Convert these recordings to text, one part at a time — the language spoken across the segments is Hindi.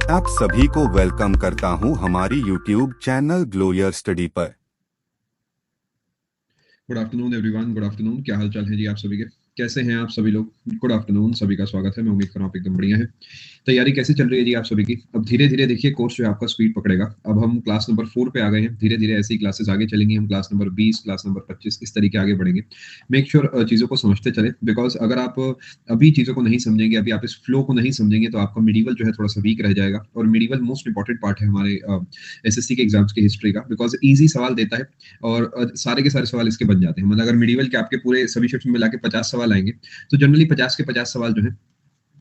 आप सभी को वेलकम करता हूं हमारी यूट्यूब चैनल ग्लोयर स्टडी पर। Good afternoon everyone. Good afternoon. क्या हाल चाल है जी आप सभी के? कैसे हैं आप सभी लोग? गुड आफ्टरनून, सभी का स्वागत है। मैं उम्मीद कर रहा हूँ आप एकदम बढ़िया है। तैयारी कैसी चल रही है जी आप सभी की? अब धीरे धीरे देखिए कोर्स जो है आपका स्पीड पकड़ेगा। अब हम क्लास नंबर 4 पे आ गए हैं। धीरे धीरे ऐसी ही क्लासेस आगे चलेंगी। हम क्लास नंबर 20, क्लास नंबर 25 इस तरीके आगे बढ़ेंगे। मेक श्योर चीज़ों को समझते चले, बिकॉज अगर आप अभी चीज़ों को नहीं समझेंगे, अभी आप इस फ्लो को नहीं समझेंगे, तो आपका मिडिवल जो है थोड़ा सा वीक रह जाएगा। और मिडिवल मोस्ट इंपॉर्टेंट पार्ट है हमारे एसएससी के एग्जाम्स की हिस्ट्री का, बिकॉज ईजी सवाल देता है और सारे के सारे सवाल इसके बन जाते हैं। मतलब अगर मिडिवल के आपके पूरे सभी शिफ्ट में मिला के 50 सवाल आएंगे, तो जनरली 50 के 50 सवाल जो है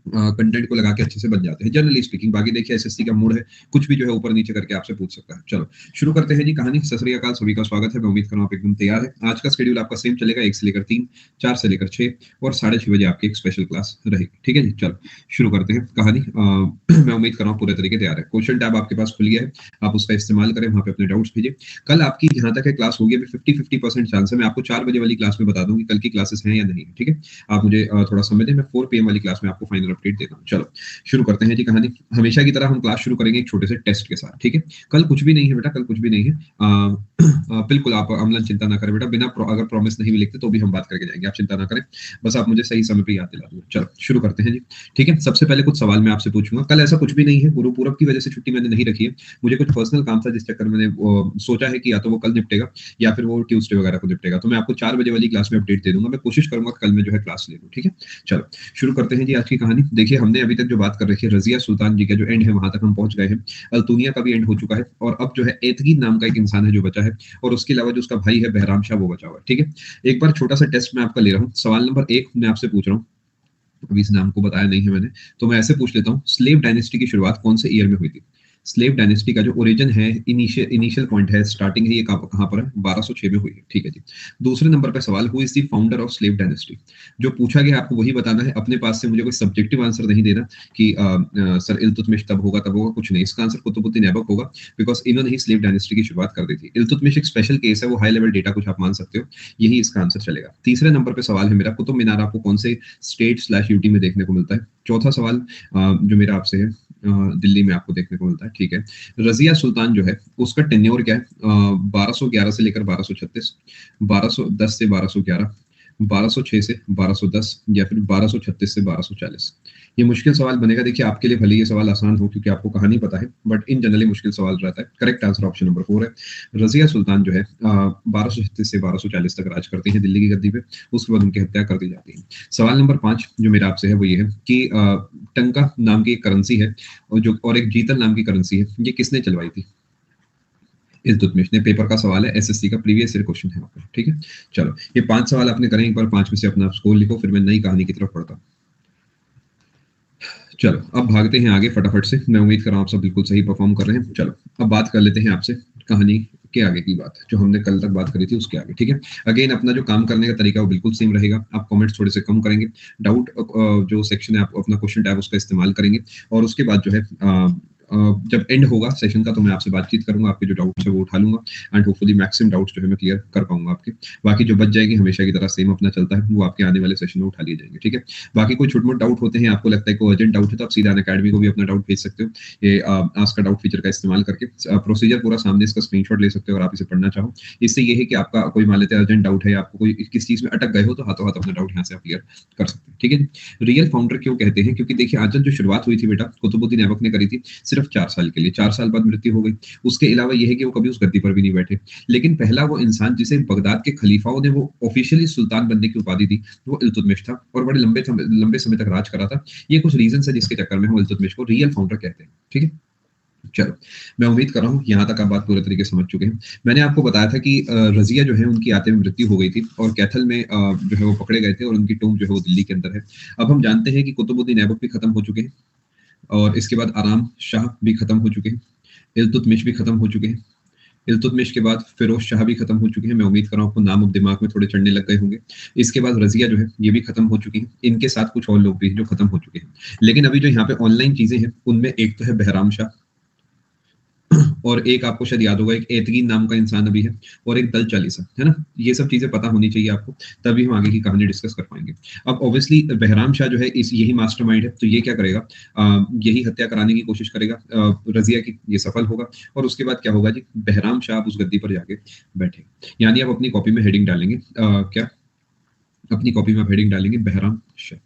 कंटेंट को लगा के अच्छे से बन जाते हैं, जनरली स्पीकिंग। बाकी देखिए एसएससी का मूड है, कुछ भी जो है ऊपर नीचे करके आपसे पूछ सकता है। चलो शुरू करते हैं जी कहानी। सत श्री अकाल, सभी का स्वागत है। मैं उम्मीद कर रहा हूँ आप एकदम तैयार है। आज का शेड्यूल आपका सेम चलेगा, 1 से लेकर 3, 4 से लेकर 6 और 6:30 बजे आपकी एक स्पेशल क्लास रहेगी। ठीक है जी, चलो शुरू करते हैं कहानी। मैं उम्मीद कर रहा हूँ पूरे तरीके तैयार है। क्वेश्चन टैब आपके पास खुल गया है, आप उसका इस्तेमाल करें, वहाँ पे अपने डाउट्स भेजिए। कल आपकी जहाँ तक है क्लास होगी, अभी 50-50% चांस है। मैं आपको 4 बजे वाली क्लास में बता दूंगी कल की क्लासेस हैं या नहीं है। ठीक है, आप मुझे थोड़ा समय दें, मैं 4 PM वाली क्लास में आपको फाइनल अपडेट देता हूँ। चलो शुरू करते हैं जी कहानी। हमेशा की तरह हम क्लास शुरू करेंगे एक छोटे से टेस्ट के साथ। ठीक है, कल कुछ भी नहीं है बेटा, कल कुछ भी नहीं है। बिल्कुल आप अमलन चिंता ना करें बेटा, बिना अगर प्रॉमिस नहीं भी लिखते तो भी हम बात करके जाएंगे, आप चिंता ना करें। बस आप मुझे सही समय पे याद दिला दो। चलो शुरू करते हैं जी। ठीक है, सबसे पहले कुछ सवाल मैं आपसे पूछूंगा। कल ऐसा कुछ भी नहीं है, गुरु पूरब की वजह से छुट्टी मैंने नहीं रखी है। मुझे कुछ पर्सनल काम था जिस चक्कर मैंने सोचा है कि या तो वो कल निपटेगा या फिर वो ट्यूसडे वगैरह को निपटेगा। तो मैं आपको 4 बजे वाली क्लास में अपडेट दे दूंगा। मैं कोशिश करूंगा कल में जो है क्लास ले लूँ। ठीक है, चलो शुरू करते हैं जी आज की कहानी। देखिए हमने अभी तक जो बात कर रखी है रजिया सुल्तान जी का जो एंड है वहां तक हम पहुंच गए हैं। अल्तुनिया का भी एंड हो चुका है और अब जो है एतगीन नाम का एक इंसान है जो बचा है, और उसके अलावा जो उसका भाई है बहराम शाह वो बचा हुआ है। ठीक है, एक बार छोटा सा टेस्ट मैं आपका ले रहा हूँ। सवाल नंबर 1 मैं आपसे पूछ रहा हूँ, अभी इस नाम को बताया नहीं है मैंने, तो मैं ऐसे पूछ लेता हूँ, स्लेव डायनेस्टी की शुरुआत कौन से ईयर में हुई थी? स्लेव डायनेस्टी का जो ओरिजिन है, इनिशियल पॉइंट है, स्टार्टिंग है, ये कहाँ पर है? 1206 में हुई है। ठीक है जी। दूसरे नंबर पे सवाल, who is the founder of slave dynasty? जो पूछा गया आपको वही बताना है, अपने पास से मुझे कोई सब्जेक्टिव आंसर नहीं देना कि सर इल्तुतमिश तब होगा, कुछ नहीं। इसका आंसर कुतुबुद्दीन ऐबक होगा, बिकॉज इन्होंने ही स्लेव डायनेस्टी की शुरुआत कर दी थी। इल्तुतमिश एक स्पेशल केस है, वो हाई लेवल डेटा कुछ आप मान सकते हो, यही इसका आंसर चलेगा। तीसरे नंबर पे सवाल है मेरा, कुतुब मीनार आपको कौन से स्टेट/यूटी में देखने को मिलता है? चौथा सवाल जो मेरा आपसे है, दिल्ली में आपको देखने को मिलता है। ठीक है, रजिया सुल्तान जो है उसका टेन्योर क्या है? 1211 से लेकर 1236, 1210 से 1211, 1206 से 1210 या फिर 1236 से 1240? ये मुश्किल सवाल बनेगा। देखिए आपके लिए भले ये सवाल आसान हो क्योंकि आपको कहानी पता है, बट इन जनरली मुश्किल सवाल रहता है। करेक्ट आंसर ऑप्शन नंबर 4 है। रजिया सुल्तान जो है 1236 से 1240 तक राज करते हैं दिल्ली की गद्दी पे, उसके बाद उनकी हत्या कर दी जाती है। सवाल नंबर 5 जो मेरा आपसे है वो ये है कि टंका नाम की एक करेंसी है और एक जीतल नाम की करेंसी है, ये किसने चलवाई थी? इल्तुतमिश ने। पेपर का सवाल है, एसएससी का प्रीवियस ईयर क्वेश्चन है आपका। ठीक है, चलो ये 5 सवाल आपने करें, एक बार 5 में से अपना स्कोर लिखो, फिर मैं नई कहानी की तरफ बढ़ता हूँ। चलो अब भागते हैं आगे फटाफट से। मैं उम्मीद कर रहा हूँ आप सब बिल्कुल सही परफॉर्म कर रहे हैं। चलो अब बात कर लेते हैं आपसे कहानी के आगे की बात, जो हमने कल तक बात करी थी उसके आगे। ठीक है, अगेन अपना जो काम करने का तरीका वो बिल्कुल सेम रहेगा। आप कमेंट्स थोड़े से कम करेंगे, डाउट जो सेक्शन है आप अपना क्वेश्चन टैब उसका इस्तेमाल करेंगे, और उसके बाद जो है जब एंड होगा सेशन का तो मैं आपसे बातचीत करूंगा, आपके जो डाउट्स है वो उठा लूंगा, एंड होपफुली मैक्सिमम डाउट्स जो है मैं क्लियर कर पाऊंगा आपके। बाकी जो बच जाएगी हमेशा की तरह सेम अपना चलता है, वो आपके आने वाले सेशन में उठा लिए जाएंगे। ठीक है, बाकी कोई छोटे मोटे डाउट होते हैं, आपको लगता है कोई अर्जेंट डाउट है, तो आप सीधा अकेडमी को भी अपना डाउट भेज सकते हो, ये आस्क का डाउट फीचर का इस्तेमाल करके। प्रोसीजर पूरा सामने इसका स्क्रीनशॉट ले सकते हो और आप इसे पढ़ना चाहो। इससे ये है कि आपका कोई मान लेते हैं अर्जेंट डाउट है, आपको कोई किस चीज में अटक गए हो, तो हाथों हाथ अपना डाउट यहाँ से आप क्लियर कर सकते हैं। ठीक है, रियल फाउंडर क्यों कहते हैं? क्योंकि देखिए आजकल जो शुरुआत हुई थी बेटा कुतुबुद्दीन ऐबक ने करी थी सिर्फ 4 साल के लिए, 4 साल बाद मृत्यु हो गई। उसके अलावा यह है कि वो कभी उस गद्दी पर भी नहीं बैठे। लेकिन पहला वो इंसान जिसे बगदाद के खलीफाओं ने वो ऑफिशियली सुल्तान बनने की उपाधि दी, वो इल्तुतमिश था, और बड़े लंबे समय तक राज करा था। ये कुछ रीजन है जिसके चक्कर में हम इल्तुतमिश को रियल फाउंडर कहते हैं। ठीक है, चलो मैं उम्मीद कर रहा हूँ यहाँ तक आप बात पूरे तरीके से समझ चुके हैं। मैंने आपको बताया था कि रजिया जो है उनकी आते में मृत्यु हो गई थी, और कैथल में जो है वो पकड़े गए थे, और उनकी टूम जो है वो दिल्ली के अंदर है। अब हम जानते हैं कि कुतुबुद्दीन ऐबक भी खत्म हो चुके हैं, और इसके बाद आराम शाह भी खत्म हो चुके हैं, इल्तुतमिश भी खत्म हो चुके हैं। इल्तुतमिश के बाद फिरोज शाह भी खत्म हो चुके हैं। मैं उम्मीद कर रहा हूँ आपको नाम अब दिमाग में थोड़े चढ़ने लग गए होंगे। इसके बाद रजिया जो है ये भी खत्म हो चुकी है, इनके साथ कुछ और लोग भी हैं जो खत्म हो चुके हैं। लेकिन अभी जो यहाँ पे ऑनलाइन चीजें हैं उनमें एक तो है बहराम शाह, और एक आपको शायद याद होगा, एक एतगीन नाम का इंसान अभी है, और एक दल चालीसा, है ना। ये सब चीजें पता होनी चाहिए आपको, तभी हम आगे की कहानी डिस्कस कर पाएंगे। अब ऑब्वियसली बहराम शाह जो है इस यही मास्टरमाइंड है, तो ये क्या करेगा, यही हत्या कराने की कोशिश करेगा रजिया की, ये सफल होगा। और उसके बाद क्या होगा जी, बहराम शाह उस गद्दी पर जाके बैठे। यानी आप अपनी कॉपी में हेडिंग डालेंगे क्या, अपनी कॉपी में आप हेडिंग डालेंगे बहराम शाह।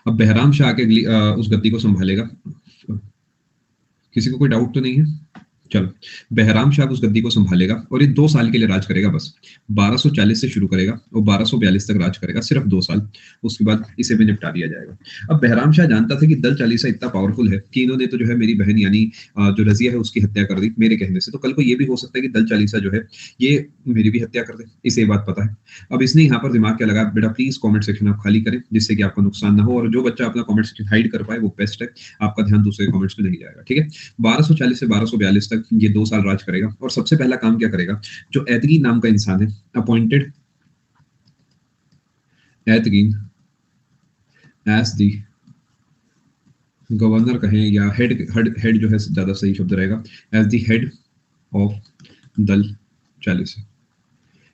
अब बहराम शाह के उस गद्दी को संभालेगा। किसी को कोई डाउट तो नहीं है? चलो, बहराम शाह उस गद्दी को संभालेगा और ये 2 साल के लिए राज करेगा बस। 1240 से शुरू करेगा और 1242 तक राज करेगा, सिर्फ 2 साल। उसके बाद इसे भी निपटा दिया जाएगा। अब बहराम शाह जानता था कि दल चालीसा इतना पावरफुल है कि इन्होंने तो जो है मेरी बहन यानी जो रजिया है उसकी हत्या कर दी मेरे कहने से, तो कल को ये भी हो सकता है कि दल चालीसा जो है ये मेरी भी हत्या कर दे, इसे ये बात पता है। अब इसने यहाँ पर दिमाग क्या लगा, बेटा प्लीज कॉमेंट सेक्शन आप खाली करें जिससे कि आपका नुकसान ना हो, और जो बच्चा अपना कॉमेंट सेक्शन हाइड कर पाए वो बेस्ट है, आपका ध्यान दूसरे कॉमेंट्स में नहीं जाएगा, ठीक है। 1240 से 1242 तक ये 2 साल राज करेगा, और सबसे पहला काम क्या करेगा, जो एतगीन नाम का इंसान है, अपॉइंटेड एतगीन एज दी गवर्नर कहें या हेड हेड जो है ज्यादा सही शब्द रहेगा, एज दी हेड ऑफ दल चालीसा।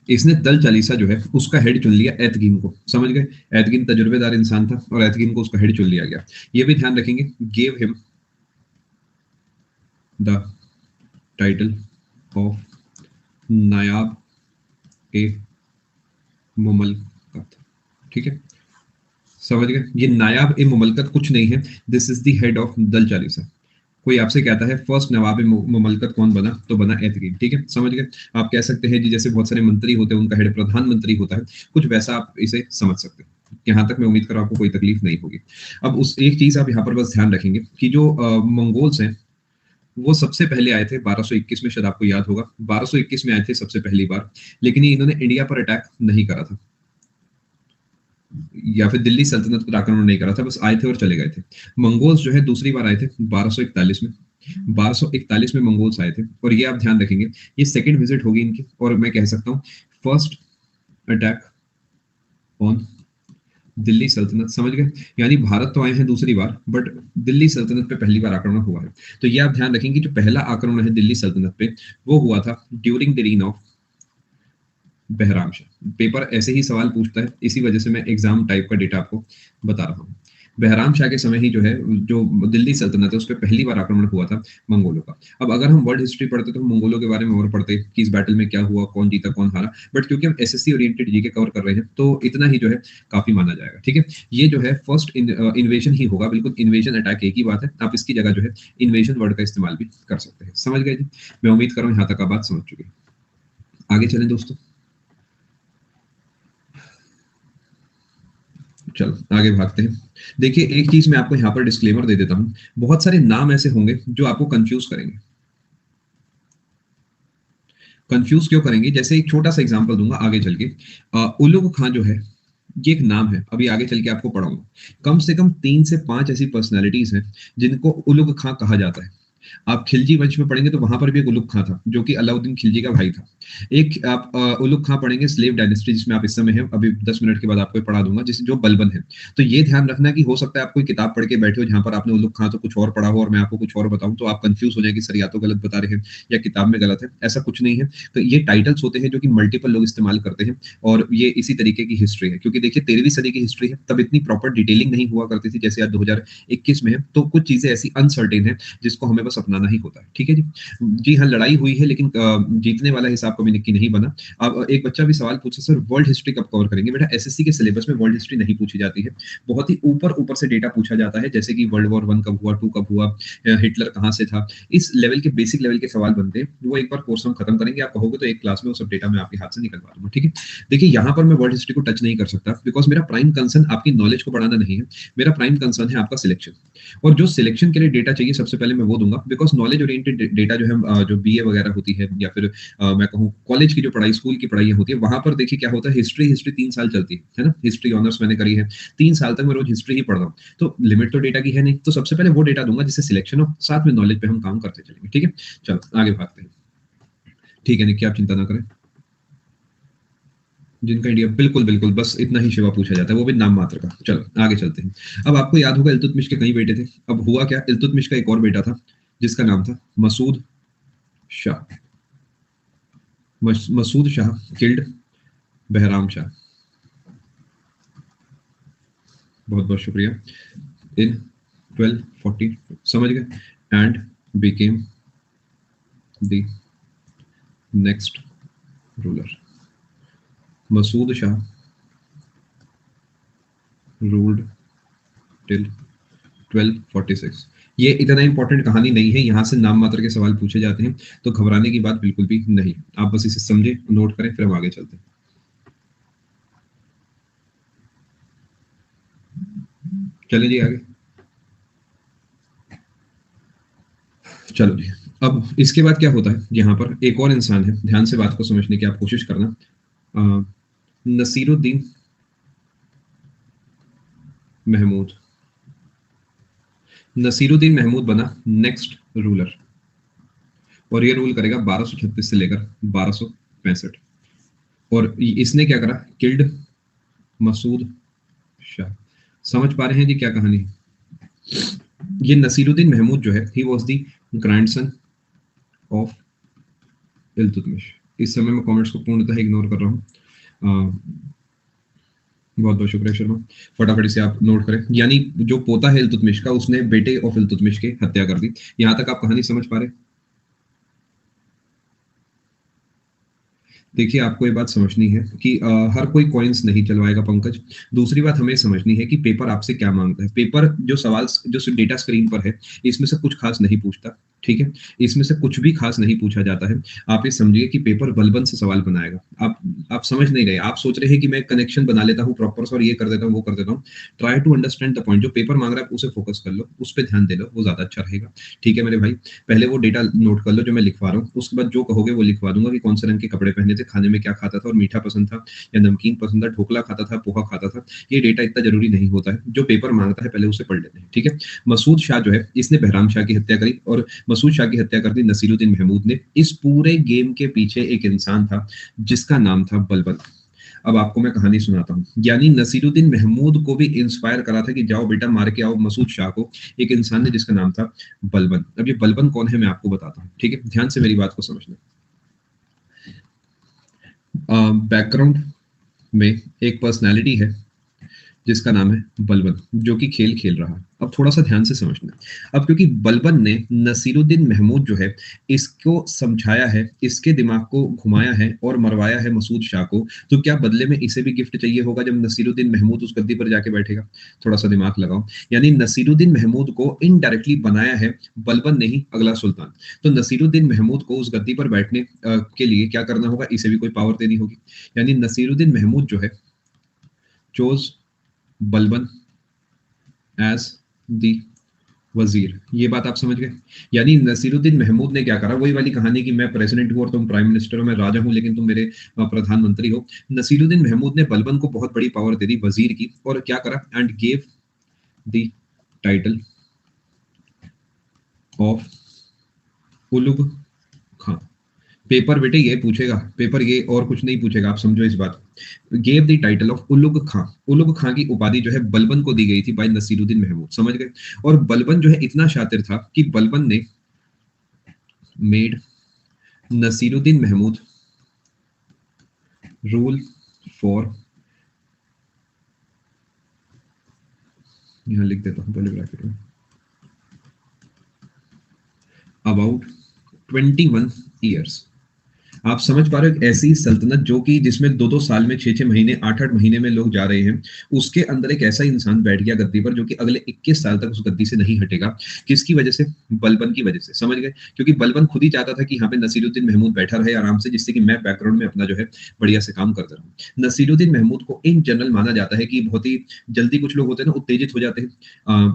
इसने दल चालीसा जो है उसका हेड चुन लिया एतगीन को, समझ गए। एतगीन तजुर्बेदार इंसान था और एतगीन को उसका हेड चुन लिया गया। ये भी ध्यान रखेंगे, gave him the title of नायाब ए मुमलकत, ठीक है, समझ गए। ये नायाब ए मुमलकत कुछ नहीं है, this is the head of दल चालीसा। कोई आपसे कहता है फर्स्ट नवाब मुमलकत कौन बना, तो बना एतगीन, ठीक है, समझ गए। आप कह सकते हैं जी जैसे बहुत सारे मंत्री होते हैं उनका हेड प्रधानमंत्री होता है, कुछ वैसा आप इसे समझ सकते हैं। यहाँ तक मैं उम्मीद कर रहा हूं आपको कोई तकलीफ नहीं होगी। अब उस एक चीज आप यहाँ पर बस ध्यान रखेंगे कि जो मंगोल्स हैं वो सबसे पहले आए थे 1221 में, शायद आपको याद होगा 1221 में आए थे सबसे पहली बार, लेकिन ये इन्होंने इंडिया पर अटैक नहीं करा था या फिर दिल्ली सल्तनत पर आक्रमण नहीं करा था, बस आए थे और चले गए थे। मंगोल्स जो है दूसरी बार आए थे 1241 में। 1241 में मंगोल्स आए थे, और ये आप ध्यान रखेंगे ये सेकंड विजिट होगी इनकी, और मैं कह सकता हूँ फर्स्ट अटैक ऑन दिल्ली सल्तनत, समझ गए। यानी भारत तो आए हैं दूसरी बार, बट दिल्ली सल्तनत पे पहली बार आक्रमण हुआ है। तो ये आप ध्यान रखेंगे जो पहला आक्रमण है दिल्ली सल्तनत पे वो हुआ था during the reign of Bahram Shah. Paper ऐसे ही सवाल पूछता है, इसी वजह से मैं एग्जाम टाइप का डेटा आपको बता रहा हूँ। बहराम शाह के समय ही जो है जो दिल्ली सल्तनत है उस पर पहली बार आक्रमण हुआ था मंगोलों का। अब अगर हम वर्ल्ड हिस्ट्री पढ़ते तो हम मंगोलों के बारे में और पढ़ते कि इस बैटल में क्या हुआ, कौन जीता कौन हारा, बट क्योंकि हम एसएससी ओरिएंटेड जीके कवर कर रहे हैं तो इतना ही जो है काफी माना जाएगा, ठीक है। ये जो है फर्स्ट इन्वेजन ही होगा, बिल्कुल इन्वेजन अटैक एक ही बात है, आप इसकी जगह जो है इन्वेजन वर्ड का इस्तेमाल भी कर सकते हैं, समझ गए जी। मैं उम्मीद कर रहा हूँ यहाँ तक आप बात समझ चुके हैं। आगे चलें दोस्तों, चलो आगे भागते हैं। देखिए एक चीज मैं आपको यहाँ पर डिस्क्लेमर दे देता हूँ, बहुत सारे नाम ऐसे होंगे जो आपको कंफ्यूज करेंगे। कंफ्यूज क्यों करेंगे, जैसे एक छोटा सा एग्जांपल दूंगा आगे चल के। उलुग खां जो है ये एक नाम है, अभी आगे चल के आपको पढ़ाऊंगा। कम से कम 3 से 5 ऐसी पर्सनैलिटीज हैं जिनको उलुग खां कहा जाता है। आप खिलजी वंश में पढ़ेंगे तो वहां पर भी एक उलुग खां था जो कि अलाउद्दीन खिलजी का भाई था। एक आप उलुग खां पढ़ेंगे स्लेव डायनेस्टी जिसमें आप इस समय हैं, अभी 10 मिनट के बाद आपको पढ़ा दूंगा, जिस जो बलबन है। तो ये ध्यान रखना कि हो सकता है आप कोई किताब पढ़ के बैठे हो जहां पर आपने उलुग खां तो कुछ और पढ़ा हो और मैं आपको कुछ और बताऊं तो आप कंफ्यूज हो जाए कि सर या तो गलत बता रहे हैं या किताब में गलत है, ऐसा कुछ नहीं है। तो ये टाइटल्स होते हैं जो कि मल्टीपल लोग इस्तेमाल करते हैं, और ये इसी तरीके की हिस्ट्री है। क्योंकि देखिए 13वीं सदी की हिस्ट्री है, तब इतनी प्रॉपर डिटेलिंग नहीं हुआ करती थी जैसे आज 2021 में है, तो कुछ चीजें ऐसी अनसर्टेन है जिसको हमें बस अपनाना ही होता है, ठीक है जी। जी हाँ, लड़ाई हुई है लेकिन जीतने वाला हिसाब कभी निक्की नहीं बना। अब एक बच्चा भी सवाल पूछे सर वर्ल्ड हिस्ट्री कब कवर करेंगे, बेटा एसएससी के सिलेबस में वर्ल्ड हिस्ट्री नहीं पूछी जाती है, बहुत ही ऊपर ऊपर से डेटा पूछा जाता है, जैसे कि वर्ल्ड वॉर 1 कब हुआ, 2 कब हुआ, हिटलर कहाँ से था, इस लेवल के बेसिक लेवल के सवाल बनते हैं। वो एक बार कोर्स हम खत्म करेंगे, आप कहोगे तो एक क्लास में वो सब डेटा मैं आपके हाथ से निकलवा दूंगा, ठीक है। देखिए यहाँ पर मैं वर्ल्ड हिस्ट्री को टच नहीं कर सकता बिकॉज मेरा प्राइम कंसर्न आपकी नॉलेज को बढ़ाना नहीं है, मेरा प्राइम कंसर्न है आपका सिलेक्शन। और जो सिलेक्शन के लिए डेटा चाहिए सबसे पहले मैं वो दूंगा, बिकॉज नॉलेज ओरिएंटेड डेटा जो है जो बीए वगैरह होती है या फिर मैं कहूँ कॉलेज की जो पढ़ाई स्कूल की पढ़ाई होती है वहां पर देखिए क्या होता है, हिस्ट्री 3 साल चलती है ना। हिस्ट्री ऑनर्स मैंने करी है, 3 साल तक मैं रोज हिस्ट्री ही पढ़ रहा हूँ, तो लिमिट तो डेटा की है नहीं। तो सबसे पहले वो डेटा दूंगा जिससे सिलेक्शन हो, साथ में नॉलेज पे हम काम करते चलेंगे, ठीक है। चलो आगे भागते हैं, ठीक है निक्की आप चिंता ना करें। जिनका इंडिया बिल्कुल बिल्कुल बस इतना ही शिवा पूछा जाता है, वो भी नाम मात्र का। चलो आगे चलते हैं। अब आपको याद होगा इल्तुतमिश के कई बेटे थे, अब हुआ क्या, इल्तुतमिश का एक और बेटा था जिसका नाम था मसूद शाह। मसूद शाह किल्ड बहराम शाह। बहुत बहुत शुक्रिया। इन 1240 समझ गए and became the next ruler. Masood Shah ruled till 1246। ये इतना इंपॉर्टेंट कहानी नहीं है, यहां से नाम मात्र के सवाल पूछे जाते हैं, तो घबराने की बात बिल्कुल भी नहीं। आप बस इसे समझे, नोट करें, फिर हम आगे चलते हैं। चले जी आगे। चलो जी, अब इसके बाद क्या होता है, यहाँ पर एक और इंसान है, ध्यान से बात को समझने की आप कोशिश करना। नसीरुद्दीन महमूद। नसीरुद्दीन महमूद बना नेक्स्ट रूलर, और ये रूल करेगा 1236 से लेकर 1265। और इसने क्या करा, किल्ड मसूद शाह। समझ पा रहे हैं जी क्या कहानी है? ये नसीरुद्दीन महमूद जो है, he was the grandson of Iltutmish. इस समय मैं कमेंट्स को पूर्णतः इग्नोर कर रहा हूँ। बहुत बहुत शुक्रिया शर्मा। फटाफट से आप नोट करें, यानी जो पोता है इल्तुतमिश का, उसने बेटे ऑफ इल्तुतमिश की हत्या कर दी। यहां तक आप कहानी समझ पा रहे? देखिए, आपको ये बात समझनी है कि हर कोई कॉइन्स नहीं चलवाएगा पंकज। दूसरी बात हमें समझनी है कि पेपर आपसे क्या मांगता है। पेपर जो सवाल जो डेटा स्क्रीन पर है, इसमें से कुछ खास नहीं पूछता, ठीक है? इसमें से कुछ भी खास नहीं पूछा जाता है। आप ये समझिए कि पेपर बलबन से सवाल बनाएगा। आप समझ नहीं रहे, आप सोच रहे हैं कि मैं कनेक्शन बना लेता हूँ प्रॉपर और ये कर देता हूँ, वो कर देता हूँ। Try to understand the point. जो पेपर मांग रहा है उसे फोकस कर लो, उस पर ध्यान दे लो, वो ज्यादा अच्छा रहेगा। ठीक है मेरे भाई, पहले वो डेटा नोट कर लो जो मैं लिखवा रहा हूँ, उसके बाद जो कहोगे वो लिखवा दूंगा कि कौन से रंग के कपड़े पहने थे, खाने में क्या खाता था, और मीठा पसंद था या नमकीन पसंद था, ढोकला खाता था, पोहा खाता था। ये डेटा इतना जरूरी नहीं होता है, जो पेपर मांगता है पहले उसे पढ़ लेते हैं, ठीक है? मसूद शाह जो है, इसने बहराम शाह की हत्या करी, और मसूद शाह की हत्या कर दी नसीरुद्दीन महमूद ने। इस पूरे गेम के पीछे एक इंसान था जिसका नाम था बलबन। अब आपको मैं कहानी सुनाता हूँ। यानी नसीरुद्दीन महमूद को भी इंस्पायर करा था कि जाओ बेटा मार के आओ मसूद शाह को, एक इंसान ने जिसका नाम था बलबन। अब ये बलबन कौन है मैं आपको बताता हूँ, ठीक है? ध्यान से मेरी बात को समझना। बैकग्राउंड में एक पर्सनैलिटी है जिसका नाम है बलबन, जो कि खेल खेल रहा है। अब थोड़ा सा ध्यान से समझना। अब क्योंकि बलबन ने नसीरुद्दीन महमूद जो है, इसको समझाया है, इसके दिमाग को घुमाया है और मरवाया है मसूद शाह को, तो क्या बदले में इसे भी गिफ्ट चाहिए होगा जब नसीरुद्दीन महमूद उस गद्दी पर जाके बैठेगा? थोड़ा सा दिमाग लगाओ। यानी नसीरुद्दीन महमूद को इनडायरेक्टली बनाया है बलबन ने ही अगला सुल्तान। तो नसीरुद्दीन महमूद को उस गद्दी पर बैठने के लिए क्या करना होगा, इसे भी कोई पावर देनी होगी। यानी नसीरुद्दीन महमूद जो है चोज बलबन एज दी वजीर। ये बात आप समझ गए? यानी नसीरुद्दीन महमूद ने क्या करा, वही वाली कहानी कि मैं प्रेसिडेंट हूं और तुम प्राइम मिनिस्टर हो, मैं राजा हूं लेकिन तुम मेरे प्रधानमंत्री हो। नसीरुद्दीन महमूद ने बलबन को बहुत बड़ी पावर दे दी वजीर की, और क्या करा, and gave the title of Ulugh Khan. Paper बेटे ये पूछेगा, पेपर ये और कुछ नहीं पूछेगा, आप समझो इस बात। Gave the title of Ulugh खां। उलुग खां की उपाधि जो है बलबन को दी गई थी बाय नसीरुद्दीन महमूद, समझ गए? और बलबन जो है इतना शातिर था कि बलबन ने made Nasiruddin Mahmud rule for, यहां लिख देता हूं पहले ब्रैकेट में, अबाउट 21 ईयर्स। आप समझ पा रहे हो? ऐसी सल्तनत जो कि जिसमें 2-2 साल में, 6-6 महीने, 8-8 महीने में लोग जा रहे हैं, उसके अंदर एक ऐसा इंसान बैठ गया गद्दी पर जो कि अगले 21 साल तक उस गद्दी से नहीं हटेगा। किसकी वजह से? बलबन की वजह से, समझ गए? क्योंकि बलबन खुद ही चाहता था कि यहाँ पे नसीरुद्दीन महमूद बैठा रहे आराम से, जिससे कि मैं बैकग्राउंड में अपना जो है बढ़िया से काम करता रहूं। नसीरुद्दीन महमूद को इन जनरल माना जाता है कि बहुत ही जल्दी, कुछ लोग होते हैं ना उत्तेजित हो जाते हैं,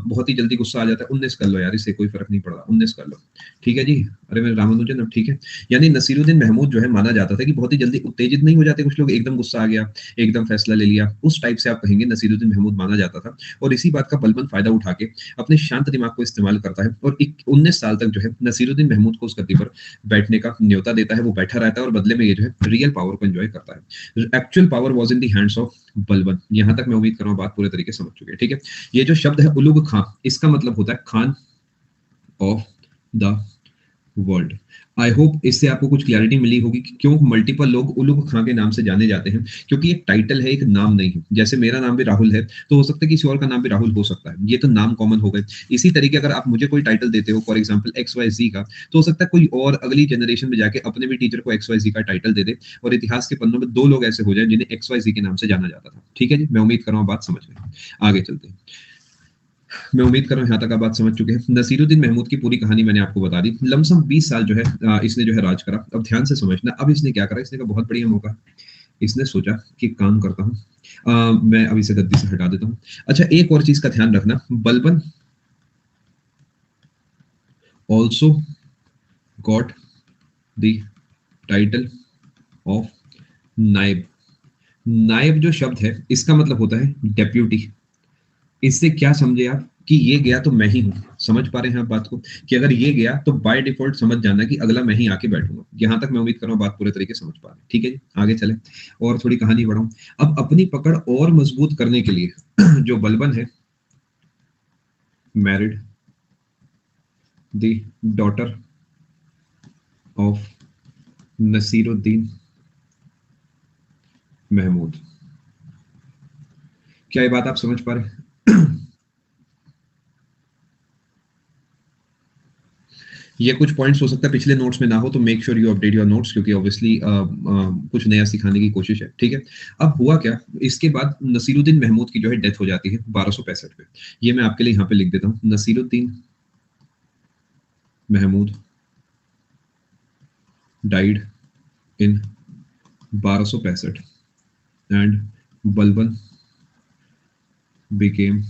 बहुत ही जल्दी गुस्सा आ जाता है। 19 कर लो यार, इससे कोई फर्क नहीं पड़ रहा, 19 कर लो, ठीक है जी? अरे मेरे रामानुजन, अब ठीक है। यानी नसीरुद्दीन महमूद जो है माना जाता था कि बहुत ही जल्दी उत्तेजित नहीं हो जाते कुछ लोग, एकदम गुस्सा आ गया, एकदम फैसला ले लिया, उस टाइप से आप कहेंगे नसीरुद्दीन महमूद माना जाता था। और इसी बात का बलबन फायदा उठा के अपने शांत दिमाग को इस्तेमाल करता है, और 19 साल तक जो है नसीरुद्दीन महमूद को उस गद्दी पर बैठने का न्योता देता है। वो बैठा रहता है और बदले में ये जो है रियल पावर को एंजॉय करता है। Actual power was in the hands of Balban. यहां तक मैं उम्मीद कर रहा हूं बात पूरे तरीके से समझ चुके हैं, ठीक है? ये जो शब्द है उलुग खां, इसका मतलब होता है Khan of the world. I hope इससे आपको कुछ क्लैरिटी मिली होगी कि क्यों मल्टीपल लोग उल्लू खां के नाम से जाने जाते हैं, क्योंकि एक टाइटल है, एक नाम नहीं है। जैसे मेरा नाम भी राहुल है, तो हो सकता है किसी और का नाम भी राहुल हो सकता है, ये तो नाम कॉमन हो गए। इसी तरीके अगर आप मुझे कोई टाइटल देते हो, फॉर एग्जाम्पल एक्स वाई जी का, तो हो सकता है कोई और अगली जनरेशन में जाके अपने भी टीचर को एक्स वाई जी का टाइटल दे दे, और इतिहास के पन्नों में 2 लोग ऐसे हो जाए जिन्हें एक्स वाई जी के नाम से जाना जाता था। ठीक है जी, मैं उम्मीद कर रहा हूँ बात समझ में। आगे चलते हैं। मैं उम्मीद कर रहा हूँ यहाँ तक आप बात समझ चुके हैं। नसीरुद्दीन महमूद की पूरी कहानी मैंने आपको बता दी। लमसम 20 साल जो है इसने जो है राज करा। अब ध्यान से समझना, अब इसने क्या करा, इसने का बहुत बढ़िया मौका। इसने सोचा कि काम करता हूँ, मैं अब इसे गद्दी से हटा देता हूँ। अच्छा, एक और चीज का ध्यान रखना, Balban also got the title of नायब। नायब जो शब्द है, इसका मतलब होता है डेप्यूटी। इससे क्या समझे आप कि ये गया तो मैं ही हूं। समझ पा रहे हैं आप बात को, कि अगर ये गया तो बाय डिफॉल्ट समझ जाना कि अगला मैं ही आके बैठूंगा। यहां तक मैं उम्मीद कर रहा हूं बात पूरे तरीके से समझ पा रहे हैं। ठीक है जी, आगे चले और थोड़ी कहानी बढ़ाऊं। अब अपनी पकड़ और मजबूत करने के लिए जो बलबन है married the daughter of Nasiruddin Mahmud. क्या ये बात आप समझ पा रहे हैं? ये कुछ पॉइंट्स हो सकता है पिछले नोट्स में ना हो, तो make sure you update your notes, क्योंकि ऑब्वियसली कुछ नया सिखाने की कोशिश है। ठीक है, अब हुआ क्या, इसके बाद नसीरुद्दीन महमूद की जो है डेथ हो जाती है 1265 में। ये मैं आपके लिए यहाँ पे लिख देता हूँ, Nasiruddin Mahmud died in 1265 and Balban became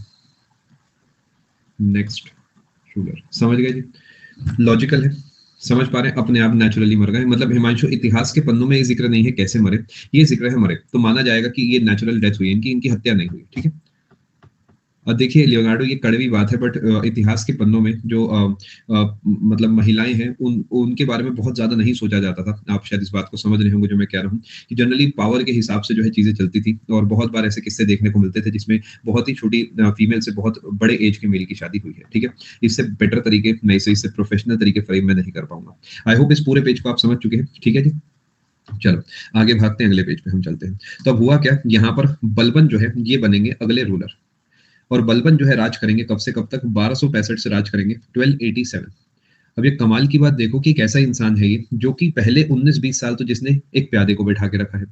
next ruler. समझ गए जी, लॉजिकल है। समझ पा रहे हैं, अपने आप नेचुरली मर गए। मतलब हिमांशु, इतिहास के पन्नों में ये जिक्र नहीं है कैसे मरे, ये जिक्र है मरे, तो माना जाएगा कि ये नेचुरल डेथ हुई है, इनकी हत्या नहीं हुई। ठीक है, और देखिए लियोनार्डो, ये कड़वी बात है, बट इतिहास के पन्नों में जो मतलब महिलाएं हैं, उनके बारे में बहुत ज्यादा नहीं सोचा जाता था। आप शायद इस बात को समझ रहे होंगे जो मैं कह रहा हूँ, कि जनरली पावर के हिसाब से जो है चीजें चलती थी, और बहुत बार ऐसे किस्से देखने को मिलते थे जिसमें बहुत ही छोटी फीमेल से बहुत बड़े एज के मेल की शादी हुई है। ठीक है, इससे बेटर तरीके मैं इससे प्रोफेशनल तरीके फ्रेम में नहीं कर पाऊंगा। आई होप इस पूरे पेज को आप समझ चुके हैं। ठीक है जी, चलो आगे भागते हैं, अगले पेज पे हम चलते हैं। तो अब हुआ क्या, यहाँ पर बलबन जो है ये बनेंगे अगले रूलर, और बलबन जो है राज करेंगे कब से कब तक, 1265 से राज करेंगे 1287। अब ये कमाल की बात देखो कि एक ऐसा इंसान है ये, जो कि पहले 19-20 साल तो जिसने एक प्यादे को बैठा के रखा है,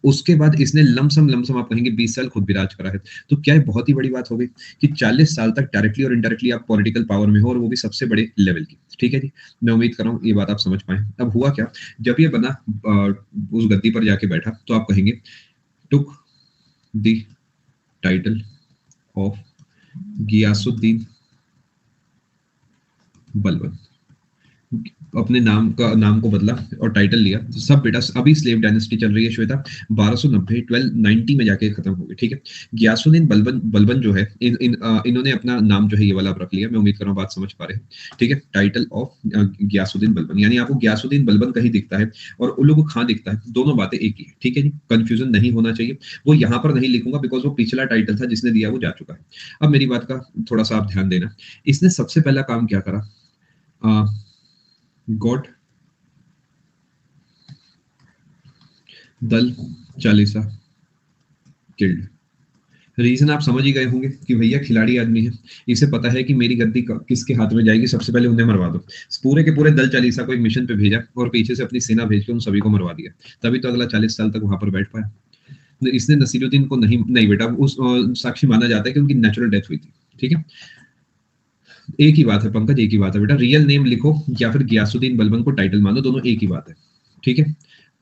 उसके बाद इसने लमसम लमसम आप कहेंगे 20 साल खुद भी राज करा है। तो क्या ये बहुत ही बड़ी बात हो गई कि 40 साल तक डायरेक्टली और इनडायरेक्टली आप पॉलिटिकल पावर में हो, और वो भी सबसे बड़े लेवल की। ठीक है जी, मैं उम्मीद कर रहा हूँ ये बात आप समझ पाए। अब हुआ क्या, जब ये बना उस गद्दी पर जाके बैठा, तो आप कहेंगे took the title of Ghiyasuddin Balban. अपने नाम को बदला और टाइटल लिया। तो सब बेटा, अभी स्लेव डायनेस्टी चल रही है श्वेता, 1290 1290 में जाके खत्म हो गई। ठीक है, गियासुद्दीन बलबन बलबन जो है, इन्होंने अपना नाम जो है ये वाला रख लिया। मैं उम्मीद कर रहा हूँ बात समझ पा रहे हैं। ठीक है, टाइटल ऑफ गियासुद्दीन बलबन, यानी आपको गियासुद्दीन बलबन कहीं दिखता है और उल्लू को खां दिखता है, दोनों बातें एक ही है। ठीक है जी, कंफ्यूजन नहीं होना चाहिए। वो यहाँ पर नहीं लिखूंगा बिकॉज वो पिछला टाइटल था जिसने दिया, वो जा चुका है। अब मेरी बात का थोड़ा सा आप ध्यान देना। इसने सबसे पहला काम क्या करा, गॉड दल चालीसा किल्ड। रीजन आप समझ ही गए होंगे कि भैया खिलाड़ी आदमी है, इसे पता है कि मेरी गद्दी किसके हाथ में जाएगी, सबसे पहले उन्हें मरवा दो। पूरे के पूरे दल चालीसा को एक मिशन पे भेजा, और पीछे से अपनी सेना भेज के उन सभी को मरवा दिया। तभी तो अगला 40 साल तक वहां पर बैठ पाया। इसने नसीरुद्दीन को नहीं नहीं बेटा, उस साक्षी माना जाता है कि उनकी नेचुरल डेथ हुई थी। ठीक है, एक ही बात है पंकज, एक ही बात है बेटा, रियल नेम लिखो या फिर गियासुद्दीन बलबन को टाइटल मानो, दोनों एक ही बात है। ठीक है,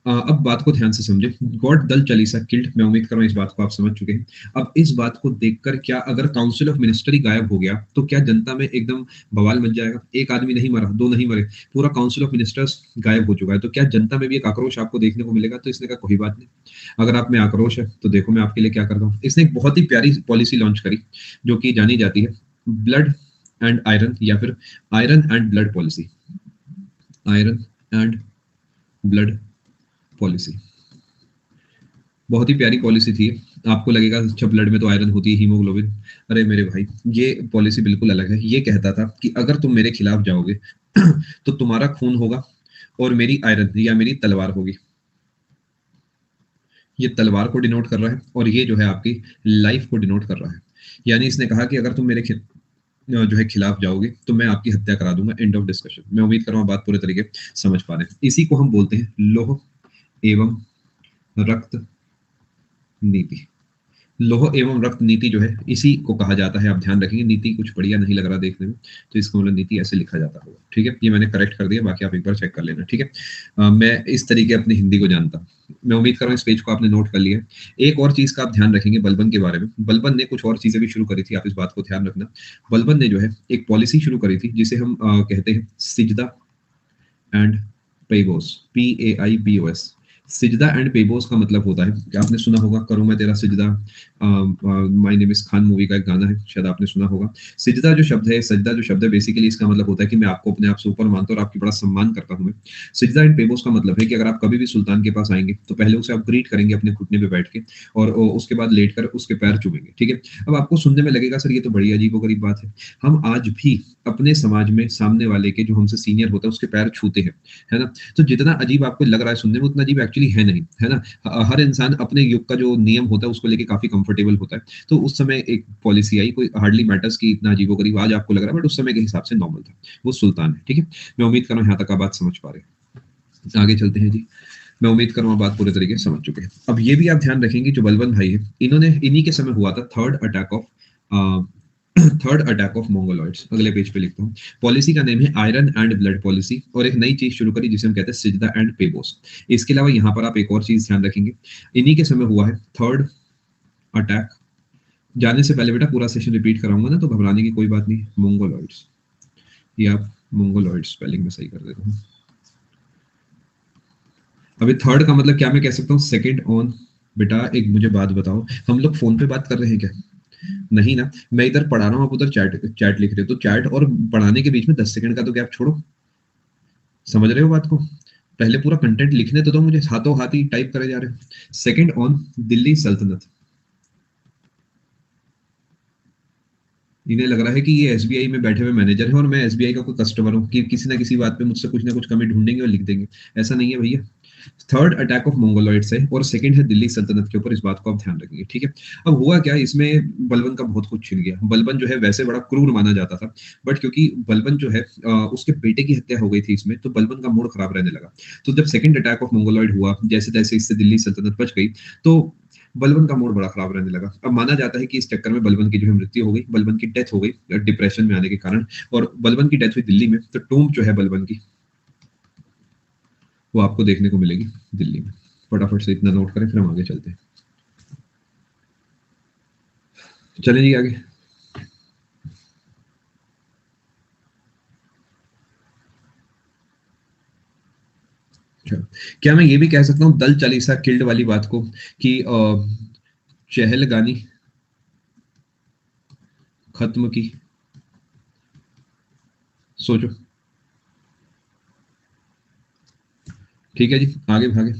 अब बात को ध्यान से समझे। गॉड दल चालीसा किल्ड, मैं उम्मीद कर रहा हूं इस बात को आप समझ चुके हैं। अब इस बात को देखकर क्या अगर काउंसिल ऑफ मिनिस्टर ही गायब हो गया, तो क्या जनता में एकदम बवाल मच जाएगा। एक आदमी नहीं मरा, दो नहीं मरे, पूरा काउंसिल ऑफ मिनिस्टर्स गायब हो चुका है, तो क्या जनता में भी एक आक्रोश आपको देखने को मिलेगा। तो इसने कहा कोई बात नहीं, अगर आप में आक्रोश है तो देखो मैं आपके लिए क्या करता हूँ। इसने एक बहुत ही प्यारी पॉलिसी लॉन्च करी, जो कि जानी जाती है ब्लड एंड आयरन, या फिर iron and blood policy. Iron and blood policy बहुत ही प्यारी पॉलिसी थी। आपको लगेगा अच्छा ब्लड में तो आयरन होती है, हीमोग्लोबिन। अरे मेरे भाई, ये पॉलिसी बिल्कुल अलग है। ये कहता था कि अगर तुम मेरे खिलाफ जाओगे तो तुम्हारा खून होगा और मेरी आयरन या मेरी तलवार होगी। ये तलवार को डिनोट कर रहा है और ये जो है आपकी लाइफ को डिनोट कर रहा है। यानी इसने कहा कि अगर तुम मेरे जो है खिलाफ जाओगे तो मैं आपकी हत्या करा दूंगा। End of discussion. मैं उम्मीद कर रहा हूँ बात पूरे तरीके समझ पा रहे हैं। इसी को हम बोलते हैं लौह एवं रक्त नीति। लौह एवं रक्त नीति जो है इसी को कहा जाता है। आप ध्यान रखेंगे, नीति कुछ बढ़िया नहीं लग रहा देखने में, तो इसका मतलब नीति ऐसे लिखा जाता होगा। ठीक है, ये मैंने करेक्ट कर दिया, बाकी आप एक बार चेक कर लेना। ठीक है, मैं इस तरीके अपनी हिंदी को जानता हूँ। मैं उम्मीद कर रहा हूँ इस पेज को आपने नोट कर लिया है। एक और चीज का आप ध्यान रखेंगे बलबन के बारे में। बलबन ने कुछ और चीजें भी शुरू करी थी, आप इस बात को ध्यान रखना। बलबन ने जो है एक पॉलिसी शुरू करी थी जिसे हम कहते हैं सिजदा एंड पेबोस, PAIBOS। सिजदा एंड पेबोस का मतलब होता है कि आपने सुना होगा करूं मैं तेरा सिजदा, my name is Khan movie का एक गाना है, शायद आपने सुना होगा। सिजदा जो शब्द है, सजदा जो शब्द है, बेसिकली इसका मतलब होता है कि मैं आपको अपने आप से ऊपर मानता हूं और आपकी बड़ा सम्मान करता हूं मैं। सिजदा एंड पेबोस का मतलब है कि अगर आप कभी भी सुल्तान के पास आएंगे तो पहले उसे आप ग्रीट करेंगे अपने घुटने पे बैठ के, और उसके बाद लेट कर उसके पैर चूमेंगे। ठीक है, अब आपको सुनने में लगेगा सर ये तो बड़ी अजीबोगरीब बात है। हम आज भी अपने समाज में सामने वाले के जो हमसे सीनियर होता है उसके पैर छूते हैं, है ना। तो जितना अजीब आपको लग रहा है सुनने में, उतना अजीब एक्चुअली है नहीं, है ना। हर इंसान अपने युग का जो नियम होता है उसको लेके काफी कंफर्टेबल होता है। तो उस समय एक पॉलिसी आई, कोई हार्डली मैटर्स की, इतना अजीबोगरीब आज आपको लग रहा है बट उस समय के हिसाब से नॉर्मल था। वो सुल्तान है। ठीक है, मैं उम्मीद कर रहा हूँ यहाँ तक आप बात समझ पा रहे हैं। आगे चलते हैं जी। मैं उम्मीद कर रहा हूँ आप बात पूरे तरीके से समझ चुके हैं। अब ये भी आप ध्यान रखेंगे जो बलबन भाई है, इन्होंने इन्हीं के समय हुआ था थर्ड अटैक ऑफ मोंगोलॉइड्स। अगले पेज पे लिखता हूँ। पॉलिसी का नेम है आयरन एंड ब्लड पॉलिसी, और एक नई चीज शुरू करी जिसे हम कहते हैं सिजदा एंड पेबोस। इसके अलावा यहाँ पर आप एक और चीज ध्यान रखेंगे, इन्हीं के समय हुआ है थर्ड अटैक। जाने से पहले बेटा पूरा सेशन रिपीट कराऊंगा ना, तो घबराने की कोई बात नहीं। मोंगोलॉइड्स, ये आप मोंगोलॉइड स्पेलिंग में सही कर देता हूँ। अभी थर्ड का मतलब क्या मैं कह सकता हूँ, सेकंड ऑन। बेटा एक मुझे बात बताओ, हम लोग फोन पे बात कर रहे हैं क्या? नहीं ना, मैं इधर पढ़ा रहा हूँ, आप उधर चैट चैट लिख रहे हो। तो चैट और पढ़ाने के बीच में 10 सेकंड का तो गैप छोड़ो। समझ रहे हो बात को? पहले पूरा कंटेंट लिखने तो दो मुझे, हाथों हाथ ही टाइप करे जा रहे हो। सेकंड ऑन दिल्ली सल्तनत। इन्हें लग रहा है कि ये एसबीआई में बैठे हुए मैनेजर है और मैं एसबीआई का कोई कस्टमर हूँ कि किसी ना किसी बात पे मुझसे कुछ ना कुछ कमी ढूंढेंगे और लिख देंगे। ऐसा नहीं है भैया। थर्ड अटैक ऑफ मंगोलॉइड्स है और सेकंड है दिल्ली सल्तनत के ऊपर। इस बात को आप ध्यान रखेंगे। ठीक है, अब हुआ क्या, इसमें बलबन का बहुत कुछ छिन गया। बलबन जो है वैसे बड़ा क्रूर माना जाता था, बट क्योंकि बलबन जो है उसके बेटे की हत्या हो गई थी इसमें, तो बलबन का मूड खराब रहने लगा। तो जब सेकंड अटैक ऑफ मंगोलॉइड हुआ, जैसे तैसे इससे दिल्ली सल्तनत बच गई, तो बलबन का मूड बड़ा खराब रहने लगा। अब माना जाता है कि इस चक्कर में बलबन की जो है मृत्यु हो गई, बलबन की डेथ हो गई डिप्रेशन में आने के कारण। और बलबन की डेथ हुई दिल्ली में, तो टूम्ब जो है बलबन की, वो आपको देखने को मिलेगी दिल्ली में। फटाफट से इतना नोट करें, फिर हम आगे चलते हैं। चलें जी आगे। चलो, क्या मैं ये भी कह सकता हूँ दल चालीसा किल्ड वाली बात को, कि चहलगानी खत्म की? सोचो। ठीक है जी, आगे भागे।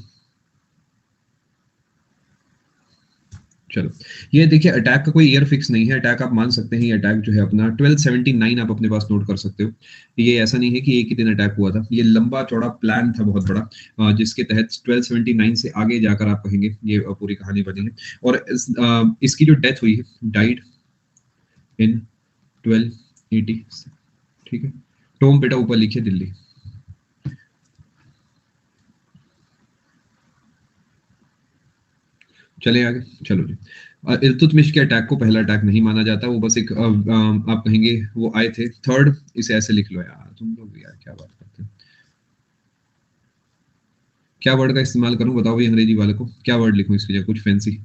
चलो, ये देखिए अटैक का कोई ईयर फिक्स नहीं है। अटैक आप मान सकते हैं, ये अटैक जो है अपना 1279 आप अपने पास नोट कर सकते हो। ये ऐसा नहीं है कि एक ही दिन अटैक हुआ था, ये लंबा चौड़ा प्लान था बहुत बड़ा, जिसके तहत 1279 से आगे जाकर आप कहेंगे ये पूरी कहानी बनी है। और इसकी जो डेथ हुई है, डाइड इन 1280। ठीक है, टोम बेटा ऊपर लिखिए दिल्ली। चले आगे। चलो जी, इल्तुतमिश के अटैक को पहला अटैक नहीं माना जाता, वो बस एक आप कहेंगे वो आए थे थर्ड। इसे ऐसे लिख लो यार, तुम लोग यार क्या बात करते हो। क्या वर्ड का इस्तेमाल करूं बताओ भाई, अंग्रेजी वाले को क्या वर्ड लिखूं इसकी जगह, कुछ fancy?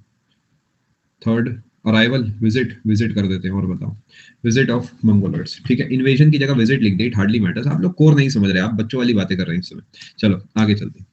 Third arrival, visit, visit कर देते हैं, और बताओ। Visit of Mongoloids. ठीक है, इन्वेजन की जगह विजिट लिख दे, इट हार्डली मैटर्स। आप लोग कोर नहीं समझ रहे, आप बच्चों वाली बातें कर रहे हैं इस समय। चलो आगे चलते हैं।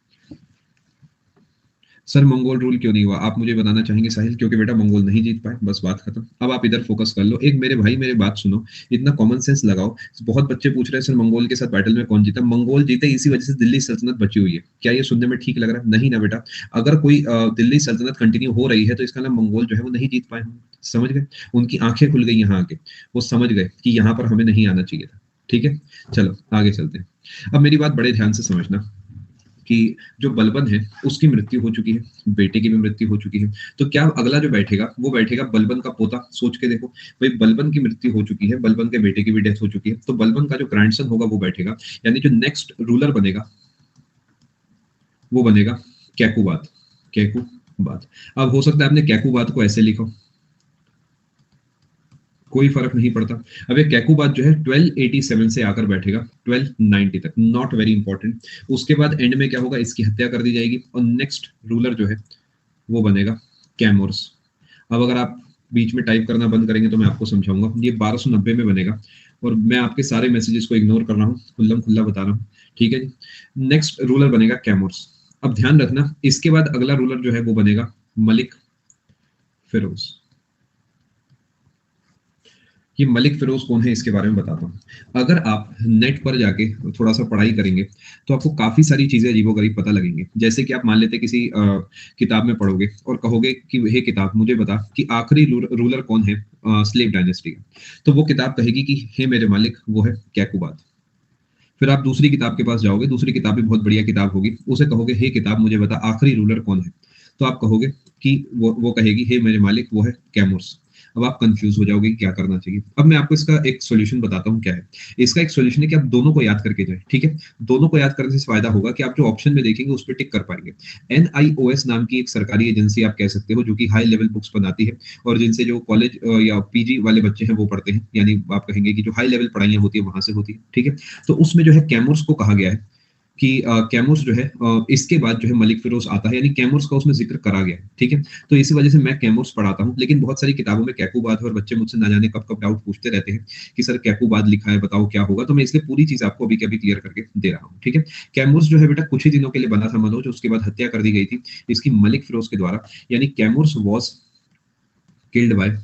सर मंगोल रूल क्यों नहीं हुआ? आप मुझे बताना चाहेंगे साहिल? क्योंकि बेटा मंगोल नहीं जीत पाए, बस बात खत्म। अब आप इधर फोकस कर लो। एक मेरे भाई मेरी बात सुनो, इतना कॉमन सेंस लगाओ। बहुत बच्चे पूछ रहे हैं सर मंगोल के साथ बैटल में कौन जीता? मंगोल जीते इसी वजह से दिल्ली सल्तनत बची हुई है। क्या ये सुनने में ठीक लग रहा है? नहीं ना बेटा। अगर कोई दिल्ली सल्तनत कंटिन्यू हो रही है तो इसका नाम मंगोल जो है वो नहीं जीत पाए होंगे। समझ गए? उनकी आंखें खुल गई यहाँ आके, वो समझ गए कि यहाँ पर हमें नहीं आना चाहिए था। ठीक है, चलो आगे चलते हैं। अब मेरी बात बड़े ध्यान से समझना कि जो बलबन है उसकी मृत्यु हो चुकी है, बेटे की भी मृत्यु हो चुकी है। तो क्या अगला जो बैठेगा वो बैठेगा बलबन का पोता? सोच के देखो भाई, बलबन की मृत्यु हो चुकी है, बलबन के बेटे की भी डेथ हो चुकी है, तो बलबन का जो ग्रैंडसन होगा वो बैठेगा, यानी जो नेक्स्ट रूलर बनेगा वो बनेगा कैकुबाद। कैकुबाद। अब हो सकता है आपने कैकुबाद को ऐसे लिखो, कोई फर्क नहीं पड़ता। अब ये कैकुबाद जो है 1287 से आकर बैठेगा 1290 तक, नॉट वेरी इंपॉर्टेंट। उसके बाद एंड में क्या होगा, इसकी हत्या कर दी जाएगी और नेक्स्ट रूलर जो है वो बनेगा कैमोर्स। अब अगर आप बीच में टाइप करना बंद करेंगे तो मैं आपको समझाऊंगा। ये 1290 में बनेगा और मैं आपके सारे मैसेजेस को इग्नोर कर रहा हूँ, खुल्लम खुल्ला बता रहा हूँ। ठीक है जी। नेक्स्ट रूलर बनेगा कैमोर्स। अब ध्यान रखना, इसके बाद अगला रूलर जो है वो बनेगा मलिक फिरोज। ये मलिक फिरोज कौन है इसके बारे में बताता हूँ। अगर आप नेट पर जाके थोड़ा सा पढ़ाई करेंगे तो आपको काफी सारी चीजें अजीबोगरीब पता लगेंगी। जैसे कि आप मान लेते किसी किताब में पढ़ोगे और कहोगे कि हे किताब मुझे बता कि आखिरी रूलर कौन है स्लेव डायनेस्टी का, तो वो किताब कहेगी कि हे मेरे मालिक वो है कैकुबाद। फिर आप दूसरी किताब के पास जाओगे, दूसरी किताब भी बहुत बढ़िया किताब होगी, उसे कहोगे हे किताब मुझे बता आखिरी रूलर कौन है, तो आप कहोगे कि वो कहेगी हे मेरे मालिक वो है कैमोर्स। अब आप कंफ्यूज हो जाओगे कि क्या करना चाहिए। अब मैं आपको इसका एक सॉल्यूशन बताता हूँ क्या है। इसका एक सॉल्यूशन है कि आप दोनों को याद करके जाए। ठीक है, दोनों को याद करने से फायदा होगा कि आप जो ऑप्शन में देखेंगे उस पर टिक कर पाएंगे। NIOS नाम की एक सरकारी एजेंसी आप कह सकते हो, जो कि हाई लेवल बुक्स बनाती है और जिनसे जो कॉलेज या PG वाले बच्चे हैं वो पढ़ते हैं, यानी आप कहेंगे कि जो हाई लेवल पढ़ाइयाँ होती है वहां से होती है। ठीक है, तो उसमें जो है कैमोर्स को कहा गया है कि कैमोर्स जो है इसके बाद जो है मलिक फिरोज आता है, यानी कैमोर्स का उसमें जिक्र करा गया है। ठीक है, तो इसी वजह से मैं कैमोर्स पढ़ाता हूँ, लेकिन बहुत सारी किताबों में कैकुबाद है और बच्चे मुझसे ना जाने कब कब डाउट पूछते रहते हैं कि सर कैकुबाद लिखा है बताओ क्या होगा, तो मैं इसलिए पूरी चीज आपको अभी के अभी क्लियर करके दे रहा हूँ। ठीक है, कैमोर्स जो है बेटा कुछ ही दिनों के लिए बना था मनोज, उसके बाद हत्या कर दी गई थी इसकी मलिक फिरोज के द्वारा, यानी Kayumars was killed by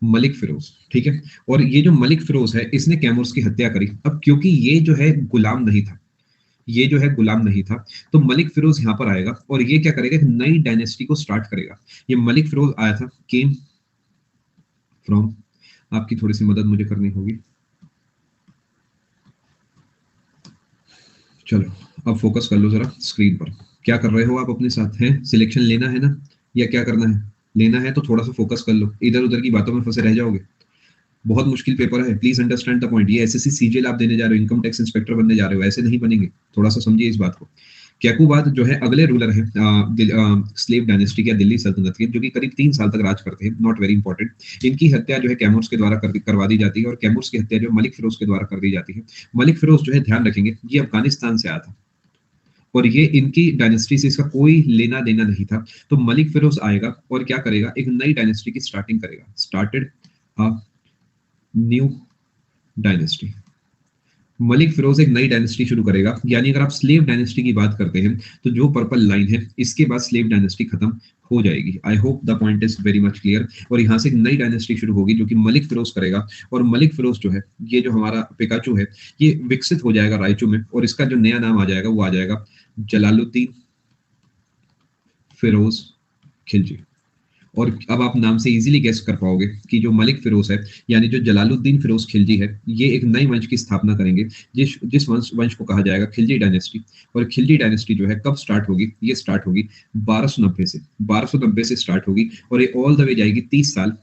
Malik Firoz. ठीक है, और ये जो मलिक फिरोज है इसने कैमोर्स की हत्या करी। अब क्योंकि ये जो है गुलाम नहीं था, ये जो है गुलाम नहीं था, तो मलिक फिरोज यहाँ पर आएगा और ये क्या करेगा, एक नई डायनेस्टी को स्टार्ट करेगा। ये मलिक फिरोज आया था, केम फ्रॉम, आपकी थोड़ी सी मदद मुझे करनी होगी। चलो अब फोकस कर लो जरा स्क्रीन पर। क्या कर रहे हो आप अपने साथ? हैं सिलेक्शन लेना है ना, या क्या करना है? लेना है तो थोड़ा सा फोकस कर लो, इधर उधर की बातों में फंसे रह जाओगे। बहुत मुश्किल पेपर है, प्लीज अंडरस्टैंड द पॉइंट। ये SSC CGL आप देने जा रहे हो, इनकम टैक्स इंस्पेक्टर बनने जा रहे हो, ऐसे नहीं बनेंगे। थोड़ा सा समझिए इस बात को। कैकुबाद जो है अगले रूलर है स्लेव डायनेस्टी या दिल्ली सल्तनत के, जो कि करीब 3 साल तक राज करते हैं, नॉट वेरी इंपॉर्टेंट। इनकी हत्या जो है कैमोर्स के द्वारा करवा दी जाती है और कैमोर्स की हत्या जो मलिक फिरोज के द्वारा कर दी जाती है। मलिक फिरोज जो है ध्यान रखेंगे ये अफगानिस्तान से आया था और ये इनकी डायनेस्टी से इसका कोई लेना देना नहीं था। तो मलिक फिरोज आएगा और क्या करेगा, एक नई डायनेस्टी की स्टार्टिंग करेगा, started a new dynasty. Malik Firoz एक नई डायनेस्टी शुरू करेगा, यानी अगर आप स्लेव डायनेस्टी की बात करते हैं तो जो पर्पल लाइन है इसके बाद स्लेव डायनेस्टी खत्म हो जाएगी। I hope the point is very much clear. और यहाँ से एक नई डायनेस्टी शुरू होगी जो कि मलिक फिरोज करेगा। और मलिक फिरोज जो है, ये जो हमारा पिकाचू है, ये विकसित हो जाएगा रायचू में और इसका जो नया नाम आ जाएगा वो आ जाएगा जलालुद्दीन फिरोज खिलजी। और अब आप नाम से इजीली गेस कर पाओगे कि जो मलिक फिरोज है, यानी जो जलालुद्दीन फिरोज खिलजी है, ये एक नई वंश की स्थापना करेंगे जिस जिस वंश को कहा जाएगा खिलजी डायनेस्टी। और खिलजी डायनेस्टी जो है कब स्टार्ट होगी, ये स्टार्ट होगी 1290 से, 1290 से स्टार्ट होगी और ये ऑल द वे जाएगी 30 साल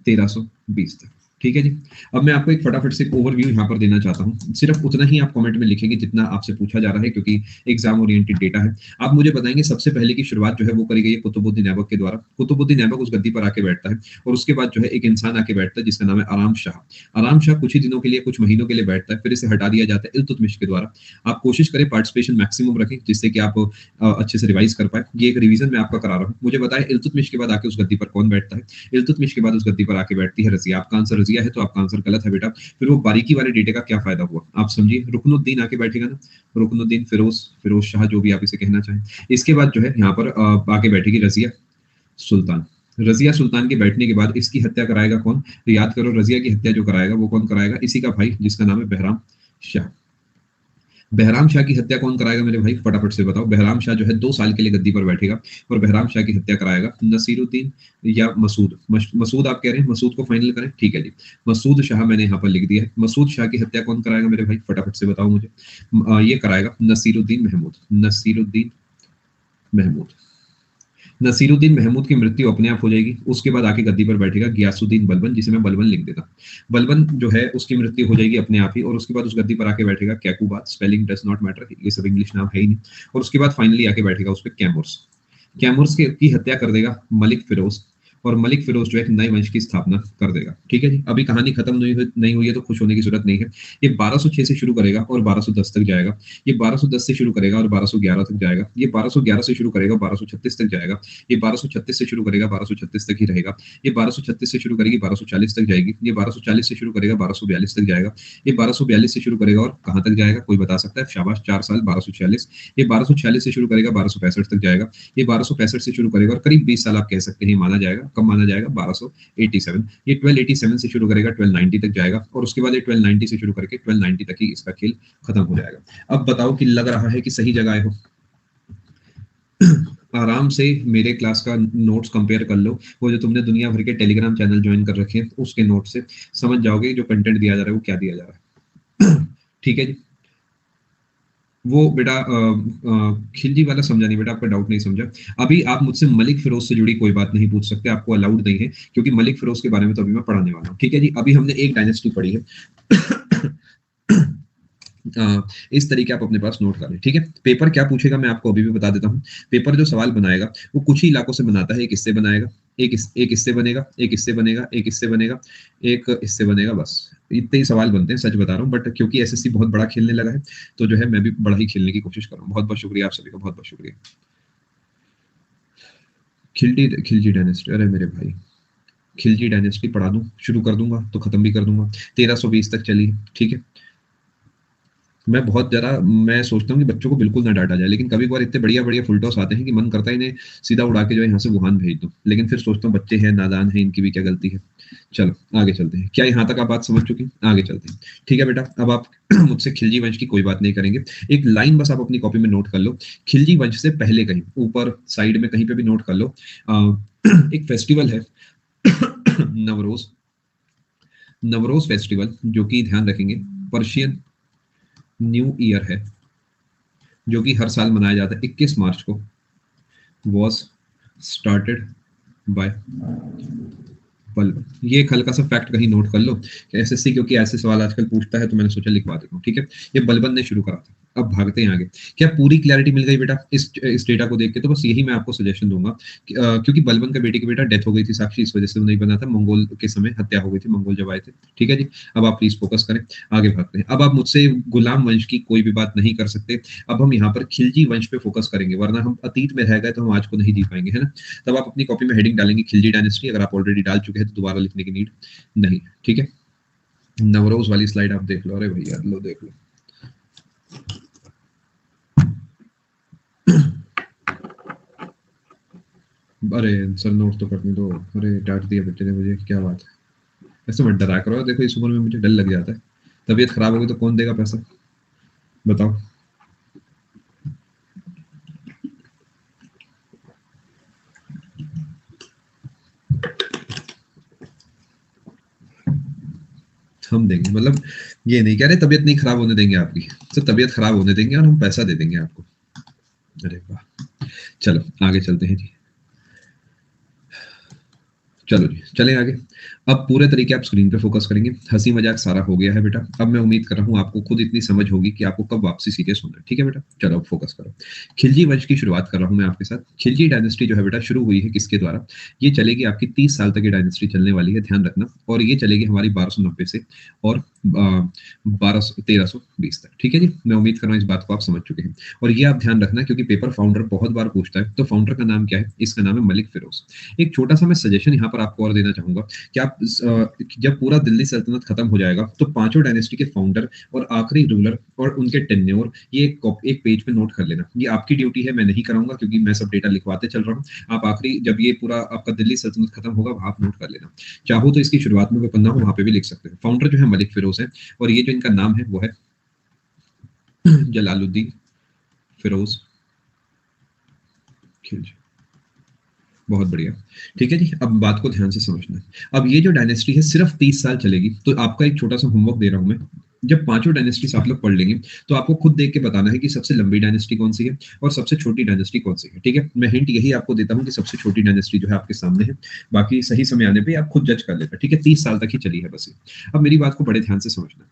1320 तक। ठीक है जी। अब मैं आपको एक फटाफट से ओवरव्यू यहाँ पर देना चाहता हूँ, सिर्फ उतना ही आप कमेंट में लिखेंगे जितना आपसे पूछा जा रहा है, क्योंकि एग्जाम ओरिएंटेड डेटा है। आप मुझे बताएंगे सबसे पहले की शुरुआत जो है वो करी गई है कुतुबुद्दीन ऐबक के द्वारा। कुतुबुद्दीन ऐबक उस गद्दी पर आके बैठता है और उसके बाद जो है एक इंसान आके बैठता है जिसका नाम है आराम शाह। आराम शाह कुछ ही दिनों के लिए, कुछ महीनों के लिए बैठता है, फिर इसे हटा दिया जाता है इल्तुतमिश के द्वारा। आप कोशिश करें पार्टिसिपेशन मैक्सिमम रखें जिससे कि आप अच्छे से रिवाइज कर पाए। ये एक रिवीजन मैं आपका करा रहा हूँ। मुझे बताएं इल्तुतमिश के बाद आके उस गद्दी पर कौन बैठता है? इल्तुतमिश के बाद उस गद्दी पर आके बैठती है रजिया। आपका आंसर रजिया है तो आपका आंसर गलत है बेटा। फिर वो बारीकी वाले डेटे का क्या फायदा हुआ, आप समझिए। रुकनुद्दीन आके बैठेगा ना, रुकनुद्दीन, फिरोज शाह, जो भी आप इसे कहना चाहें। इसके बाद जो है यहाँ पर आके बैठेगी रजिया सुल्तान। रजिया सुल्तान के बैठने के बाद इसकी हत्या कराएगा कौन, तो याद करो, रजिया की हत्या जो कराएगा वो कौन कराएगा, इसी का भाई जिसका नाम है बहराम शाह। बहराम शाह की हत्या कौन कराएगा मेरे भाई, फटाफट से बताओ। बहराम शाह जो है 2 साल के लिए गद्दी पर बैठेगा और बहराम शाह की हत्या कराएगा नसीरुद्दीन या मसूद। मसूद आप कह रहे हैं, मसूद को फाइनल करें, ठीक है जी। मसूद शाह मैंने यहाँ पर लिख दिया है। मसूद शाह की हत्या कौन कराएगा मेरे भाई, फटाफट से बताओ मुझे। ये कराएगा नसीरुद्दीन महमूद। नसीरुद्दीन महमूद। नसीरुद्दीन महमूद की मृत्यु अपने आप हो जाएगी। उसके बाद आके गद्दी पर बैठेगा गियासुद्दीन बलबन, जिसे मैं बलबन लिख देता। बलबन जो है उसकी मृत्यु हो जाएगी अपने आप ही, और उसके बाद उस गद्दी पर आके बैठेगा कैकुबात। स्पेलिंग डज नॉट मैटर, ये सब इंग्लिश नाम है ही नहीं। और उसके बाद फाइनली आके बैठेगा उस पर कैमोर्स। कैमोर्स की हत्या कर देगा मलिक फिरोज, और मलिक फिरोज जो है एक नए वंश की स्थापना कर देगा। ठीक है जी, अभी कहानी खत्म नहीं हुई है तो खुश होने की जरूरत नहीं है। ये 1206 से शुरू करेगा और 1210 तक जाएगा। ये 1210 से शुरू करेगा और 1211 तक जाएगा। ये 1211 से शुरू करेगा, 1236 तक जाएगा। ये 1236 से शुरू करेगा, 1236 तक ही रहेगा। ये 1236 से शुरू करेगी, 1240 तक जाएगी। ये 1240 से शुरू करेगा, 1242 तक जाएगा। ये 1242 से शुरू करेगा और कहाँ तक जाएगा कोई बता सकता है, शाबाश, 4 साल, 1246। ये 1246 से शुरू करेगा, 1265 तक जाएगा। ये 1265 से शुरू करेगा और करीब 20 साल आप कह सकते हैं माना जाएगा। कब माना जाएगा, 1287। ये 1287 से शुरू करेगा, 1290 तक जाएगा। और उसके बाद ये 1290 से शुरू करके 1290 तक ही इसका खेल खत्म हो जाएगा। अब बताओ कि लग रहा है कि सही जगह आए हो। आराम से मेरे क्लास का नोट्स कंपेयर कर लो, वो जो तुमने दुनिया भर के टेलीग्राम चैनल ज्वाइन कर रखे हैं उसके नोट से समझ जाओगे जो कंटेंट दिया जा रहा है वो क्या दिया जा रहा है। ठीक है जी। वो बेटा खिलजी वाला समझा नहीं बेटा, आपका डाउट नहीं समझा। अभी आप मुझसे मलिक फिरोज से जुड़ी कोई बात नहीं पूछ सकते, आपको अलाउड नहीं है, क्योंकि मलिक फिरोज के बारे में तो अभी मैं पढ़ाने वाला हूँ। ठीक है जी, अभी हमने एक डायनेस्टी पढ़ी है। इस तरीके आप अपने पास नोट कर लें। ठीक है, पेपर क्या पूछेगा मैं आपको अभी भी बता देता हूँ। पेपर जो सवाल बनाएगा वो कुछ ही इलाकों से बनाता है। एक इससे बनाएगा, एक इससे बनेगा, एक इससे बनेगा, एक इससे बनेगा, एक इससे बनेगा, बस इतने ही सवाल बनते हैं, सच बता रहा हूँ। बट क्योंकि एसएससी बहुत बड़ा खेलने लगा है तो जो है मैं भी बड़ा ही खेलने की कोशिश कर रहा हूँ। बहुत बहुत शुक्रिया आप सभी का, बहुत बहुत शुक्रिया। खिलजी डायनेस्टी, अरे मेरे भाई खिलजी डायनेस्टी पढ़ा दूं, शुरू कर दूंगा तो खत्म भी कर दूंगा। 1320 तक चली। ठीक है, मैं सोचता हूँ कि बच्चों को बिल्कुल ना डांटा जाए, लेकिन कभी कभार इतने बढ़िया बढ़िया फुल टॉस आते हैं कि मन करता है इन्हें सीधा उड़ा के जो है यहाँ से वुहान भेज दो। लेकिन फिर सोचता हूँ बच्चे हैं, नादान है, इनकी भी क्या गलती है। चलो आगे चलते हैं। क्या यहाँ तक आप बात समझ चुके हैं, आगे चलते हैं। ठीक है बेटा, अब आप मुझसे खिलजी वंश की कोई बात नहीं करेंगे। एक लाइन बस आप अपनी कॉपी में नोट कर लो, खिलजी वंश से पहले कहीं ऊपर साइड में कहीं पे भी नोट कर लो। एक फेस्टिवल है नवरोज। नवरोज फेस्टिवल, जो कि ध्यान रखेंगे पर्शियन न्यू ईयर है, जो कि हर साल मनाया जाता है 21 मार्च को। Was started by Balban. ये एक हल्का सा फैक्ट कहीं नोट कर लो। एसएससी क्योंकि ऐसे सवाल आजकल पूछता है तो मैंने सोचा लिखवा देता हूँ। ठीक है, ये बलबन ने शुरू करा था। अब भागते हैं आगे। क्या पूरी क्लैरिटी मिल गई बेटा इस डेटा को देख के? तो बस यही मैं आपको सजेशन दूंगा क्योंकि बलबन का बेटे की बेटा डेथ हो गई थी साक्षी, इस वजह से वो नहीं बना था। मंगोल के समय हत्या हो गई थी, मंगोल जब आए थे। ठीक है जी, अब आप प्लीज फोकस करें, आगे भागते हैं। अब आप मुझसे गुलाम वंश की कोई भी बात नहीं कर सकते। अब हम यहाँ पर खिलजी वंश पे फोकस करेंगे, वरना हम अतीत में रह गए तो हम आज को नहीं जी पाएंगे, है ना। तब आप अपनी कॉपी में हेडिंग डालेंगे खिलजी डायनेस्टी। अगर आप ऑलरेडी डाल चुके हैं तो दोबारा लिखने की नीड नहीं। ठीक है, नवरोज वाली स्लाइड आप देख लो। अरे भैया लो देख लो। अरे सर नोट तो करने दो। अरे डांट दिया बेटे ने मुझे, क्या बात है, ऐसे मत डरा करो। देखो इस उम्र में मुझे डर लग जाता है। तबीयत खराब होगी तो कौन देगा पैसा, बताओ। हम देंगे, मतलब ये नहीं कह रहे तबीयत नहीं खराब होने देंगे आपकी, तो तबीयत खराब होने देंगे और हम पैसा दे देंगे आपको। अरे वाह, चलो आगे चलते हैं जी। चलो जी चलें आगे। अब पूरे तरीके आप स्क्रीन पे फोकस करेंगे। हंसी मजाक सारा हो गया है बेटा। अब मैं उम्मीद कर रहा हूँ आपको खुद इतनी समझ होगी कि आपको कब वापसी सीरियस होना है। ठीक है बेटा, चलो अब फोकस करो। खिलजी वंश की शुरुआत कर रहा हूँ मैं आपके साथ। खिलजी डायनेस्टी जो है बेटा शुरू हुई है किसके द्वारा? ये चलेगी आपकी 30 साल तक ये डायनेस्टी चलने वाली है, ध्यान रखना। और ये चलेगी हमारी 1290 से और 1320 तक। ठीक है जी, मैं उम्मीद कर रहा हूँ इस बात को आप समझ चुके हैं। और ये आप ध्यान रखना क्योंकि पेपर फाउंडर बहुत बार पूछता है। तो फाउंडर का नाम क्या है? इसका नाम है मलिक फिरोज। एक छोटा सा मैं सजेशन यहाँ पर आपको और देना चाहूंगा कि आप जब पूरा दिल्ली सल्तनत खत्म हो जाएगा तो पांचों डायनेस्टी के फाउंडर और आखिरी रूलर और उनके टेन्योर ये एक पेज पे नोट कर लेना। ये आपकी ड्यूटी है, मैं नहीं कराऊंगा क्योंकि मैं सब डेटा लिखवाते चल रहा हूँ। आप आखिरी जब ये पूरा आपका दिल्ली सल्तनत खत्म होगा वहां आप नोट कर लेना। चाहो तो इसकी शुरुआत में कोई पन्ना हो वहां पे भी लिख सकते हैं। फाउंडर जो है मलिक फिरोज है और ये जो इनका नाम है वो है जलालुद्दीन फिरोज खिलजी। बहुत बढ़िया। ठीक है जी, अब बात को ध्यान से समझना। अब ये जो डायनेस्टी है सिर्फ 30 साल चलेगी। तो आपका एक छोटा सा होमवर्क दे रहा हूं मैं। जब पांचों डायनेस्टीज आप लोग पढ़ लेंगे तो आपको खुद देख के बताना है कि सबसे लंबी डायनेस्टी कौन सी है और सबसे छोटी डायनेस्टी कौन सी है। ठीक है, मैं हिंट यही आपको देता हूं कि सबसे छोटी डायनेस्टी जो है आपके सामने है। बाकी सही समय आने पे आप खुद जज कर लेते हैं। ठीक है, 30 साल तक ही चली है बस ये। अब मेरी बात को बड़े ध्यान से समझना।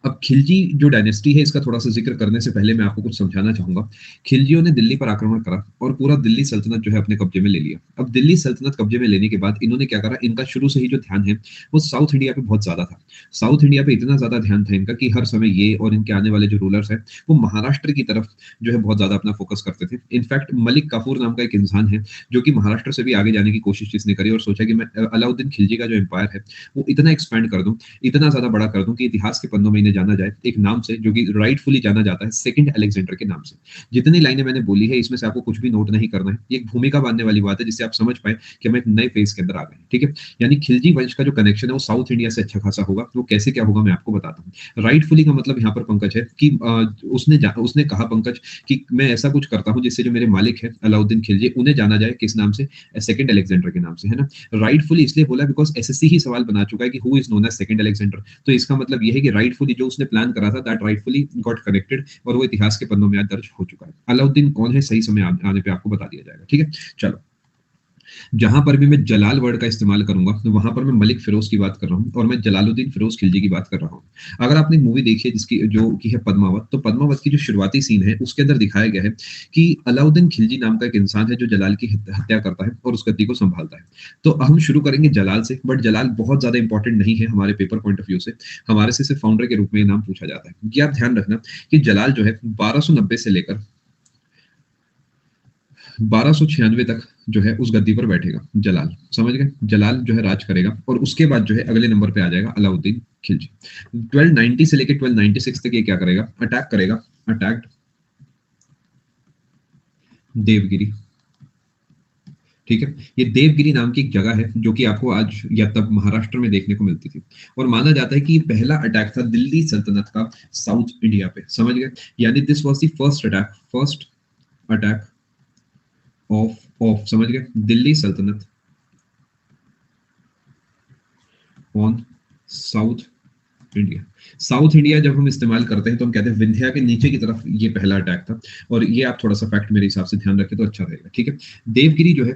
अब खिलजी जो डायनेस्टी है इसका थोड़ा सा जिक्र करने से पहले मैं आपको कुछ समझाना चाहूंगा। खिलजियों ने दिल्ली पर आक्रमण करा और पूरा दिल्ली सल्तनत जो है अपने कब्जे में ले लिया। अब दिल्ली सल्तनत कब्जे में लेने के बाद इन्होंने क्या करा, इनका शुरू से ही जो ध्यान है वो साउथ इंडिया पे बहुत ज्यादा था। साउथ इंडिया पे इतना ज्यादा ध्यान था इनका कि हर समय ये और इनके आने वाले जो रूलर्स हैं वो महाराष्ट्र की तरफ जो है बहुत ज्यादा अपना फोकस करते थे। इनफैक्ट मलिक काफूर नाम का एक इंसान है जो कि महाराष्ट्र से भी आगे जाने की कोशिश जिसने करी और सोचा कि मैं अलाउद्दीन खिलजी का जो एम्पायर है वो इतना एक्सपैंड कर दूं, इतना ज्यादा बड़ा कर दूं कि इतिहास के पन्नों में इन्हें जाना जाए एक नाम से जो कि राइटफुली जाना जाता है सेकंड अलेक्जेंडर के नाम से। जितनी लाइनें मैंने बोली है इसमें से आपको कुछ भी नोट नहीं करना है। ये एक भूमिका बांधने वाली बात है जिससे आप समझ पाए कि हम एक नए फेज के अंदर आ गए। ठीक है, यानी खिलजी वंश का जो कनेक्शन है वो साउथ इंडिया से अच्छा खासा होगा। वो कैसे क्या होगा मैं आपको बताता हूँ। राइटफुली का मतलब यहाँ पर पंकज है कि उसने कहा पंकज कि मैं ऐसा कुछ करता हूँ जिससे जो मेरे मालिक है अलाउद्दीन खिलजी उन्हें जाना जाए किस नाम से, सेकंड अलेक्जेंडर के नाम से, है ना। राइटफुली इसलिए बोला बिकॉज एसएससी ही सवाल बना चुका है कि who is known as second Alexander. तो इसका मतलब यह है कि राइटफुली जो उसने प्लान करा था दैट राइटफुली गॉट कनेक्टेड और वो इतिहास के पन्नों में आज दर्ज हो चुका है। अलाउद्दीन कौन है सही समय आने पे आपको बता दिया जाएगा। ठीक है, चलो। जहां पर भी मैं जलाल वर्ड का इस्तेमाल करूंगा तो वहां पर मैं मलिक फिरोज की बात कर रहा हूं और मैं जलालुद्दीन फिरोज खिलजी की बात कर रहा हूं। अगर आपने मूवी देखी है जिसकी जो की है पद्मावत, तो पद्मावत की जो शुरुआती सीन है उसके अंदर दिखाया गया है कि अलाउद्दीन खिलजी नाम का एक इंसान है जो जलाल की हत्या करता है और उस गद्दी को संभालता है। तो हम शुरू करेंगे जलाल से, बट जलाल बहुत ज्यादा इंपॉर्टेंट नहीं है हमारे पेपर पॉइंट ऑफ व्यू से। हमारे से सिर्फ फाउंडर के रूप में नाम पूछा जाता है। ये आप ध्यान रखना कि जलाल जो है 1290 से लेकर 1296 तक जो है उस गद्दी पर बैठेगा जलाल। समझ गए, जलाल जो है राज करेगा और उसके बाद जो है अगले नंबर पे आ जाएगा अलाउद्दीन खिलजी। 1290 से लेकर 1296 तक ये क्या करेगा, अटैक करेगा, अटैक्ड देवगिरी। ठीक है, ये देवगिरी नाम की एक जगह है जो कि आपको आज या तब महाराष्ट्र में देखने को मिलती थी और माना जाता है कि ये पहला अटैक था दिल्ली सल्तनत का साउथ इंडिया पे। समझ गए, यानी this was the first attack of समझ गए दिल्ली सल्तनत on south India. South India जब हम इस्तेमाल करते हैं तो हम कहते हैं विंध्या के नीचे की तरफ ये पहला अटैक था। और ये आप थोड़ा सा फैक्ट मेरे हिसाब से ध्यान रखें तो अच्छा रहेगा। ठीक है, देवगिरी जो है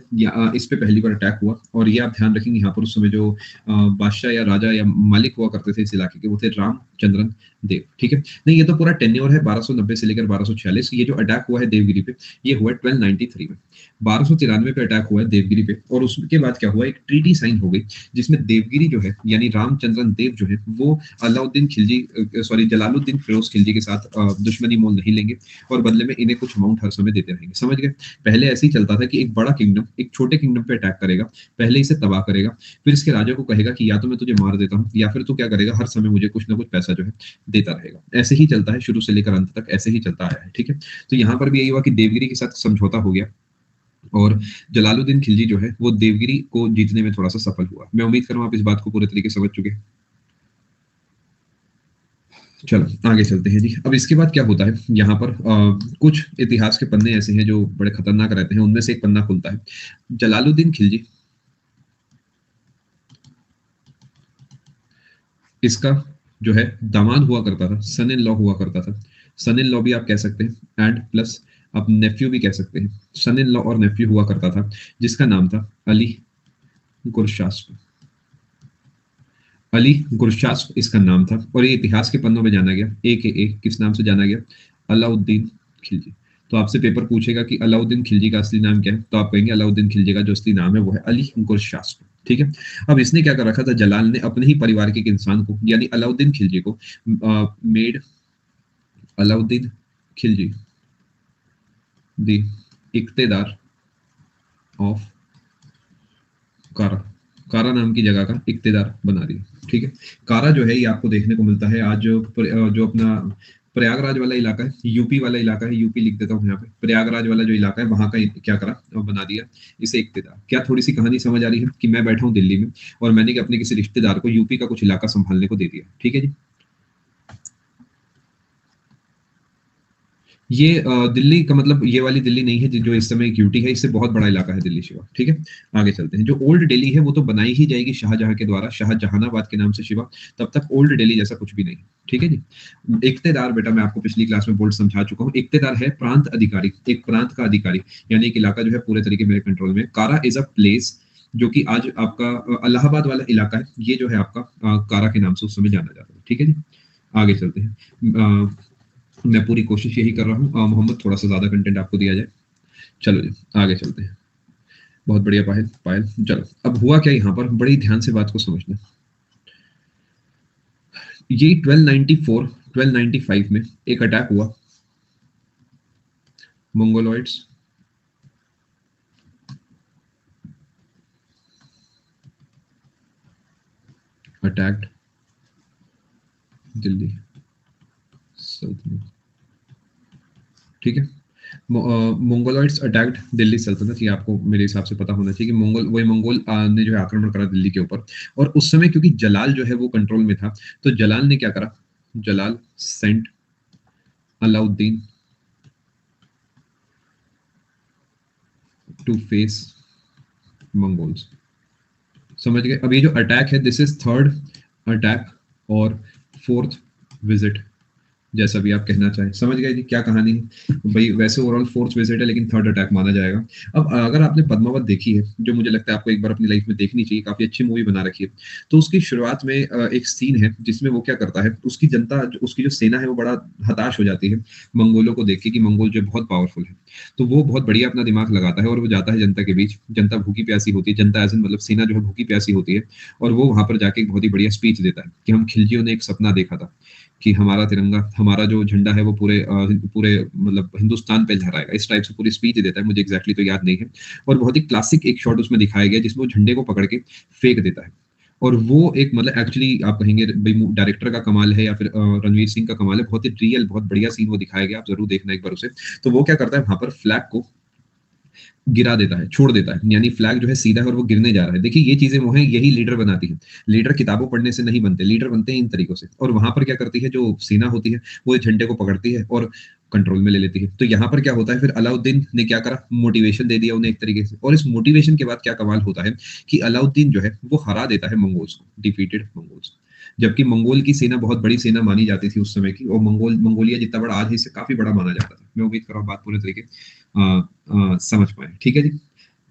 इस पे पहली बार अटैक हुआ और ये आप ध्यान रखेंगे यहाँ पर उस समय जो बादशाह या राजा या मालिक हुआ करते थे इस इलाके के वो थे रामचंद्रन देव। ठीक है, नहीं ये तो पूरा टेन्योर है 1290 से लेकर 1246। ये जो अटैक हुआ है देवगिरी पे ये हुआ है 1293 में। 1293 पे अटैक हुआ है देवगिरी पे और उसके बाद क्या हुआ, एक ट्रीटी साइन हो गई जिसमें देवगिरी जो है यानी रामचंद्रन देव जो है वो अलाउद्दीन खिलजी सॉरी जलालुद्दीन फिरोज खिलजी के साथ दुश्मनी मोल नहीं लेंगे और बदले में इन्हें कुछ अमाउंट हर समय देते रहेंगे। समझ गए, पहले ऐसे ही चलता था कि एक बड़ा किंगडम एक छोटे किंगडम पे अटैक करेगा, पहले इसे तबाह करेगा, फिर इसके राजा को कहेगा कि या तो मैं तुझे मार देता हूँ या फिर तू क्या करेगा हर समय मुझे कुछ ना कुछ पैसा जो है देता रहेगा। ऐसे ही चलता है शुरू से लेकर अंत तक, ऐसे ही चलता आया है। ठीक है, तो यहाँ पर भी यही हुआ कि देवगिरी के साथ समझौता हो गया और जलालुद्दीन खिलजी जो है वो देवगिरी को जीतने में थोड़ा सा सफल हुआ। मैं उम्मीद करूँ आप इस बात को पूरे तरीके से समझ चुके हैं। चलो आगे चलते हैं जी। अब इसके बाद क्या होता है यहाँ पर कुछ इतिहास के पन्ने ऐसे हैं जो बड़े खतरनाक रहते हैं। उनमें से एक पन्ना खुलता है जलालुद्दीन खिलजी, इसका जो है दामाद हुआ करता था, सन इन लॉ हुआ करता था। सन इन लॉ भी आप कह सकते हैं एंड प्लस आप नेफ्यू भी कह सकते हैं। सन इन लॉ और नेफ्यू हुआ करता था जिसका नाम था अली गुरशास्प। अली गुरशास्प इसका नाम था और ये इतिहास के पन्नों में जाना गया ए किस नाम से जाना गया, अलाउद्दीन खिलजी। तो आपसे पेपर पूछेगा कि अलाउद्दीन खिलजी का असली नाम क्या है तो आप कहेंगे अलाउद्दीन खिलजी का जो असली नाम है वो है अली गुरशास्प। ठीक है, अब इसने क्या कर रखा था, जलाल ने अपने ही परिवार के एक इंसान को यानी अलाउद्दीन खिलजी को मेड अलाउद्दीन खिलजी द इक्तेदार ऑफ कारा कारा नाम की जगह का इक्तेदार बना दिया। ठीक है, कारा जो है ये आपको देखने को मिलता है आज जो अपना प्रयागराज वाला इलाका है, यूपी वाला इलाका है, यूपी लिख देता हूँ यहाँ पे, प्रयागराज वाला जो इलाका है वहां का क्या करा, बना दिया इसे इक्तेदार। क्या थोड़ी सी कहानी समझ आ रही है कि मैं बैठा हूँ दिल्ली में और मैंने अपने किसी रिश्तेदार को यूपी का कुछ इलाका संभालने को दे दिया। ठीक है जी, ये दिल्ली का मतलब ये वाली दिल्ली नहीं है जो इस समय यूटी है, इससे बहुत बड़ा इलाका है दिल्ली शिवा। ठीक है, आगे चलते हैं। जो ओल्ड दिल्ली है वो तो बनाई ही जाएगी शाहजहां के द्वारा, शाहजहानाबाद के नाम से शिवा, तब तक ओल्ड दिल्ली जैसा कुछ भी नहीं। ठीक है जी, इक्तेदार बेटा मैं आपको पिछली क्लास में बोल्ड समझा चुका हूँ। इक्तेदार है प्रांत अधिकारी, एक प्रांत का अधिकारी, यानी एक इलाका जो है पूरे तरीके मेरे कंट्रोल में। कारा इज अ प्लेस जो कि आज आपका इलाहाबाद वाला इलाका है, ये जो है आपका कारा के नाम से उस समय जाना जाता है। ठीक है जी, आगे चलते हैं। मैं पूरी कोशिश यही कर रहा हूँ मोहम्मद थोड़ा सा ज्यादा कंटेंट आपको दिया जाए। चलो जी आगे चलते हैं। बहुत बढ़िया पायल पायल। चलो अब हुआ क्या यहाँ पर, बड़ी ध्यान से बात को समझना। ये 1294 1295 में एक अटैक हुआ, मंगोलॉइड्स अटैक्ड दिल्ली सल्तनत। ठीक है, मंगोलॉइड्स अटैक्ड दिल्ली सल्तनत, ये आपको मेरे हिसाब से पता होना चाहिए कि मंगोल ने जो है आक्रमण करा दिल्ली के ऊपर। और उस समय क्योंकि जलाल जो है वो कंट्रोल में था, तो जलाल ने क्या करा, Jalal sent Alauddin to face Mongols. समझ गए? अब ये जो अटैक है दिस इज थर्ड अटैक और फोर्थ विजिट, जैसा भी आप कहना चाहें। समझ गए जी क्या कहानी है भाई? वैसे ओवरऑल फोर्थ विजिट है लेकिन थर्ड अटैक माना जाएगा। अब अगर आपने पद्मावत देखी है, जो मुझे लगता है आपको एक बार अपनी लाइफ में देखनी चाहिए, काफी अच्छी मूवी बना रखी है, तो उसकी शुरुआत में एक सीन है जिसमें वो क्या करता है, उसकी जनता उसकी जो सेना है वो बड़ा हताश हो जाती है मंगोलों को देख के कि मंगोल जो बहुत पावरफुल है। तो वो बहुत बढ़िया अपना दिमाग लगाता है और वो जाता है जनता के बीच। जनता भूखी प्यासी होती है, जनता एज मतलब सेना जो है भूखी प्यासी होती है, और वो वहां पर जाके एक बहुत ही बढ़िया स्पीच देता है कि हम खिलजियों ने एक सपना देखा था कि हमारा तिरंगा, हमारा जो झंडा है वो पूरे मतलब हिंदुस्तान पे लहराएगा। इस टाइप से पूरी स्पीच देता है, मुझे एग्जैक्टली तो याद नहीं है। और बहुत ही क्लासिक एक शॉट उसमें दिखाया गया जिसमें वो झंडे को पकड़ के फेंक देता है। और वो एक मतलब एक्चुअली आप कहेंगे डायरेक्टर का कमाल है या फिर रणवीर सिंह का कमाल है, बहुत ही रियल बहुत बढ़िया सीन वो दिखाया गया, आप जरूर देखना एक बार उसे। तो वो क्या करता है, वहां पर फ्लैग को गिरा देता है, छोड़ देता है, यानी फ्लैग जो है सीधा है और वो गिरने जा रहा है। देखिए ये चीजें वो हैं, यही लीडर बनाती है। लीडर किताबों पढ़ने से नहीं बनते, लीडर बनते हैं इन तरीकों से। और वहां पर क्या करती है जो सेना होती है, वो इस झंडे को पकड़ती है और कंट्रोल में ले लेती है। तो यहाँ पर क्या होता है, फिर अलाउद्दीन ने क्या करा, मोटिवेशन दे दिया उन्हें एक तरीके से। और इस मोटिवेशन के बाद क्या कमाल होता है कि अलाउद्दीन जो है वो हरा देता है मंगोल्स को, डिफीटेड मंगोल्स। जबकि मंगोल की सेना बहुत बड़ी सेना मानी जाती थी उस समय की, और मंगोलिया जितना बड़ा आज है इससे काफी बड़ा माना जाता था। मैं उम्मीद कर रहा हूँ बात पूरे तरीके समझ पाए। ठीक है जी,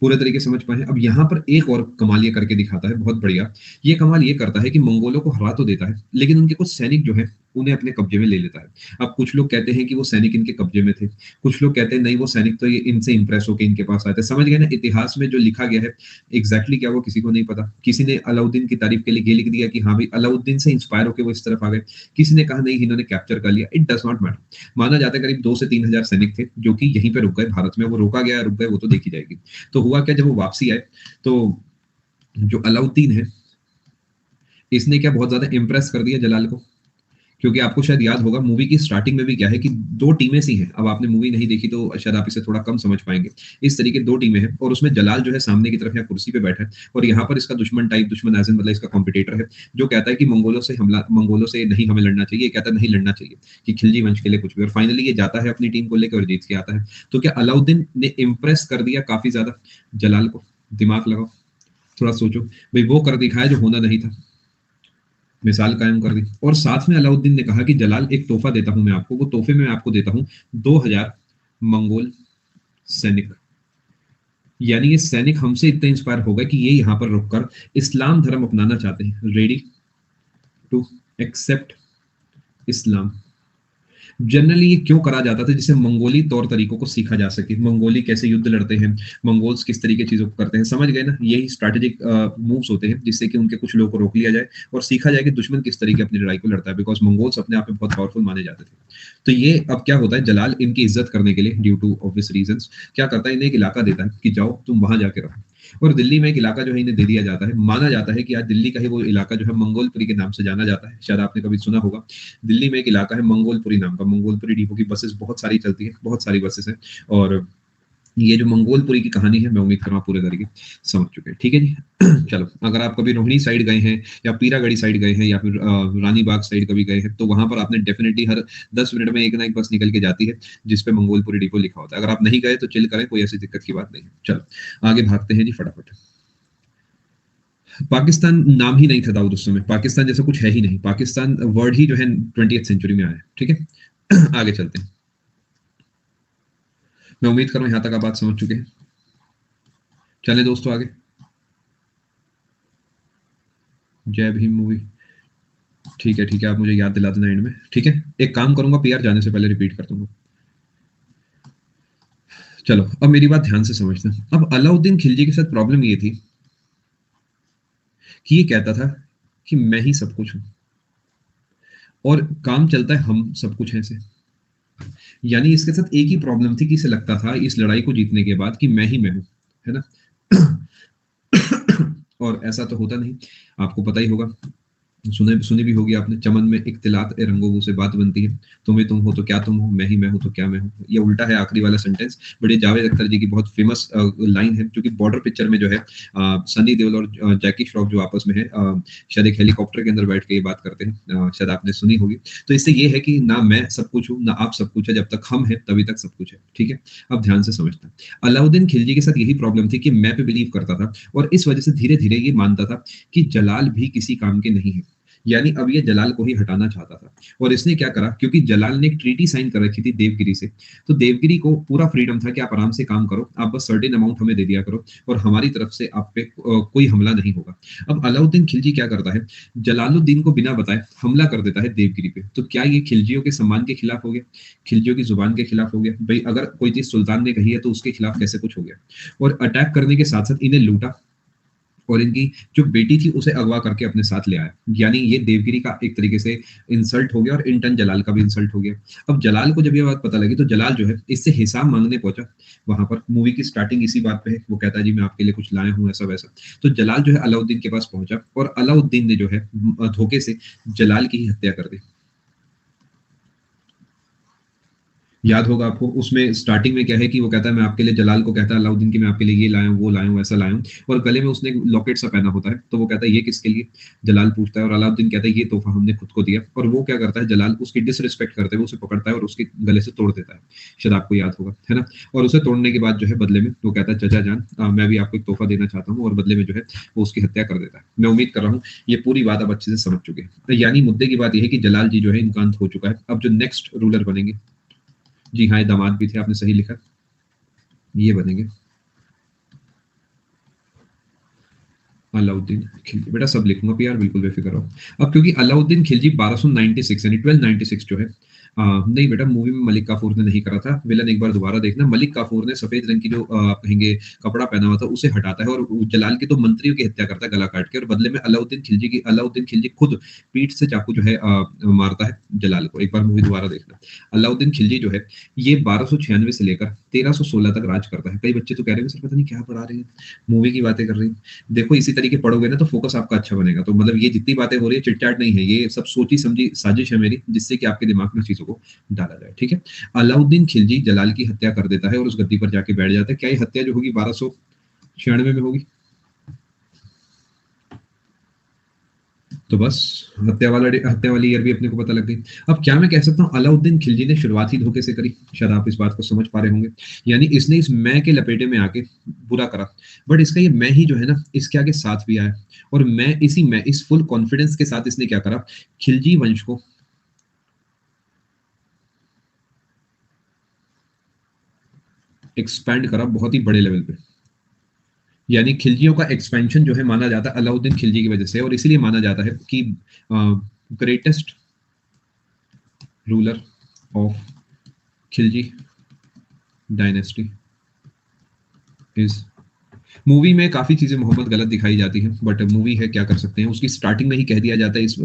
पूरे तरीके से समझ पाए। अब यहाँ पर एक और कमाल ये करके दिखाता है, बहुत बढ़िया। ये कमाल ये करता है कि मंगोलों को हरा तो देता है लेकिन उनके कुछ सैनिक जो है उन्हें अपने कब्जे में ले लेता है। अब कुछ लोग कहते हैं कि वो सैनिक इनके कब्जे में थे, कुछ लोग कहते हैं नहीं वो सैनिक तो ये इनसे इंप्रेस होकर इनके पास आए थे। समझ गए ना, इतिहास में जो लिखा गया है एग्जैक्टली क्या वो किसी को नहीं पता। किसी ने अलाउद्दीन की तारीफ के लिए ये लिख दिया कि हाँ भाई अलाउद्दीन से इंस्पायर होकर वो इस तरफ आ गए, किसी ने कहा नहीं इन्होंने कैप्चर कर लिया। It does not matter. माना जाता है करीब 2 से 3 हजार सैनिक थे जो कि यहीं पे रुक गए भारत में। वो रोका गया रुक गए वो तो देखी जाएगी। तो हुआ क्या, जब वो वापसी आए तो जो अलाउद्दीन है इसने क्या बहुत ज्यादा इंप्रेस कर दिया जलाल को। क्योंकि आपको शायद याद होगा मूवी की स्टार्टिंग में भी क्या है कि 2 टीमें सी हैं। अब आपने मूवी नहीं देखी तो शायद आप इसे थोड़ा कम समझ पाएंगे। इस तरीके 2 टीमें हैं और उसमें जलाल जो है सामने की तरफ यहाँ कुर्सी पे बैठा है, और यहाँ पर इसका दुश्मन टाइप, दुश्मन एज इन मतलब इसका कॉम्पिटिटर है, जो कहता है कि मंगोलों से नहीं हमें लड़ना चाहिए। कहता है नहीं लड़ना चाहिए कि खिलजी वंश के लिए कुछ भी। और फाइनली ये जाता है अपनी टीम को लेकर और जीत के आता है। तो क्या अलाउद्दीन ने इंप्रेस कर दिया काफी ज्यादा जलाल को? दिमाग लगाओ, थोड़ा सोचो भाई, वो कर दिखाया जो होना नहीं था, मिसाल कायम कर दी। और साथ में अलाउद्दीन ने कहा कि जलाल एक तोहफा देता हूं मैं आपको, वो तोहफे में मैं आपको देता हूं 2000 मंगोल सैनिक। यानी ये सैनिक हमसे इतने इंस्पायर हो गए कि ये यहाँ पर रुककर इस्लाम धर्म अपनाना चाहते हैं, ready to accept Islam. Generally ये क्यों करा जाता था, जिससे मंगोली तौर तरीकों को सीखा जा सके, मंगोली कैसे युद्ध लड़ते हैं, मंगोल्स किस तरीके चीजों को करते हैं। समझ गए ना, यही स्ट्रैटेजिक मूव्स होते हैं जिससे कि उनके कुछ लोगों को रोक लिया जाए और सीखा जाए कि दुश्मन किस तरीके अपनी लड़ाई को लड़ता है। बिकॉज मंगोल्स अपने आप में बहुत पावरफुल माने जाते थे। तो ये अब क्या होता है, जलाल इनकी इज्जत करने के लिए ड्यू टू ऑब्वियस रीजंस क्या करता है, इन्हें एक इलाका देता है कि जाओ तुम वहां जाके रहो। और दिल्ली में एक इलाका जो है इन्हें दे दिया जाता है। माना जाता है कि आज दिल्ली का ही वो इलाका जो है मंगोलपुरी के नाम से जाना जाता है, शायद आपने कभी सुना होगा। दिल्ली में एक इलाका है मंगोलपुरी नाम का, मंगोलपुरी डिपो की बसेस बहुत सारी चलती है, बहुत सारी बसेस हैं। और ये जो मंगोलपुरी की कहानी है, मैं उम्मीद कर रहा हूँ पूरे तरीके समझ चुके हैं, ठीक है जी। चलो, अगर आप कभी रोहिणी साइड गए हैं या पीरागढ़ी साइड गए हैं या फिर रानी बाग साइड कभी गए हैं, तो वहां पर आपने डेफिनेटली हर 10 मिनट में एक ना एक बस निकल के जाती है जिस पे मंगोलपुरी डिपो लिखा होता है। अगर आप नहीं गए तो चिल करें, कोई ऐसी दिक्कत की बात नहीं है। चलो आगे भागते हैं जी फटाफट। पाकिस्तान नाम ही नहीं था दाऊद उस समय, पाकिस्तान जैसा कुछ है ही नहीं, पाकिस्तान वर्ड ही जो है 20th सेंचुरी में आया है, ठीक है। आगे चलते हैं। मैं उम्मीद कर रहा हूं यहां तक आप बात समझ चुके हैं। चले दोस्तों आगे। जय भीम मूवी, ठीक है ठीक है, आप मुझे याद दिला देना एंड में, ठीक है। एक काम करूंगा, पीआर जाने से पहले रिपीट कर दूंगा। चलो अब मेरी बात ध्यान से समझना। अब अलाउद्दीन खिलजी के साथ प्रॉब्लम ये थी कि ये कहता था कि मैं ही सब कुछ हूं और काम चलता है हम सब कुछ हैं से। यानी इसके साथ एक ही प्रॉब्लम थी कि इसे लगता था इस लड़ाई को जीतने के बाद कि मैं ही मैं हूं, है ना। और ऐसा तो होता नहीं, आपको पता ही होगा, सुनी भी होगी आपने, चमन में इख्तिलात ए रंगों से बात बनती है, तुम्हें तुम हो तो क्या तुम हो, मैं ही मैं हूं तो क्या मैं हूं। ये उल्टा है आखिरी वाला सेंटेंस, बड़े जावेद अख्तर जी की बहुत फेमस लाइन है, जो कि बॉर्डर पिक्चर में जो है सनी देओल और जैकी श्रॉफ जो आपस में है, शायद एक हेलीकॉप्टर के अंदर बैठ के ये बात करते हैं, शायद आपने सुनी होगी। तो इससे ये है कि ना मैं सब कुछ हूँ ना आप सब कुछ है, जब तक हम हैं तभी तक सब कुछ है, ठीक है। अब ध्यान से समझना, अलाउद्दीन खिलजी के साथ यही प्रॉब्लम थी कि मैं पे बिलीव करता था, और इस वजह से धीरे धीरे ये मानता था कि जलाल भी किसी काम के नहीं है। यानी अब ये जलाल को ही हटाना चाहता था। और इसने क्या करा, क्योंकि जलाल ने एक ट्रीटी साइन कर रखी थी देवगिरी से, तो देवगिरी को पूरा फ्रीडम था कि आप आराम से काम करो, आप बस सर्टेन अमाउंट हमें दे दिया करो और हमारी तरफ से आप पे कोई हमला नहीं होगा। अब अलाउद्दीन खिलजी क्या करता है, जलालुद्दीन को बिना बताए हमला कर देता है देवगिरी पे। तो क्या ये खिलजियों के सम्मान के खिलाफ हो गया, खिलजियों की जुबान के खिलाफ हो गया? भाई अगर कोई चीज सुल्तान ने कही है तो उसके खिलाफ कैसे कुछ हो गया। और अटैक करने के साथ साथ इन्हें लूटा और इनकी जो बेटी थी उसे अगवा करके अपने साथ ले आया। यानी ये देवगिरी का एक तरीके से इंसल्ट हो गया और इंटर्न जलाल का भी इंसल्ट हो गया। अब जलाल को जब ये बात पता लगी तो जलाल जो है इससे हिसाब मांगने पहुंचा। वहां पर मूवी की स्टार्टिंग इसी बात पे है, वो कहता है जी मैं आपके लिए कुछ लाया हूँ ऐसा वैसा। तो जलाल जो है अलाउद्दीन के पास पहुंचा और अलाउद्दीन ने जो है धोखे से जलाल की ही हत्या कर दी। याद होगा आपको, उसमें स्टार्टिंग में क्या है कि वो कहता है मैं आपके लिए, जलाल को कहता है अलाउद्दीन की मैं आपके लिए ये लाया हूँ वो लाया हूँ ऐसा लाया हूँ, और गले में उसने एक लॉकेट सा पहना होता है, तो वो कहता है ये किसके लिए। जलाल पूछता है और अलाउद्दीन कहता है ये तोहफा हमने खुद को दिया। और वो क्या करता है, जलाल उसकी डिसरिस्पेक्ट करते हुए उसे पकड़ता है और उसके गले से तोड़ देता है, शायद आपको याद होगा, है ना। और उसे तोड़ने के बाद जो है बदले में वो कहता है चचा जान मैं भी आपको एक तोहफा देना चाहता हूँ, और बदले में जो है वो उसकी हत्या कर देता है। मैं उम्मीद कर रहा हूँ ये पूरी बात आप अच्छे से समझ चुके हैं। यानी मुद्दे की बात यह है कि जलाल जी जो है इनका अंत हो चुका है। अब जो नेक्स्ट रूलर बनेंगे, जी हाँ ये दामाद भी थे, आपने सही लिखा, ये बनेंगे अलाउद्दीन खिलजी। बेटा सब लिखूंगा पी यार, बिल्कुल बेफिक्र रहो। अब क्योंकि अलाउद्दीन खिलजी 1296 यानी 1296 जो है, नहीं बेटा मूवी में मलिक काफूर ने नहीं करा था, विलन एक बार दोबारा देखना। मलिक काफूर ने सफेद रंग की जो कहेंगे कपड़ा पहना हुआ था उसे हटाता है और जलाल के 2 मंत्रियों की हत्या करता है गला काट के, और बदले में अलाउद्दीन खिलजी खुद पीठ से चाकू जो है मारता है जलाल को। एक बार मूवी दोबारा देखना। अलाउद्दीन खिलजी जो है ये 1296 से लेकर 1316 तक राज करता है। कई बच्चे तो कह रहे हैं सर पता नहीं क्या पढ़ा रहे हैं, मूवी की बातें कर रहे हैं। देखो इसी तरीके पढ़ोगे ना तो फोकस आपका अच्छा बनेगा। तो मतलब ये जितनी बातें हो रही है चिटचाट नहीं है, ये सब सोची समझी साजिश है मेरी, जिससे कि आपके दिमाग में चीजों को डाला जाए, ठीक है। अलाउद्दीन खिलजी जलाल की हत्या कर देता है और उस गद्दी पर जाके बैठ जाता है। क्या ये हत्या जो होगी 1296 में होगी? तो बस हत्या वाली ईयर भी अपने को पता लग गई। अब क्या मैं कह सकता हूँ अलाउद्दीन खिलजी ने शुरुआत ही धोखे से करी, शायद आप इस बात को समझ पा रहे होंगे। यानी इसने इस मैं के लपेटे में आके बुरा करा, बट इसका ये मैं ही जो है ना इसके आगे साथ भी आया। और मैं इस फुल कॉन्फिडेंस के साथ इसने क्या करा, खिलजी वंश को एक्सपैंड करा बहुत ही बड़े लेवल पे। यानी खिलजियों का एक्सपेंशन जो है माना जाता है अलाउद्दीन खिलजी की वजह से, और इसीलिए माना जाता है कि greatest ruler of Khilji dynasty is. Movie में काफी चीजें मोहम्मद गलत दिखाई जाती हैं, बट मूवी है क्या कर सकते हैं, उसकी स्टार्टिंग में ही कह दिया जाता है इस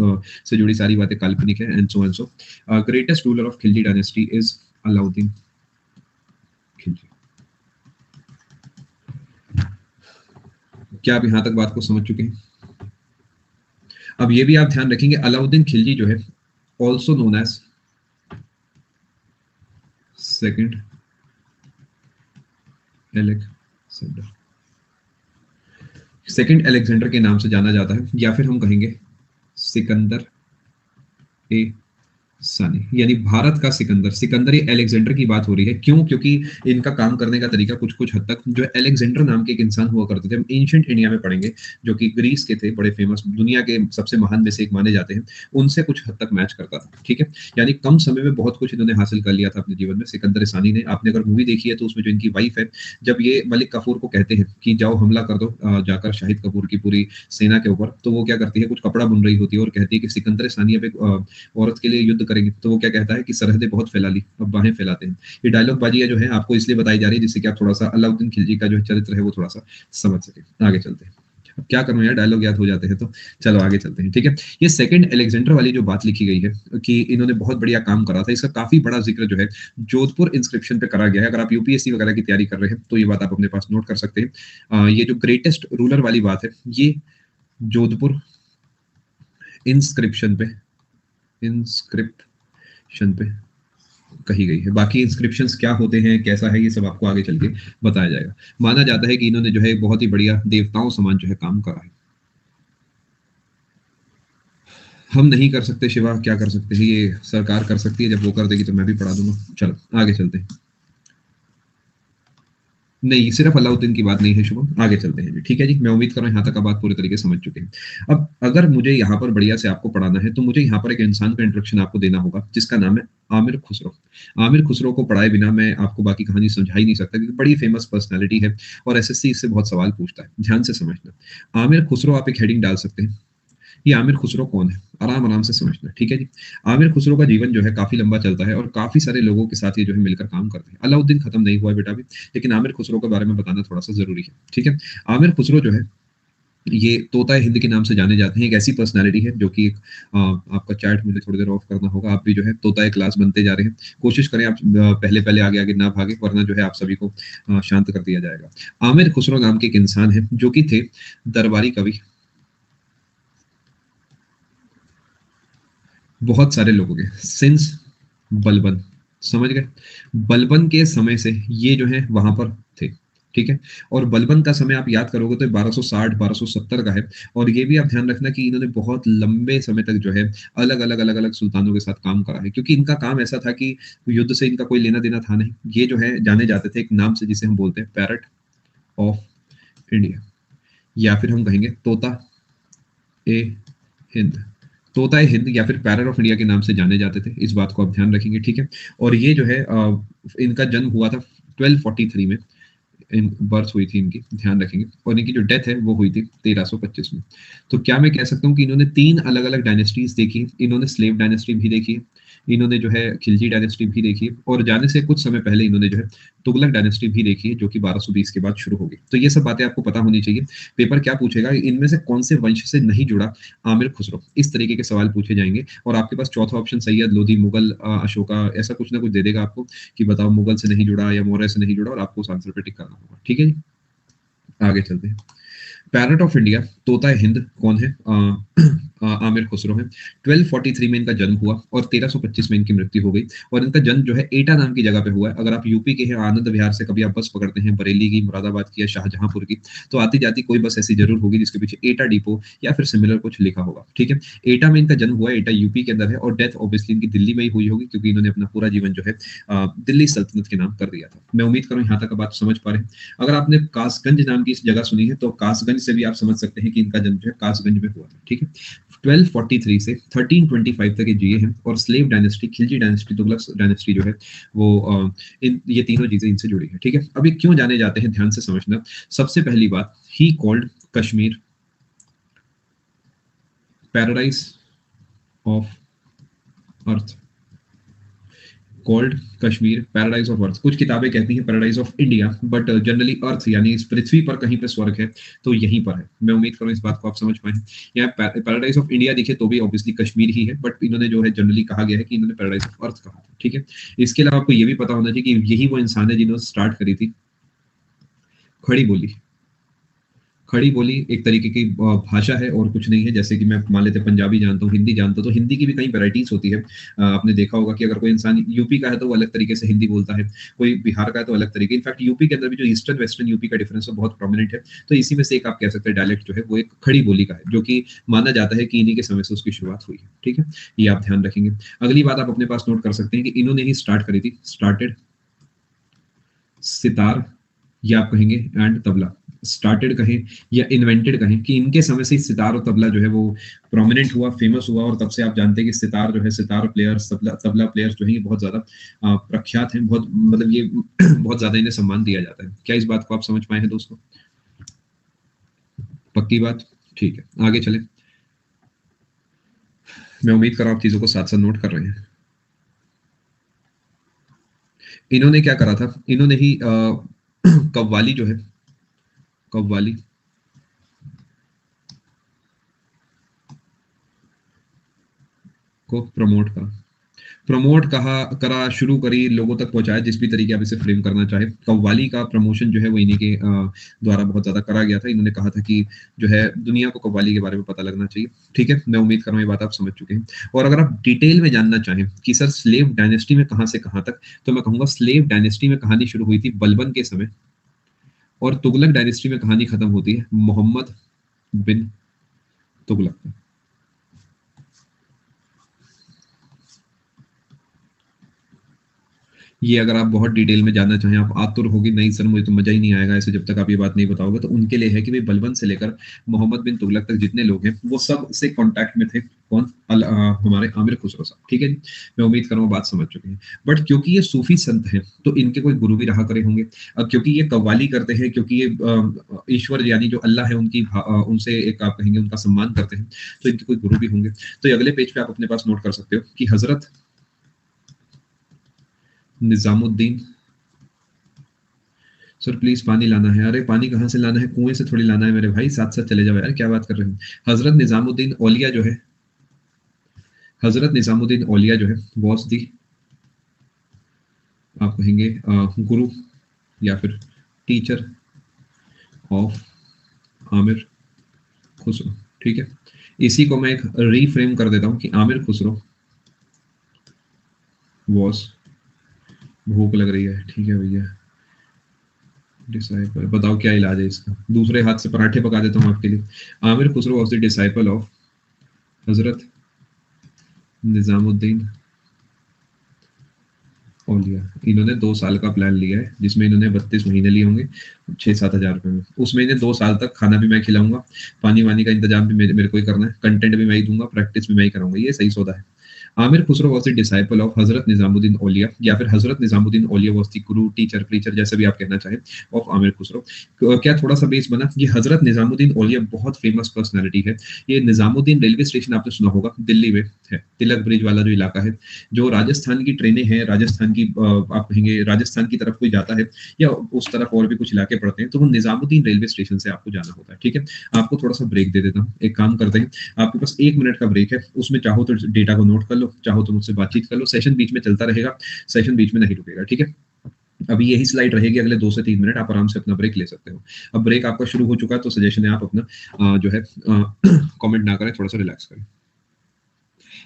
से जुड़ी सारी बातें काल्पनिक है and so greatest ruler of Khilji dynasty is Alauddin Khilji. क्या आप यहाँ तक बात को समझ चुके हैं? अब ये भी आप ध्यान रखेंगे, अलाउद्दीन खिलजी जो है also known as second Alexander, second Alexander के नाम से जाना जाता है, या फिर हम कहेंगे सिकंदर ए सानी, यानी भारत का सिकंदर। सिकंदर ये अलेक्जेंडर की बात हो रही है, क्यों? क्योंकि इनका काम करने का तरीका कुछ कुछ हद तक जो अलेक्जेंडर नाम के एक इंसान हुआ करते थे, हम एंशिएंट इंडिया में पढ़ेंगे, जो कि ग्रीस के थे, बड़े फेमस, दुनिया के सबसे महान में से एक माने जाते हैं, उनसे कुछ हद तक मैच करता था। ठीक है, यानी कम समय में बहुत कुछ इन्होंने हासिल कर लिया था अपने जीवन में, सिकंदर सानी ने। आपने अगर मूवी देखी है तो उसमें जो इनकी वाइफ है, जब ये मलिक कफूर को कहते हैं कि जाओ हमला कर दो जाकर शाहिद कपूर की पूरी सेना के ऊपर, तो वो क्या करती है, कुछ कपड़ा बुन रही होती है और कहती है कि सिकंदर सानी अब एक औरत के लिए युद्ध करेंगे, तो वो क्या कहता है कि सरहदें बहुत फैला ली, अब बाहें फैलाते हैं। ये डायलॉग बाजी है जो है आपको इसलिए बताई जा रही है जिससे कि आप थोड़ा सा अलाउद्दीन खिलजी का जो चरित्र है वो थोड़ा सा समझ सके। आगे चलते हैं, अब क्या करूं यार, डायलॉग याद हो जाते हैं, तो चलो आगे चलते हैं। ठीक है, ये सेकंड अलेक्जेंडर वाली जो बात लिखी गई है कि इन्होंने बहुत बढ़िया काम करा था, इसका काफी बड़ा जिक्र जो है जोधपुर इंस्क्रिप्शन पे करा गया है। अगर आप यूपीएससी वगैरह की तैयारी कर रहे हैं तो ये बात आप अपने पास नोट कर सकते हैं। ये जो ग्रेटेस्ट रूलर वाली बात है, ये जोधपुर इंस्क्रिप्शन पे कही गई है। बाकी इंस्क्रिप्शंस क्या होते हैं, कैसा है, ये सब आपको आगे चल के बताया जाएगा। माना जाता है कि इन्होंने जो है बहुत ही बढ़िया देवताओं समान जो है काम करा है। हम नहीं कर सकते शिवा, क्या कर सकते हैं, ये सरकार कर सकती है, जब वो कर देगी तो मैं भी पढ़ा दूंगा। चलो आगे चलते हैं। नहीं, सिर्फ अलाउद्दीन की बात नहीं है शुभम, आगे चलते हैं जी। ठीक है जी, मैं उम्मीद कर रहा हूँ यहाँ तक आप बात पूरी तरीके से समझ चुके हैं। अब अगर मुझे यहाँ पर बढ़िया से आपको पढ़ाना है तो मुझे यहाँ पर एक इंसान का इंट्रोडक्शन आपको देना होगा जिसका नाम है आमिर खुसरो। आमिर खुसरो को पढ़ाए बिना मैं आपको बाकी कहानी समझा ही नहीं सकता, क्योंकि बड़ी फेमस पर्सनैलिटी है और एसएससी इससे बहुत सवाल पूछता है। ध्यान से समझना, आमिर खुसरो, आप एक हेडिंग डाल सकते हैं, ये आमिर खुसरो कौन है, आराम आराम से समझना। ठीक है जी, आमिर खुसरो का जीवन जो है काफी लंबा चलता है और काफी सारे लोगों के साथ ये जो है मिलकर काम करते हैं। अलाउद्दीन खत्म नहीं हुआ है बेटा अभी, लेकिन आमिर खुसरो के बारे में बताना थोड़ा सा जरूरी है। ठीक है, आमिर खुसरो जो है ये तोता हिंद के नाम से जाने जाते हैं। एक ऐसी पर्सनालिटी है जो कि आपका चैट मुझे थोड़ी देर ऑफ करना होगा, आप भी जो है तोता क्लास बनते जा रहे हैं, कोशिश करें आप पहले पहले आगे आगे ना भागे, वरना जो है आप सभी को शांत कर दिया जाएगा। आमिर खुसरो नाम के एक इंसान है जो कि थे दरबारी कवि, बहुत सारे लोगों के, सिंस बलबन, समझ गए, बलबन के समय से ये जो है वहां पर थे। ठीक है, और बलबन का समय आप याद करोगे तो 1260 1270 का है। और ये भी आप ध्यान रखना कि इन्होंने बहुत लंबे समय तक जो है अलग अलग सुल्तानों के साथ काम करा है, क्योंकि इनका काम ऐसा था कि युद्ध से इनका कोई लेना देना था नहीं। ये जो है जाने जाते थे एक नाम से जिसे हम बोलते हैं पैरट ऑफ इंडिया, या फिर हम कहेंगे तोता ए हिंद, तोता हिंद या फिर पैरट ऑफ इंडिया के नाम से जाने जाते थे। इस बात को आप ध्यान रखेंगे। ठीक है, और ये जो है इनका जन्म हुआ था 1243 में, इन बर्थ हुई थी इनकी, ध्यान रखेंगे, और इनकी जो डेथ है वो हुई थी 1325 में। तो क्या मैं कह सकता हूँ कि इन्होंने 3 अलग अलग डायनेस्टीज देखी, इन्होंने स्लेव डायनेस्टी भी देखी, इन्होंने जो है खिलजी डायनेस्टी भी देखी, और जाने से कुछ समय पहले इन्होंने जो है तुगलक डायनेस्टी भी देखी है, जो कि 1220 के बाद शुरू होगी। तो ये सब बातें आपको पता होनी चाहिए। पेपर क्या पूछेगा, इनमें से कौन से वंश से नहीं जुड़ा आमिर खुसरो, इस तरीके के सवाल पूछे जाएंगे। और आपके पास चौथा ऑप्शन सैयद लोधी, मुगल, अशोका, ऐसा कुछ ना कुछ दे देगा आपको कि बताओ मुगल से नहीं जुड़ा या मौर्य से नहीं जुड़ा, और आपको उस आंसर पे टिक करना होगा। ठीक है जी, आगे चलते हैं। पैरट ऑफ इंडिया, तोता हिंद कौन है? आमिर खुसरो है। 1243 में इनका जन्म हुआ और 1325 में इनकी मृत्यु हो गई। और इनका जन्म जो है एटा नाम की जगह पे हुआ है। अगर आप यूपी के हैं, आनंद विहार से कभी आप बस पकड़ते हैं, बरेली की, मुरादाबाद की या शाहजहांपुर की, तो आती जाती कोई बस ऐसी जरूर होगी जिसके पीछे एटा डिपो या फिर सिमिलर कुछ लिखा होगा। ठीक है, एटा में इनका जन्म हुआ, एटा यूपी के अंदर है, और डेथ ऑब्वियसली इनकी दिल्ली में ही हुई होगी, क्योंकि इन्होंने अपना पूरा जीवन जो है दिल्ली सल्तनत के नाम कर दिया था। मैं उम्मीद करूँ यहाँ तक आप बात समझ पा रहे हैं। अगर आपने कासगंज नाम की इस जगह सुनी है तो कासगंज से भी आप समझ सकते हैं कि इनका जन्म जो है कासगंज में हुआ था। ठीक है, 1243 से 1325 तक ये जिए हैं, और slave dynasty, Khilji dynasty, Tughlaq dynasty जो है वो ये तीनों चीजें इनसे जुड़ी है। ठीक है, अब ये क्यों जाने जाते हैं, ध्यान से समझना। सबसे पहली बात, he called Kashmir paradise of earth, called Kashmir paradise of earth. कुछ किताबें कहती हैं paradise of India, but generally earth यानी इस पृथ्वी पर कहीं पे स्वर्ग है तो यहीं पर है। मैं उम्मीद करूं इस बात को आप समझ पाए। यहाँ पैराडाइज ऑफ इंडिया दिखे तो भी ऑब्वियसली कश्मीर ही है, बट इन्होंने जो है जनरली कहा गया है कि इन्होंने पैराडाइज ऑफ अर्थ कहा। ठीक है, इसके अलावा आपको ये भी पता होना चाहिए कि यही वो इंसान है जिन्होंने स्टार्ट करी थी खड़ी बोली। खड़ी बोली एक तरीके की भाषा है और कुछ नहीं है। जैसे कि मैं मान लेते पंजाबी जानता हूँ, हिंदी जानता हूँ, तो हिंदी की भी कई वैराइटीज़ होती है। आपने देखा होगा कि अगर कोई इंसान यूपी का है तो वो अलग तरीके से हिंदी बोलता है, कोई बिहार का है तो अलग तरीके। इनफैक्ट यूपी के अंदर भी जो ईस्टर्न वेस्टर्न यूपी का डिफरेंस है बहुत प्रोमिनेंट है। तो इसी में से एक आप कह सकते हैं डायलेक्ट जो है वो एक खड़ी बोली का है, जो कि माना जाता है कि इन्हीं के समय से उसकी शुरुआत हुई है। ठीक है, ये आप ध्यान रखेंगे। अगली बात आप अपने पास नोट कर सकते हैं कि इन्होंने ही स्टार्ट करी थी, स्टार्टेड सितार, या आप कहेंगे एंड तबला। स्टार्टेड कहें या इन्वेंटेड कहें कि इनके समय से सितार और तबला जो है वो प्रोमिनेंट हुआ, फेमस हुआ, और तब से आप जानते हैं कि सितार जो है, सितार प्लेयर्स, तबला तबला प्लेयर्स जो है ये बहुत ज्यादा प्रख्यात हैं, बहुत मतलब ये बहुत ज्यादा इन्हें सम्मान दिया जाता है। क्या इस बात को आप समझ पाए हैं दोस्तों? पक्की बात? ठीक है, आगे चले। मैं उम्मीद कर रहा हूं आप चीजों को साथ साथ नोट कर रहे हैं। इन्होंने क्या करा था, इन्होंने ही कव्वाली जो है, कव्वाली को प्रमोट कहा, करा, शुरू करी, लोगों तक पहुंचाया, जिस भी तरीके आप इसे फ्रेम करना चाहे। कव्वाली का प्रमोशन जो है वो इन्हीं के द्वारा बहुत ज्यादा करा गया था। इन्होंने कहा था कि जो है दुनिया को कव्वाली के बारे में पता लगना चाहिए। ठीक है, मैं उम्मीद कर रहा हूँ ये बात आप समझ चुके हैं। और अगर आप डिटेल में जानना चाहें कि सर स्लेव डायनेस्टी में कहां से कहां तक, तो मैं कहूंगा स्लेव डायनेस्टी में कहानी शुरू हुई थी बलबन के समय, और तुगलक डायनेस्टी में कहानी खत्म होती है मोहम्मद बिन तुगलक। ये अगर आप बहुत डिटेल में जानना चाहें, आप आतुर होगी नहीं सर मुझे तो मजा ही नहीं आएगा ऐसे जब तक आप ये बात नहीं बताओगे, तो उनके लिए है कि भाई बलबन से लेकर मोहम्मद बिन तुगलक तक जितने लोग हैं वो सब से कांटेक्ट में थे। कौन? हमारे आमिर खुसरो साहब। ठीक है जी, मैं उम्मीद कर रहा हूँ बात समझ चुके हैं। बट क्योंकि ये सूफी संत हैं तो इनके कोई गुरु भी रहा करे होंगे। अब क्योंकि ये कव्वाली करते हैं, क्योंकि ये ईश्वर यानी जो अल्लाह है उनकी उनसे एक आप कहेंगे उनका सम्मान करते हैं, तो इनके कोई गुरु भी होंगे। तो ये अगले पेज पे आप अपने पास नोट कर सकते हो कि हजरत निजामुद्दीन, सर प्लीज पानी लाना है। अरे पानी कहाँ से लाना है, कुएं से थोड़ी लाना है मेरे भाई, साथ साथ चले जाओ यार, क्या बात कर रहे हैं। हजरत निजामुद्दीन औलिया जो है, हजरत निजामुद्दीन औलिया जो है वॉज दी, आप कहेंगे गुरु या फिर टीचर ऑफ आमिर खुसरो। ठीक है, इसी को मैं एक रीफ्रेम कर देता हूं कि आमिर खुसरो वॉज, भूख लग रही है, ठीक है भैया, डिसाइपल, बताओ क्या इलाज है इसका, दूसरे हाथ से पराठे पका देता हूँ आपके लिए। Aamir Khusro was the disciple of Hazrat Nizamuddin औलिया। इन्होंने 2 साल का प्लान लिया है जिसमें इन्होंने 32 महीने लिए होंगे 6-7 हज़ार रुपए में। उसमें इन्हें 2 साल तक खाना भी मैं खिलाऊंगा, पानी वानी का इंतजाम भी मेरे को ही करना है, कंटेंट भी मैं ही दूंगा, प्रैक्टिस भी मैं ही कराऊंगा। ये सही सौदा है। Aamir Khusro was the disciple of Hazrat Nizamuddin औलिया, या फिर हजरत निजामुद्दीन औलिया was the Guru, teacher, preacher, जैसे भी आप कहना चाहें, ऑफ आमिर खुसरो। क्या थोड़ा सा बेस बना, ये हजरत निजामुद्दीन औलिया बहुत फेमस पर्सनैलिटी है। ये निजामुद्दीन रेलवे स्टेशन आपने सुना होगा, दिल्ली में है, तिलक ब्रिज वाला जो इलाका है, जो राजस्थान की ट्रेनें हैं, राजस्थान की आप कहेंगे राजस्थान की तरफ कोई जाता है या उस तरफ और भी कुछ इलाके पड़ते हैं, तो वो निजामुद्दीन रेलवे स्टेशन से आपको जाना होता है। ठीक है, आपको थोड़ा सा ब्रेक दे देता हूँ, एक काम करते हैं, आपके पास 1 मिनट का ब्रेक है, उसमें चाहो तो डेटा को नोट कर लो, चाहो तो मुझसे बातचीत कर लो, सेशन बीच में चलता रहेगा, सेशन बीच में नहीं रुकेगा। ठीक है, अभी यही स्लाइड रहेगी, अगले 2 से 3 मिनट आप आराम से अपना ब्रेक ले सकते हो। अब ब्रेक आपका शुरू हो चुका है, तो सजेशन है आप अपना जो है कमेंट ना करें, थोड़ा सा रिलैक्स करें।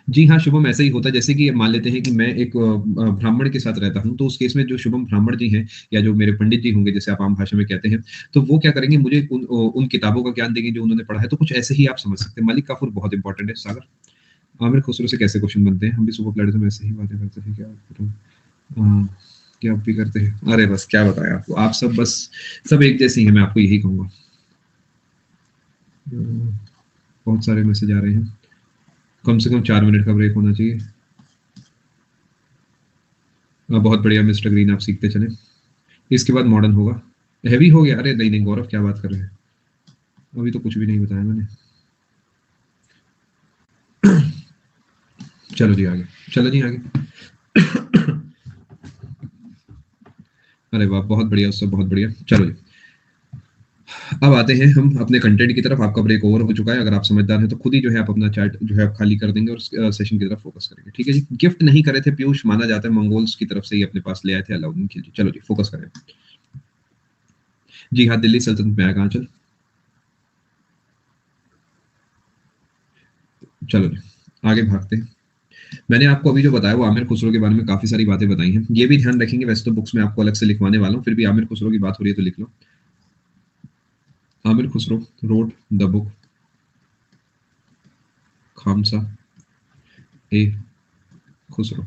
जी हाँ शुभम, ऐसा ही होता है। जैसे कि मान लेते हैं कि मैं एक ब्राह्मण के साथ रहता हूँ, तो उस केस में जो शुभम ब्राह्मण जी हैं या जो मेरे पंडित जी होंगे, जैसे आप आम भाषा में कहते हैं, तो वो क्या करेंगे, मुझे उन किताबों का ज्ञान देंगे जो उन्होंने पढ़ा है। तो कुछ ऐसे ही आप समझ सकते हैं। मलिक काफूर बहुत इंपॉर्टेंट है। सागर, आमिर खुसरो से कैसे क्वेश्चन बनते हैं, हम भी सुपर प्लेटफॉर्म में ऐसे ही बातें करते हैं, क्या करूं? क्या आप भी करते हैं? अरे बस क्या बताएं आपको, आप सब बस सब एक जैसे ही हैं, मैं आपको यही कहूंगा। बहुत सारे मैसेज आ रहे हैं, कम से कम 4 मिनट का ब्रेक होना चाहिए। बहुत बढ़िया मिस्टर ग्रीन, आप सीखते चले। इसके बाद मॉडर्न होगा। हैवी हो गया? अरे नहीं नहीं गौरव, क्या बात कर रहे हैं, अभी तो कुछ भी नहीं बताया मैंने। चलो जी आगे, चलो जी आगे। अरे वाह, बहुत बढ़िया, उससे बहुत बढ़िया। चलो जी, अब आते हैं हम अपने कंटेंट की तरफ। आपका ब्रेक ओवर हो चुका है, अगर आप समझदार हैं तो खुद ही जो है आप अपना चैट जो है आप खाली कर देंगे और सेशन की तरफ फोकस करेंगे। ठीक है जी, गिफ्ट नहीं करे थे पीयूष, माना जाता है मंगोल्स की तरफ से ही अपने पास ले आए थे अलाउद्दीन खिलजी। चलो जी फोकस करें। जी हाँ, दिल्ली सल्तनत में आया, कहाँ चल चलो जी, आगे भागते हैं। मैंने आपको अभी जो बताया वो आमिर खुसरो के बारे में काफ़ी सारी बातें बताई हैं। ये भी ध्यान रखेंगे, वैसे तो बुक्स में आपको अलग से लिखवाने वाला हूँ, फिर भी आमिर खुसरो की बात हो रही है तो लिख लो। Aamir Khusro wrote the book खामसा ए खुसरो।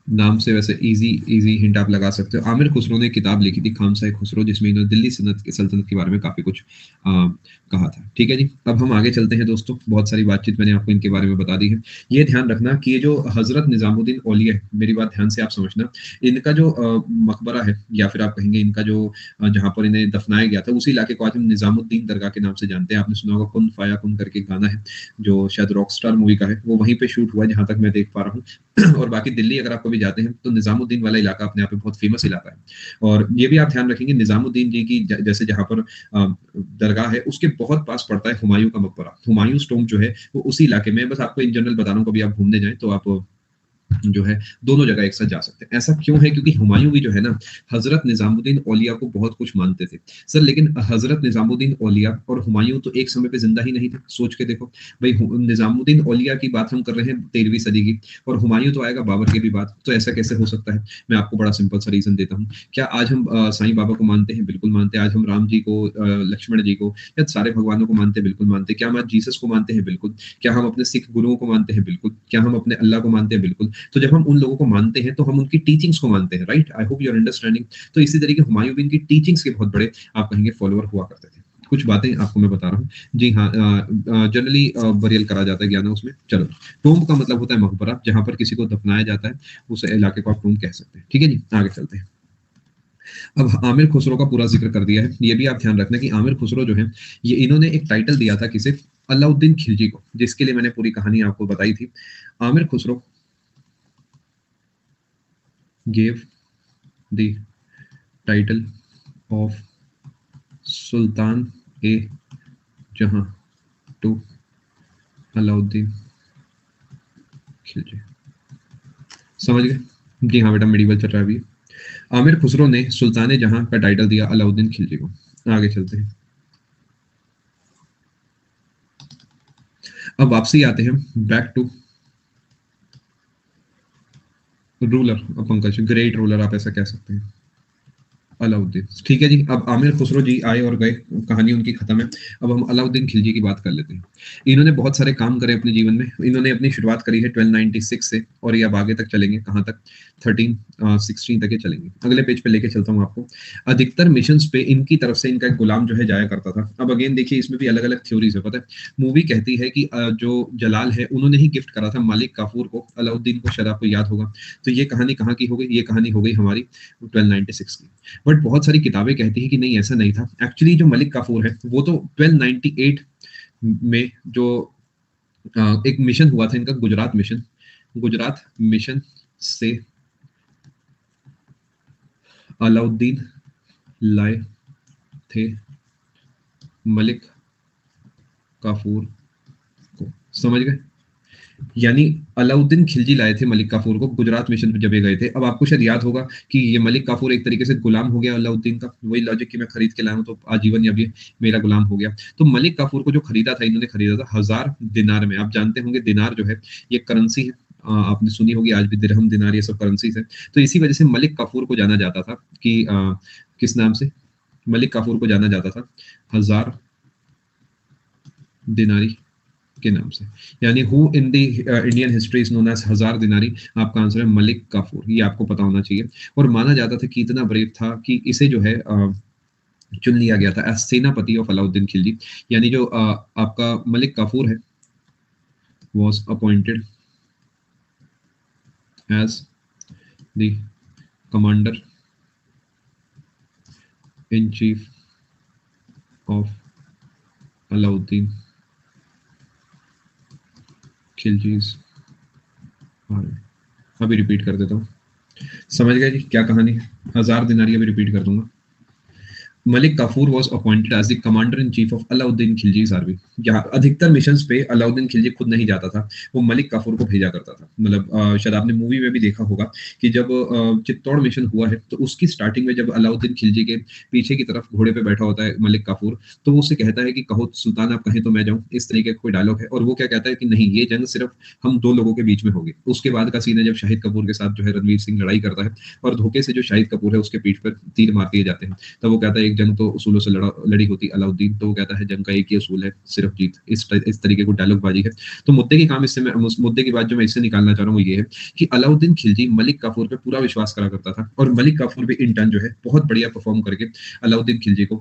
नाम से वैसे इजी इजी हिंट आप लगा सकते हो। आमिर खुसरो ने किताब लिखी थी खामसा ए खुसरो, जिसमें इन्होंने दिल्ली सल्तनत के बारे में काफ़ी कुछ कहा था। ठीक है जी, अब हम आगे चलते हैं दोस्तों। बहुत सारी बातचीत मैंने आपको इनके बारे में बता दी है। ये ध्यान रखना कि ये जो हज़रत निज़ामुद्दीन औलिया है, मेरी बात ध्यान से आप समझना, इनका जो मकबरा है या फिर आप कहेंगे इनका जो जहाँ पर इन्हें दफनाया गया था, उसी इलाके को आज हम निज़ामुद्दीन दरगाह के नाम से जानते हैं। आपने सुना होगा कुन फाया कुन करके एक गाना है, जो शायद रॉकस्टार मूवी का है, वो वहीं पे शूट हुआ है जहाँ तक मैं देख पा रहा हूँ। और बाकी दिल्ली अगर आप कभी जाते हैं तो निजामुद्दीन वाला इलाका अपने आप में बहुत फेमस इलाका है। और ये भी आप ध्यान रखेंगे, निजामुद्दीन जी की जैसे जहाँ पर दरगाह है उसके बहुत पास पड़ता है हुमायूं का मकबरा। हुमायूं टॉम्ब जो है वो उसी इलाके में है। बस आपको इन जनरल बता रहा हूँ, कभी आप घूमने जाएं तो आप जो है दोनों जगह एक साथ जा सकते हैं। ऐसा क्यों है? क्योंकि हुमायूं भी जो है ना हजरत निजामुद्दीन औलिया को बहुत कुछ मानते थे सर। लेकिन हजरत निजामुद्दीन औलिया और हुमायूं तो एक समय पे जिंदा ही नहीं थे। सोच के देखो भाई, निजामुद्दीन औलिया की बात हम कर रहे हैं 13वीं सदी की, और हुमायूं तो आएगा बाबर की भी बात, तो ऐसा कैसे हो सकता है? मैं आपको बड़ा सिंपल सा रीजन देता हूँ। क्या आज हम साईं बाबा को मानते हैं? बिल्कुल मानते हैं। आज हम राम जी को, लक्ष्मण जी को, या सारे भगवानों को मानते हैं? बिल्कुल मानते हैं। क्या हम आज जीसस को मानते हैं? बिल्कुल। क्या हम अपने सिख गुरुओं को मानते हैं? बिल्कुल। क्या हम अपने अल्लाह को मानते हैं? बिल्कुल। तो जब हम उन लोगों को मानते हैं तो हम उनकी टीचिंग्स को मानते हैं, right? I hope you are understanding. तो इसी तरीके हुमायूं भी इनकी टीचिंग्स के बहुत बड़े आप कहेंगे फॉलोअर हुआ करते थे। कुछ बातें आपको मैं बता रहा हूँ जी। हाँ, जनरली बरियल करा जाता है ज्ञान उसमें। चलो, टोम्ब का मतलब होता है मकबरा, जहां पर किसी को दफनाया जाता है, उस इलाके को आप टोम्ब कह सकते हैं। ठीक है जी, आगे चलते हैं। अब आमिर खुसरो का पूरा जिक्र कर दिया है। ये भी आप ध्यान रखना कि आमिर खुसरो जो है, ये इन्होंने एक टाइटल दिया था किसे? अलाउद्दीन खिलजी को, जिसके लिए मैंने पूरी कहानी आपको बताई थी। Aamir Khusro gave the title of Sultan ए जहां to अलाउद्दीन खिलजी। समझ गए? जी हाँ बेटा, मेडिवल चल रहा है अभी। आमिर खुसरो ने सुल्तान जहां का टाइटल दिया अलाउद्दीन खिलजी को। आगे चलते हैं। अब वापसी आते हैं back to ruler, Pankaj great ruler आप ऐसा कह सकते हैं, अलाउद्दीन। ठीक है जी, अब आमिर खुसरो जी आए और गए, कहानी उनकी खत्म है। अब हम अलाउद्दीन खिलजी की बात कर लेते हैं। इन्होंने बहुत सारे काम करे अपने जीवन में। इन्होंने अपनी शुरुआत करी है 1296 से, और ये अब आगे तक चलेंगे, कहाँ तक? 1316 तक ये चलेंगे। अगले पेज पे लेके चलता हूँ आपको। अधिकतर मिशंस पे इनकी तरफ से इनका एक गुलाम जो है जाया करता था। अब अगेन देखिए, इसमें भी अलग अलग थ्योरीज है, पता है। मूवी कहती है कि जो जलाल है उन्होंने ही गिफ्ट करा था मालिक काफूर को अलाउद्दीन को, शायद आपको याद होगा। तो ये कहानी कहाँ की हो गई? ये कहानी हो गई हमारी 1296 की। बट बहुत सारी किताबें कहती हैं कि नहीं, ऐसा नहीं था। एक्चुअली जो मलिक काफूर है वो तो 1298 में जो एक मिशन हुआ था इनका, गुजरात मिशन, गुजरात मिशन से अलाउद्दीन लाए थे मलिक काफूर को। समझ गए? यानी अलाउद्दीन खिलजी लाए थे मलिक काफूर को गुजरात मिशन पे जब ये गए थे। अब आपको शायद याद होगा कि ये मलिक काफूर एक तरीके से गुलाम हो गया अलाउद्दीन का। वही लॉजिक कि मैं खरीद के लाया हूं तो आजीवन अब ये मेरा गुलाम हो गया। तो मलिक काफूर को जो खरीदा था, इन्होंने खरीदा था 1000 दिनार में। आप जानते होंगे दिनार जो है ये करेंसी है। आपने सुनी होगी, आज भी दिरहम दिनार ये सब करेंसीज है। तो इसी वजह से मलिक काफूर को जाना जाता था कि किस नाम से मलिक काफूर को जाना जाता था? 1000 दिनारी के नाम से। यानी who in the Indian history is known as 1000 दिनारी। आपका आंसर है मलिक काफूर, ये आपको पता होना चाहिए। और माना जाता था कि इतना ब्रेव था कि इसे जो है चुन लिया गया था एज सेनापति ऑफ अलाउद्दीन खिलजी। यानी जो आपका मलिक काफूर है was appointed as the commander in chief of Alauddin Khilji's army. अभी रिपीट कर देता हूँ। समझ गए जी क्या कहानी है? 1000 दिनारी अभी रिपीट कर दूंगा। Malik Kafur was appointed as the commander in chief of Alauddin Khilji's army. यहाँ अधिकतर मिशंस पे अलाउद्दीन खिलजी खुद नहीं जाता था, वो मलिक काफूर को भेजा करता था। मतलब शायद आपने मूवी में भी देखा होगा कि जब चित्तौड़ मिशन हुआ है तो उसकी स्टार्टिंग में जब अलाउद्दीन खिलजी के पीछे की तरफ घोड़े पे बैठा होता है मलिक काफूर, तो वो उससे कहता है कि कहो सुल्तान आप कहें तो मैं जाऊं, इस तरीके का कोई डायलॉग है। और वो क्या कहता है कि नहीं, ये जंग सिर्फ हम दो लोगों के बीच में होगी। उसके बाद का सीन है जब शाहिद कपूर के साथ जो है रणवीर सिंह लड़ाई करता है और धोखे से जो शाहिद कपूर है उसके पीठ पर तीर मार दिए जाते हैं। तब वो कहता है एक जंग तो उसूलों से लड़ी होती अलाउद्दीन, तो वो कहता है जंग का एक ही उसूल है, सिर्फ जीत। इस तरीके को डायलॉग बाजी है। तो मुद्दे की काम इससे मैं मुद्दे की बात जो मैं इससे निकालना चाह रहा हूँ वो ये है कि अलाउद्दीन खिलजी मलिक काफूर पे पूरा विश्वास करा करता था और मलिक काफूर भी इन टर्न जो है बहुत बढ़िया परफॉर्म करके अलाउद्दीन खिलजी को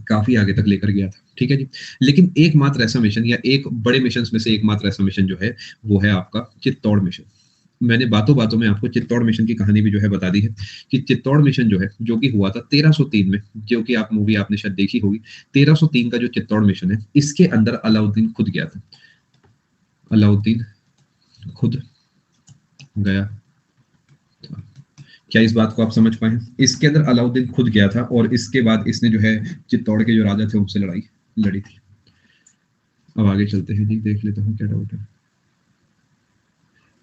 काफी आगे तक लेकर गया था। ठीक है जी। लेकिन एकमात्र ऐसा मिशन या एक बड़े मिशन में से एकमात्र ऐसा मिशन जो है वो है आपका चित्तौड़ मिशन। मैंने बातों बातों में आपको चित्तौड़ मिशन की कहानी भी जो है बता दी है कि चित्तौड़ मिशन जो है जो कि हुआ था 1303 में, जो कि आप मूवी आपने शायद देखी होगी। 1303 का जो चित्तौड़ मिशन है इसके अंदर अलाउद्दीन खुद गया था। अलाउद्दीन खुद गया था। क्या इस बात को आप समझ पाए? इसके अंदर अलाउद्दीन खुद गया था और इसके बाद इसने जो है चित्तौड़ के जो राजा थे उनसे लड़ी थी। अब आगे चलते हैं जी, देख लेता हूँ क्या डाउट है।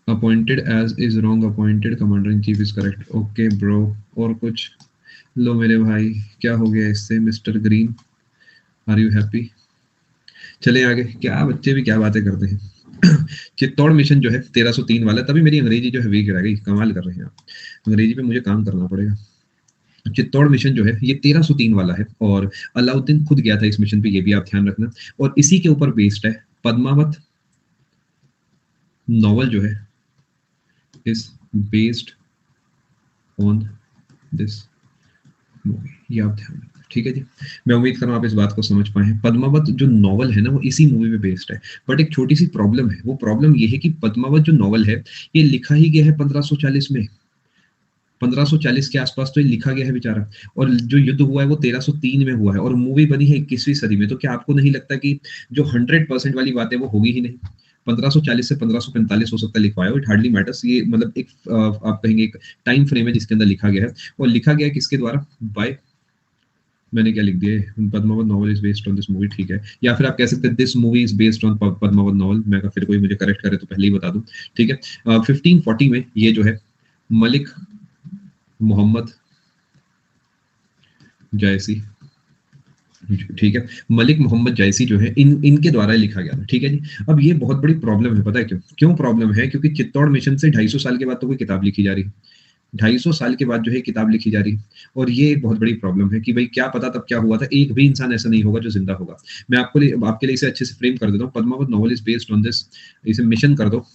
Appointed as is wrong, appointed commander in chief is correct. Okay bro, और कुछ? लो मेरे भाई, क्या हो गया इससे mister green, are you happy? चले आगे। क्या बच्चे भी क्या बातें करते हैं। चित्तौड़ मिशन जो है 1303 वाला, तभी मेरी अंग्रेजी जो है वीक रह गई। कमाल कर रहे हैं आप, अंग्रेजी पे मुझे काम करना पड़ेगा। चित्तौड़ मिशन जो है ये 1303 वाला है और अलाउद्दीन खुद गया था इस मिशन पे, ये भी आप ध्यान रखना। और इसी के ऊपर बेस्ड है पद्मावत नॉवल जो है, is based on this movie, ये आप ध्यान रखना। ठीक है जी। मैं उम्मीद कर रहा हूँ आप इस बात को समझ पाए हैं। पद्मावत जो नॉवल है ना वो इसी मूवी पे बेस्ड है। बट एक छोटी सी प्रॉब्लम है, वो प्रॉब्लम ये है कि पद्मावत जो नॉवल है ये लिखा ही गया है 1540 में। 1540 के आसपास तो ये लिखा गया है बेचारा, और जो युद्ध हुआ है वो 1303 में हुआ है और मूवी बनी है 21वीं सदी में। तो क्या आपको नहीं लगता कि जो 100% वाली बात है वो होगी ही नहीं? 1540 से 1545 हो सकता है लिखवाया हो, इट हार्डली मैटर्स। ये मतलब एक आप कहेंगे एक टाइम फ्रेम है जिसके अंदर लिखा गया है। और लिखा गया है किसके द्वारा? बाय, मैंने क्या लिख दिया, Padmavat novel is based on this movie. ठीक है, या फिर आप कह सकते हैं this movie is based on Padmavat novel. मैं फिर कोई मुझे करेक्ट करे तो पहले ही बता दूं। ठीक है, 1540 में ये जो है मलिक मोहम्मद जायसी, ठीक है, मलिक मोहम्मद जायसी जो है इनके द्वारा लिखा गया था। ठीक है जी। अब ये बहुत बड़ी प्रॉब्लम है, पता है क्यों प्रॉब्लम है? क्योंकि चित्तौड़ मिशन से 250 साल के बाद तो कोई किताब लिखी जा रही है। 250 साल के बाद जो है किताब लिखी जा रही है और ये एक बहुत बड़ी प्रॉब्लम है कि भाई क्या पता तब क्या हुआ था। एक भी इंसान ऐसा नहीं होगा जो जिंदा होगा। मैं आपके लिए इसे अच्छे से फ्रेम कर देता हूँ। Padmavat novel is based on this, इसे मिशन कर दो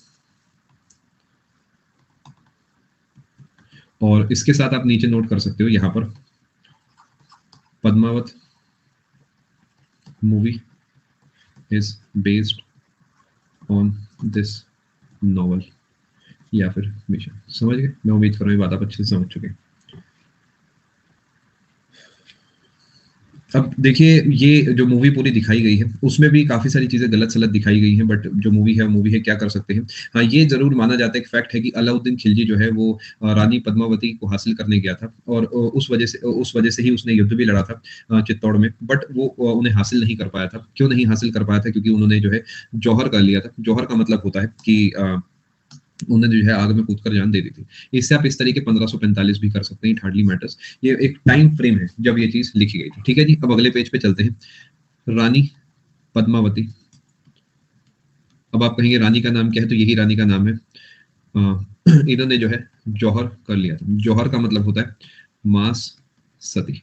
और इसके साथ आप नीचे नोट कर सकते हो यहाँ पर Padmavat movie is based on this novel या फिर मिशन। समझ गए? मैं उम्मीद कर रहा हूँ ये बात आप अच्छे से समझ चुके हैं। अब देखिए ये जो मूवी पूरी दिखाई गई है उसमें भी काफी सारी चीजें गलत सलत दिखाई गई हैं, बट जो मूवी है मूवी है, क्या कर सकते हैं। हाँ, ये जरूर माना जाता है, एक फैक्ट है कि अलाउद्दीन खिलजी जो है वो रानी पद्मावती को हासिल करने गया था और उस वजह से ही उसने युद्ध भी लड़ा था चित्तौड़ में। बट वो उन्हें हासिल नहीं कर पाया था। क्यों नहीं हासिल कर पाया था? क्योंकि उन्होंने जो है जौहर कर लिया था। जौहर का मतलब होता है कि उन्होंने जो है आग में कूदकर जान दे दी थी। इससे आप इस तरीके 1545 भी कर सकते हैं, इट हार्डली मैटर्स। ये एक टाइम फ्रेम है जब ये चीज लिखी गई थी। ठीक है जी। अब अगले पेज पे चलते हैं। रानी पद्मावती, अब आप कहेंगे रानी का नाम क्या है, तो यही रानी का नाम है। इन्होंने जो है जौहर कर लिया था। जौहर का मतलब होता है मास सती।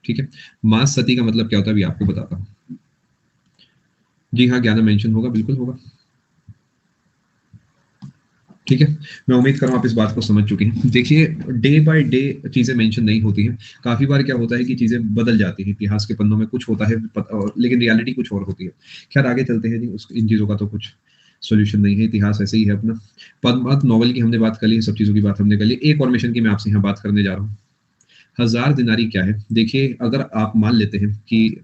ठीक है, मास सती का मतलब क्या होता है अभी आपको बताता हूँ। जी हाँ, ज्ञान मेंशन होगा, बिल्कुल होगा। ठीक है, मैं उम्मीद कर रहा हूँ आप इस बात को समझ चुके हैं। देखिए डे बाय डे चीजें मेंशन नहीं होती हैं। काफी बार क्या होता है कि चीजें बदल जाती हैं, इतिहास के पन्नों में कुछ होता है लेकिन रियलिटी कुछ और होती है। खैर आगे चलते हैं जी, इन चीजों का तो कुछ सोल्यूशन नहीं है, इतिहास ऐसे ही है अपना। पद्मावत नॉवल की हमने बात कर ली, सब चीजों की बात हमने कर ली। एक और मिशन की मैं आपसे यहाँ बात करने जा रहा हूँ। 1000 दिनारी क्या है? देखिए अगर आप मान लेते हैं कि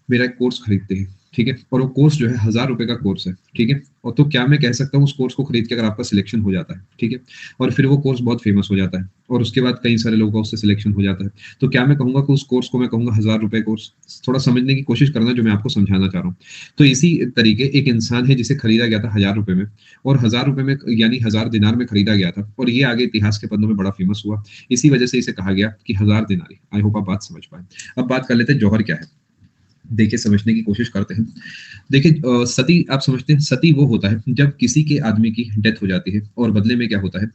मेरा एक कोर्स खरीदते हैं ठीक है, और वो कोर्स जो है 1000 रुपए का कोर्स है, ठीक है। और तो क्या मैं कह सकता हूँ उस कोर्स को खरीद के अगर आपका सिलेक्शन हो जाता है, ठीक है, और फिर वो कोर्स बहुत फेमस हो जाता है और उसके बाद कई सारे लोगों का उससे सिलेक्शन हो जाता है, तो क्या मैं कहूंगा कि उस कोर्स को मैं कहूंगा 1000 रुपए कोर्स? थोड़ा समझने की कोशिश करना जो मैं आपको समझाना चाह रहा हूँ। तो इसी तरीके एक इंसान है जिसे खरीदा गया था 1000 रुपए में, और 1000 रुपए में यानी 1000 दिनार में खरीदा गया था, और ये आगे इतिहास के पन्नों में बड़ा फेमस हुआ। इसी वजह से इसे कहा गया कि 1000 दिनारी। आई होप आप बात समझ पाए। अब बात कर लेते हैं जौहर क्या है। देखिए, समझने की कोशिश करते हैं। देखिए, सती आप समझते हैं, सती वो होता है जब किसी के आदमी की डेथ हो जाती है और बदले में क्या होता है,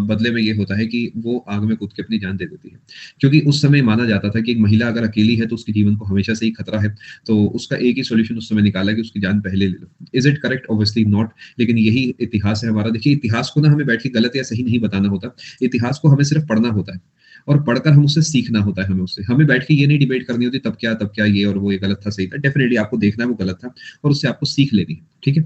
बदले में ये होता है कि वो आग में कूद के अपनी जान दे देती है। क्योंकि उस समय माना जाता था कि एक महिला अगर अकेली है तो उसके जीवन को हमेशा से ही खतरा है, तो उसका एक ही सॉल्यूशन उस समय निकाला कि उसकी जान पहले ले लो। Is it correct? Obviously not. लेकिन यही इतिहास है हमारा। देखिए, इतिहास को ना हमें बैठ के गलत या सही नहीं बताना होता, इतिहास को हमें सिर्फ पढ़ना होता है, और पढ़कर हम उससे सीखना होता है। हमें बैठ के ये नहीं डिबेट करनी होती तब क्या ये और वो, ये गलत था सही था। डेफिनेटली आपको देखना है वो गलत था और उससे आपको सीख लेनी है, ठीक है।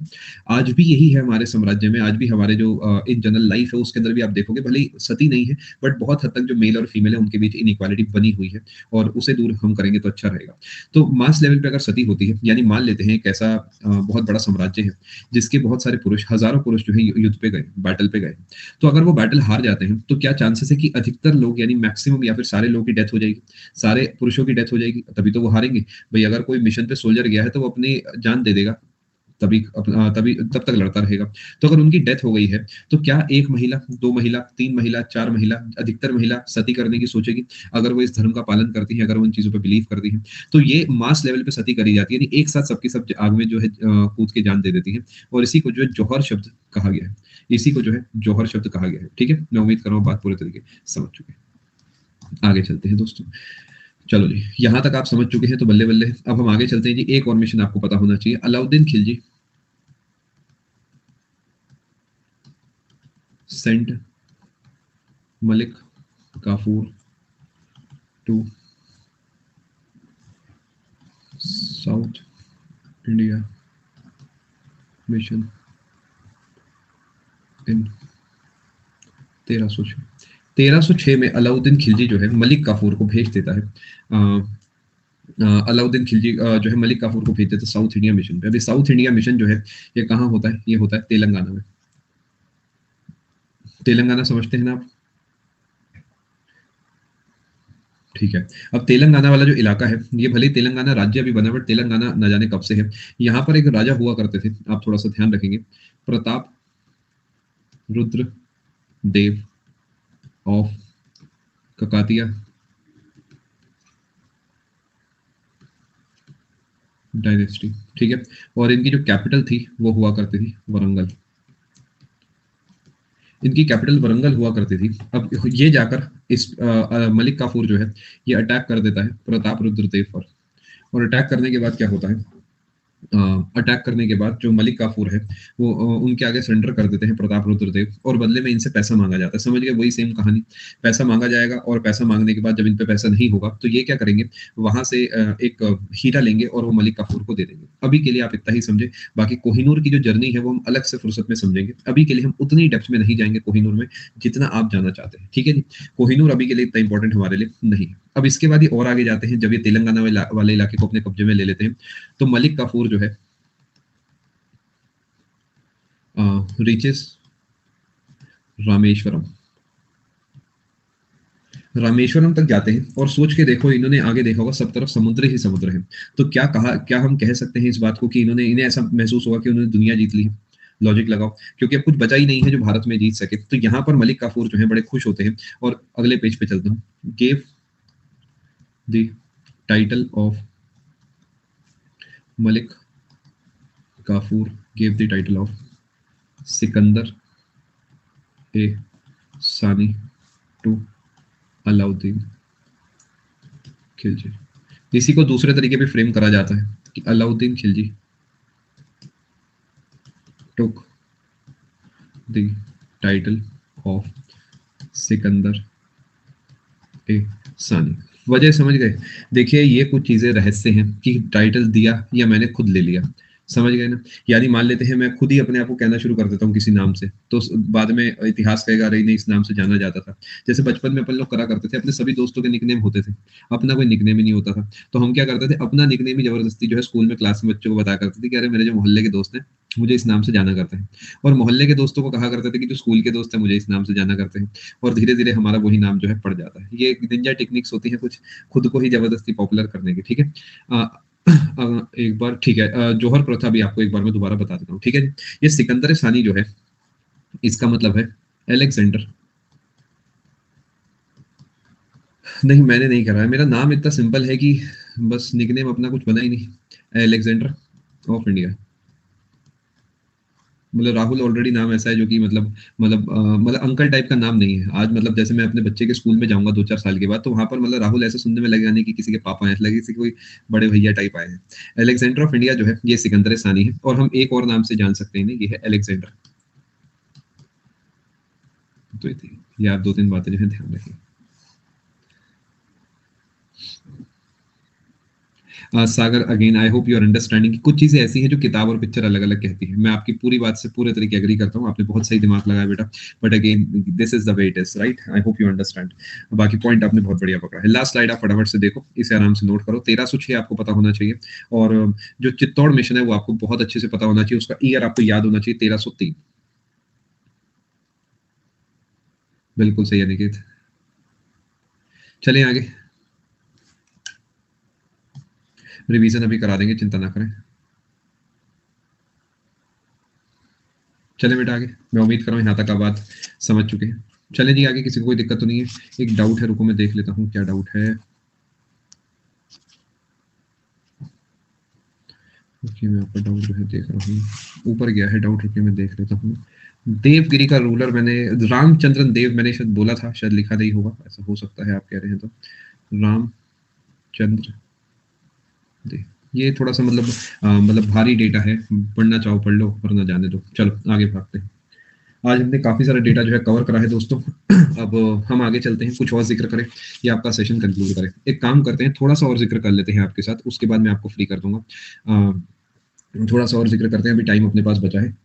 आज भी यही है हमारे साम्राज्य में, आज भी हमारे जो इन जनरल लाइफ है उसके अंदर भी आप देखोगे, भले ही सती नहीं है बट बहुत हद तक जो मेल और फीमेल है उनके बीच इनइक्वालिटी बनी हुई है, और उसे दूर हम करेंगे तो अच्छा रहेगा। तो मास लेवल पे अगर सती होती है, यानी मान लेते हैं एक ऐसा बहुत बड़ा साम्राज्य है जिसके बहुत सारे पुरुष, हजारों पुरुष जो है युद्ध पे गए, बैटल पे गए, तो अगर वो बैटल हार जाते हैं तो क्या चांसेस है कि अधिकतर लोग यानी मैक्सिमम या फिर सारे लोगों की डेथ हो जाएगी, सारे पुरुषों की डेथ हो जाएगी, तभी तो वो हारेंगे। भाई अगर कोई मिशन पे सोल्जर गया है तो वो अपनी जान दे देगा, तभी तब तक लड़ता रहेगा। तो अगर उनकी डेथ हो गई है तो क्या एक महिला, दो महिला, तीन महिला, चार महिला, अधिकतर महिला सती करने की सोचेगी? अगर वो इस धर्म का पालन करती है, अगर वो इन चीजों पे बिलीव करती है, तो ये मास लेवल पे सती करी जाती है, यानी एक साथ सबकी सब आग में जो है कूद के जान दे देती है। और इसी को जो है जौहर शब्द कहा गया है, इसी को जो है जौहर शब्द कहा गया है, ठीक है। मैं उम्मीद कर रहा हूँ बात पूरे तरीके समझ चुके हैं। आगे चलते हैं दोस्तों। चलो जी, यहाँ तक आप समझ चुके हैं तो बल्ले बल्ले। अब हम आगे चलते हैं जी। एक और मिशन आपको पता होना चाहिए। Alauddin Khilji sent Malik Kafur to South India mission in 1306। 1306 में अलाउद्दीन खिलजी जो है मलिक काफूर को भेज देता है। अलाउद्दीन खिलजी जो है मलिक काफूर को भेज देता है साउथ इंडिया मिशन पे। अभी साउथ इंडिया मिशन जो है ये कहाँ होता है? ये होता है तेलंगाना में। तेलंगाना समझते हैं ना आप? ठीक है। अब तेलंगाना वाला जो इलाका है, ये भले ही तेलंगाना राज्य अभी बना, बट तेलंगाना न जाने कब से है। यहाँ पर एक राजा हुआ करते थे, आप थोड़ा सा ध्यान रखेंगे, प्रताप रुद्र देव ऑफ ककातिया डायनेस्टी, ठीक है। और इनकी जो कैपिटल थी वो हुआ करती थी वरंगल। इनकी कैपिटल वरंगल हुआ करती थी। अब ये जाकर इस मलिक काफूर जो है ये अटैक कर देता है प्रताप रुद्रदेव पर। और अटैक करने के बाद क्या होता है, अटैक करने के बाद जो मलिक काफूर है वो उनके आगे सरेंडर कर देते हैं प्रताप रुद्रदेव, और बदले में इनसे पैसा मांगा जाता है। समझ गए? वही सेम कहानी, पैसा मांगा जाएगा, और पैसा मांगने के बाद जब इन पे पैसा नहीं होगा तो ये क्या करेंगे, वहां से एक हीरा लेंगे और वो मलिक काफूर को दे देंगे। अभी के लिए आप इतना ही समझे, बाकी कोहिनूर की जो जर्नी है वो हम अलग से फुर्सत में समझेंगे। अभी के लिए हम उतनी डेप्थ में नहीं जाएंगे कोहिनूर में जितना आप जानना चाहते हैं, ठीक है जी। कोहिनूर अभी के लिए इतना इंपॉर्टेंट हमारे लिए नहीं है। अब इसके बाद ये और आगे जाते हैं, जब ये तेलंगाना वाले इलाके को अपने कब्जे में ले लेते हैं तो मलिक काफूर जो है रीचेस रामेश्वरम। रामेश्वरम तक जाते हैं और सोच के देखो, इन्होंने आगे देखा होगा सब तरफ समुद्र ही समुद्र है। तो क्या हम कह सकते हैं इस बात को कि इन्हें ऐसा महसूस होगा कि उन्होंने दुनिया जीत ली है? लॉजिक लगाओ, क्योंकि अब कुछ बचा ही नहीं है जो भारत में जीत सके। तो यहाँ पर मलिक काफूर जो है बड़े खुश होते हैं। और अगले पेज पे चलता हूँ। Gave the title of Malik Kafur gave the title of Sikandar e Sani to Alauddin Khilji. इसी को दूसरे तरीके पे फ्रेम करा जाता है कि Alauddin Khilji took the title of Sikandar e Sani. वजह समझ गए? देखिए, ये कुछ चीजें रहस्य हैं कि टाइटल दिया या मैंने खुद ले लिया। समझ गए ना? यानी मान लेते हैं मैं खुद ही अपने आप को कहना शुरू कर देता हूँ किसी नाम से, तो बाद में इतिहास कहेगा अरे नहीं इस नाम से जाना जाता था। जैसे बचपन में अपन लोग करा करते थे, अपने सभी दोस्तों के निकनेम होते थे, अपना कोई निकनेम ही नहीं होता था। तो हम क्या करते थे, अपना निकनेम ही जबरदस्ती जो है स्कूल में क्लास में बच्चों को बताया करते थे कि अरे मेरे जो मोहल्ले के दोस्त हैं मुझे इस नाम से जाना करते हैं, और मोहल्ले के दोस्तों को कहा करते थे कि जो स्कूल के दोस्त हैं मुझे इस नाम से जाना करते हैं, और धीरे धीरे हमारा वही नाम जो है पड़ जाता है। ये निंजा टेक्निक्स होती है कुछ खुद को ही जबरदस्ती पॉपुलर करने की। ठीक है, एक बार ठीक है, जौहर प्रथा भी आपको एक बार मैं दोबारा बता देता हूँ। ठीक है जी, ये सिकंदर सानी जो है इसका मतलब है अलेक्जेंडर। नहीं मैंने नहीं करा है, मेरा नाम इतना सिंपल है कि बस निकनेम अपना कुछ बना ही नहीं, अलेक्जेंडर ऑफ इंडिया। मतलब राहुल ऑलरेडी नाम ऐसा है जो कि मतलब अंकल टाइप का नाम नहीं है। आज मतलब जैसे मैं अपने बच्चे के स्कूल में जाऊंगा 2-4 साल के बाद, तो वहां पर मतलब राहुल ऐसे सुनने में लगेगा नहीं कि किसी के पापा हैं, ऐसा लगेगा किसी कोई बड़े भैया टाइप आए हैं। अलेक्जेंडर ऑफ इंडिया जो है ये सिकंदर सानी है, और हम एक और नाम से जान सकते हैं इन्हें, ये है अलेक्जेंडर। तो ये आप 2-3 बातें जो है ध्यान रखिए। Sagar again I hope you are understanding कि कुछ चीजें ऐसी हैं जो किताब और पिक्चर अलग अलग कहती है। मैं आपकी पूरी बात से पूरे तरीके एग्री करता हूँ, आपने बहुत सही दिमाग लगाया बेटा, but again this is the way it is, right? I hope you understand. बाकी पॉइंट आपने बहुत बढ़िया पकड़ा है। लास्ट स्लाइड आप फटाफट से देखो, इसे आराम से नोट करो। 1306 आपको पता होना चाहिए, और जो चित्तौड़ मिशन है वो आपको बहुत अच्छे से पता होना चाहिए, उसका ईयर आपको याद होना चाहिए 1303। बिल्कुल सही है निकेत, चलिए आगे। रिवीजन अभी करा देंगे, चिंता ना करें। चले बेटा आगे, मैं उम्मीद कर रहा हूँ यहाँ तक आप बात समझ चुके हैं। चले जी आगे, किसी को कोई दिक्कत तो नहीं है? एक डाउट है, रुको मैं देख लेता हूँ क्या डाउट है। ओके मैं आपका डाउट जो है देख रहा हूँ, ऊपर गया है डाउट, रुकिए मैं देख लेता हूँ। देवगिरी का रूलर मैंने रामचंद्रन देव मैंने शायद बोला था, शायद लिखा नहीं होगा, ऐसा हो सकता है आप कह रहे हैं तो। रामचंद्र देव, ये थोड़ा सा मतलब भारी डेटा है, पढ़ना चाहो पढ़ लो, वरना जाने दो। चलो आगे भागते हैं। आज हमने काफी सारा डेटा जो है कवर करा है दोस्तों। अब हम आगे चलते हैं, कुछ और जिक्र करें या आपका सेशन कंक्लूड करें? एक काम करते हैं, थोड़ा सा और जिक्र कर लेते हैं आपके साथ, उसके बाद मैं आपको फ्री कर दूंगा। थोड़ा सा और जिक्र करते हैं, अभी टाइम अपने पास बचा है।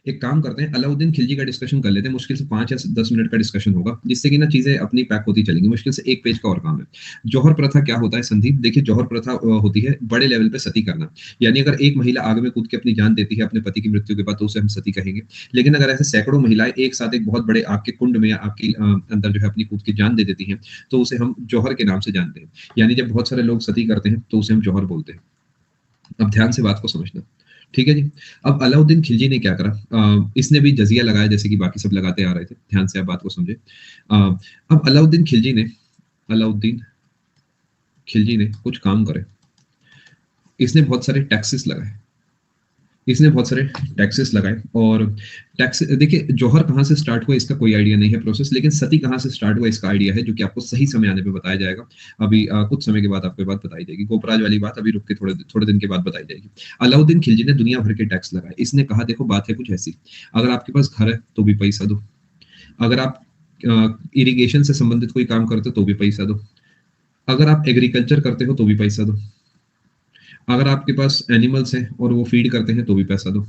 एक काम करते हैं, अलाउद्दीन खिलजी का डिस्कशन कर लेते हैं। मुश्किल से 5 या 10 मिनट का डिस्कशन होगा, जिससे कि ना चीजें अपनी पैक होती चलेंगी। मुश्किल से एक पेज का और काम है। जौहर प्रथा क्या होता है संदीप? देखिए जौहर प्रथा होती है बड़े लेवल पे सती करना। यानी अगर एक महिला आग में कूद के अपनी जान देती है अपने पति की मृत्यु के बाद, तो उसे हम सती कहेंगे। लेकिन अगर ऐसे सैकड़ों महिलाएं एक साथ एक बहुत बड़े आग के कुंड में या आग के अंदर जो है अपनी कूद की जान दे देती हैं, तो उसे हम जौहर के नाम से जानते हैं। यानी जब बहुत सारे लोग सती करते हैं तो उसे हम जौहर बोलते हैं। अब ध्यान से बात को समझना, ठीक है जी। अब अलाउद्दीन खिलजी ने क्या करा, इसने भी जजिया लगाया जैसे कि बाकी सब लगाते आ रहे थे। ध्यान से आप बात को समझे। अब अलाउद्दीन खिलजी ने कुछ काम करे। इसने बहुत सारे टैक्सेस लगाए, और टैक्स देखिए जौहर कहाँ से स्टार्ट हुआ इसका कोई आइडिया नहीं है प्रोसेस, लेकिन सती कहाँ से स्टार्ट हुआ इसका आइडिया है, जो कि आपको सही समय आने पे बताया जाएगा। अभी कुछ समय के बाद आपको बात बताई जाएगी, गोपराज वाली बात अभी रुक के थोड़े थोड़े दिन के बाद बताई जाएगी। अलाउद्दीन खिलजी ने दुनिया भर के टैक्स लगाए। इसने कहा देखो बात है कुछ ऐसी, अगर आपके पास घर है तो भी पैसा दो, अगर आप इरिगेशन से संबंधित कोई काम करते हो तो भी पैसा दो, अगर आप एग्रीकल्चर करते हो तो भी पैसा दो, अगर आपके पास एनिमल्स हैं और वो फीड करते हैं तो भी पैसा दो।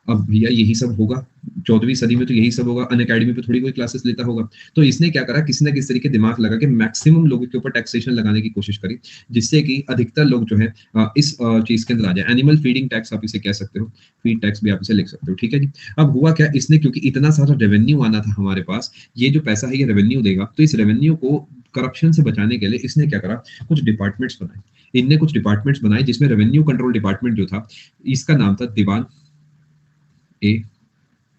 अब भैया यही सब होगा 14वीं सदी में, तो यही सब होगा, अन अकेडमी पे थोड़ी कोई क्लासेस लेता होगा। तो इसने क्या करा, किसी ना किसी तरीके दिमाग लगा के मैक्सिमम लोगों के ऊपर टैक्सेशन लगाने की कोशिश करी, जिससे कि अधिकतर लोग जो है इस चीज के अंदर आ जाए। एनिमल फीडिंग टैक्स आप इसे कह सकते हो, फीड टैक्स भी आप इसे लिख सकते हो, ठीक है जी। अब हुआ क्या, इसने क्योंकि इतना सारा रेवेन्यू आना था हमारे पास, ये जो पैसा है ये रेवेन्यू देगा, तो इस रेवेन्यू को करप्शन से बचाने के लिए इसने क्या करा, कुछ डिपार्टमेंट्स बनाए। इनने कुछ डिपार्टमेंट्स बनाए जिसमें रेवेन्यू कंट्रोल डिपार्टमेंट जो था, इसका नाम था दीवान ए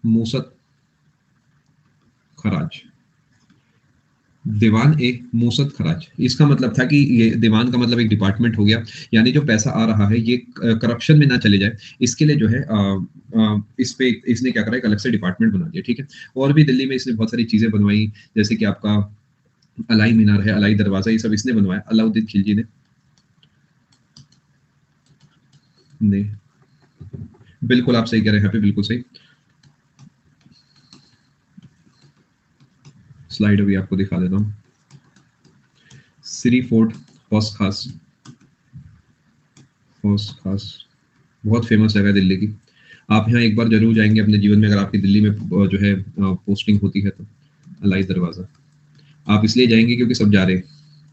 मूसत खराज। दीवान ए मूसत खराज, इसका मतलब था कि ये दीवान का मतलब एक डिपार्टमेंट हो गया, यानी जो पैसा आ रहा है ये करप्शन में ना चले जाए, इसके लिए जो है इस पे इसने क्या करा, एक अलग से डिपार्टमेंट बना दिया, ठीक है। और भी दिल्ली में इसने बहुत सारी चीजें बनवाई, जैसे कि आपका अलाई मीनार है, अलाई दरवाजा, ये सब इसने बनवाया, अलाउद्दीन खिलजी ने। बिल्कुल आप सही कह रहे हैं यहाँ पे, बिल्कुल सही। स्लाइड अभी आपको दिखा देता हूँ। सिरी फोर्ट, हौस खास, हौस खास बहुत फेमस जगह है दिल्ली की। आप यहाँ एक बार ज़रूर जाएँगे अपने जीवन में, अगर आपकी दिल्ली में जो है पोस्टिंग होती है तो। अलाई दरवाज़ा। आप इसलिए जाएँगे क्योंकि सब जा रहे हैं।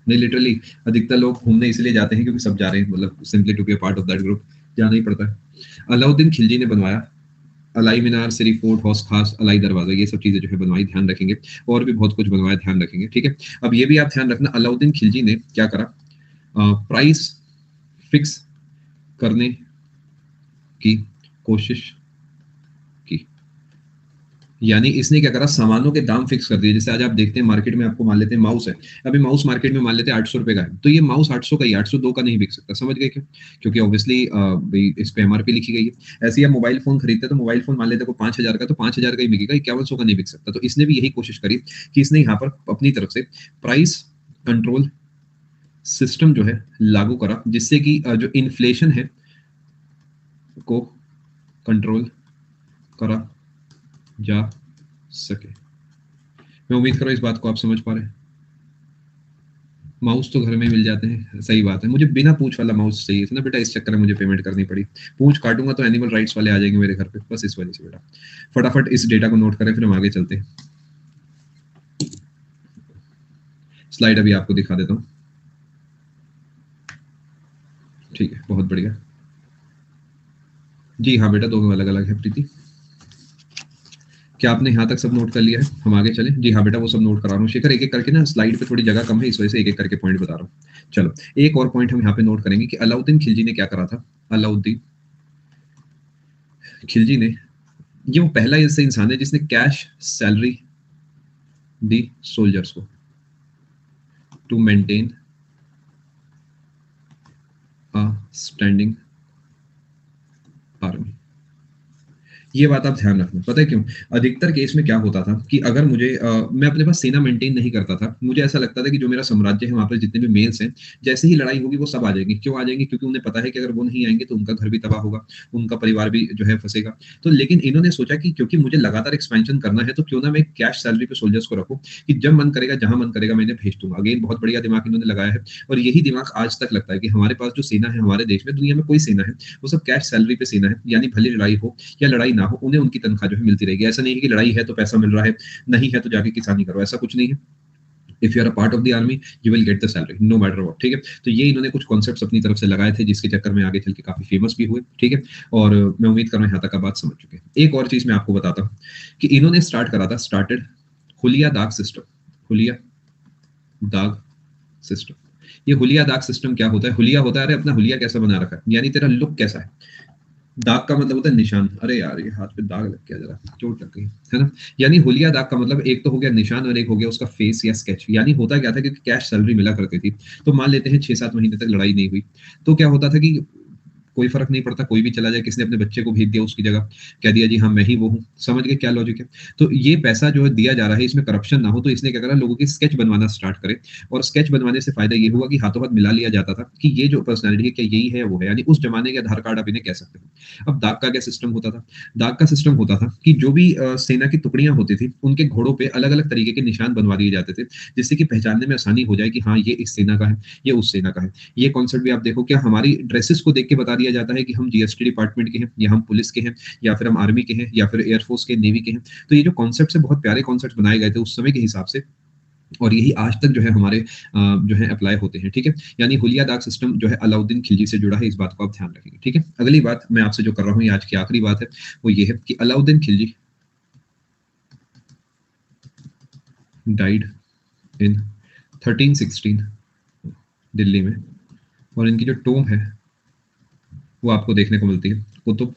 नहीं, लिटरली अधिकतर लोग घूमने इसलिए जाते हैं क्योंकि सब जा रहे हैं, मतलब simply to be a part of that group, जाना ही पड़ता है। अलाउद्दीन खिलजी ने बनवाया अलाई मीनार, सिरी फोर्ट, हौस खास, अलाई दरवाज़ा, ये सब चीज़ें जो है बनवाई, ध्यान रखेंगे। और भी बहुत कुछ बनवाया, ध्यान रखेंगे, ठीक है? अब ये भी आप ध्यान रखना, अलाउद्दीन खिलजी ने क्या करा, प्राइस फिक्स करने की कोशिश की। यानी इसने क्या करा, सामानों के दाम फिक्स कर दिए। जैसे आज आप देखते हैं मार्केट में, आपको मान लेते हैं माउस है, अभी माउस मार्केट में मान लेते हैं 800 रुपए का है, तो ये माउस 800 का ही, 802 का नहीं बिक सकता। समझ गए क्यों? क्योंकि ऑब्वियसली इस पे एमआरपी लिखी गई है। ऐसे ही आप मोबाइल फोन खरीदते हैं, तो मोबाइल फोन मान लेते हैं 5,000 का, तो 5,000 का ही बिकेगा, 5100 का नहीं बिक सकता। तो इसने भी यही कोशिश करी कि इसने यहाँ पर अपनी तरफ से प्राइस कंट्रोल सिस्टम जो है लागू करा, जिससे कि जो इन्फ्लेशन है को कंट्रोल करा जा सके। मैं उम्मीद कर रहा हूँ इस बात को आप समझ पा रहे हैं। माउस तो घर में मिल जाते हैं, सही बात है। मुझे बिना पूंछ वाला माउस चाहिए था ना बेटा, इस चक्कर में मुझे पेमेंट करनी पड़ी। पूंछ काटूंगा तो एनिमल राइट्स वाले आ जाएंगे मेरे घर पे, बस इस वजह से बेटा। फटाफट इस डेटा को नोट करें, फिर हम आगे चलते हैं। स्लाइड अभी आपको दिखा देता हूँ। ठीक है, बहुत बढ़िया। जी हाँ बेटा, दोनों अलग अलग है प्रीति। क्या आपने यहाँ तक सब नोट कर लिया है? हम आगे चलें। जी हाँ बेटा, वो सब नोट करा रहा हूँ। शेखर, एक एक करके ना, स्लाइड पे थोड़ी जगह कम है, इस वजह से एक एक करके पॉइंट बता रहा हूँ। चलो, एक और पॉइंट हम यहाँ पे नोट करेंगे कि अलाउद्दीन खिलजी ने क्या करा था। अलाउद्दीन खिलजी ने, ये वो पहला ऐसा इंसान है जिसने कैश सैलरी दी सोल्जर्स को to maintain a standing army. ये बात आप ध्यान रखना। पता है क्यों? अधिकतर केस में क्या होता था कि अगर मुझे मैं अपने पास सेना मेंटेन नहीं करता था, मुझे ऐसा लगता था कि जो मेरा साम्राज्य है, वहाँ पर जितने भी मेल्स हैं, जैसे ही लड़ाई होगी वो सब आ जाएंगे। क्यों आ जाएंगे? क्योंकि उन्हें पता है कि अगर वो नहीं आएंगे तो उनका घर भी तबाह होगा, उनका परिवार भी जो है फंसेगा। तो लेकिन इन्होंने सोचा कि क्योंकि मुझे लगातार एक्सपेंशन करना है, तो क्यों ना मैं कैश सैलरी पे सोल्जर्स को रखूं, कि जब मन करेगा, जहां मन करेगा, मैं इन्हें भेज दूंगा। अगेन बहुत बढ़िया दिमाग इन्होंने लगाया है, और यही दिमाग आज तक लगता है कि हमारे पास जो सेना है हमारे देश में, दुनिया में कोई सेना है, वो सब कैश सैलरी पे सेना है। यानी भले लड़ाई हो या लड़ाई ना हो, उन्हें उनकी तनख्वाह जो है मिलती रहेगी। ऐसा नहीं है कि लड़ाई है तो पैसा मिल रहा है, नहीं है तो जाके किसानी करो, ऐसा कुछ नहीं है। If you are a part of the army, you will get the salary no matter what. ठीक है, तो ये इन्होंने कुछ कॉन्सेप्ट्स अपनी तरफ से लगाए थे, जिसके चक्कर में आगे चल के काफी फेमस भी हुए। ठीक है, और मैं उम्मीद कर रहा हूँ यहाँ तक आप बात समझ चुके हैं। एक और चीज मैं आपको बताता हूँ कि इन्होंने स्टार्ट करा था, स्टार्टेड हुलिया दाग सिस्टम। हुलिया दाग सिस्टम। ये हुलिया दाग सिस्टम क्या होता है? हुलिया होता है, अरे अपना हुलिया कैसा बना रखा है, यानी तेरा लुक कैसा है। दाग का मतलब होता है निशान। अरे यार, ये हाथ पे दाग लग गया, जरा चोट लग गई है ना। यानी हुलिया दाग का मतलब एक तो हो गया निशान, और एक हो गया उसका फेस या स्केच। यानी होता क्या था कि कैश सैलरी मिला करती थी, तो मान लेते हैं 6-7 महीने तक लड़ाई नहीं हुई, तो क्या होता था कि कोई फर्क नहीं पड़ता, कोई भी चला जाए, किसी ने अपने बच्चे को भेज दिया उसकी जगह, कह दिया जी हाँ मैं ही वो हूँ। समझ गए क्या लॉजिक है? तो ये पैसा जो है दिया जा रहा है, इसमें करप्शन ना हो, तो इसने क्या करा, लोगों के स्केच बनवाना स्टार्ट करे। और स्केच बनवाने से फायदा ये हुआ कि हाथों हाथ मिला लिया जाता था कि ये जो पर्सनैलिटी है, क्या यही है वो है। यानी उस जमाने के आधार कार्ड आप इन्हें कह सकते हो। अब दाग का क्या सिस्टम होता था? दाग का सिस्टम होता था कि जो भी सेना की टुकड़ियां होती थी, उनके घोड़ों पे अलग अलग तरीके के निशान बनवा दिए जाते थे, जिससे कि पहचानने में आसानी हो जाए कि हाँ ये इस सेना का है, ये उस सेना का है। ये कॉन्सेप्ट भी आप देखो, क्या हमारी ड्रेसेस को देख के बता दिया जाता है कि हम जीएसटी डिपार्टमेंट के हैं, या हम पुलिस के हैं, या फिर हम आर्मी के हैं, या फिर एयरफोर्स के, नेवी के हैं। तो ये जो कॉन्सेप्ट है, बहुत प्यारे कॉन्सेप्ट बनाए गए थे उस समय के हिसाब से, और यही आज तक जो है हमारे जो है अप्लाई होते हैं। ठीक है, यानी हुलिया दाग सिस्टम जो है अलाउद्दीन खिलजी से जुड़ा है, इस बात को आप ध्यान रखेंगे। ठीक है, अगली बात मैं आपसे जो कर रहा हूँ, ये आज की आखिरी बात है, वो ये है कि अलाउद्दीन खिलजी डाइड इन 1316 दिल्ली में, और इनकी जो टोम है वो आपको देखने को मिलती है कुतुब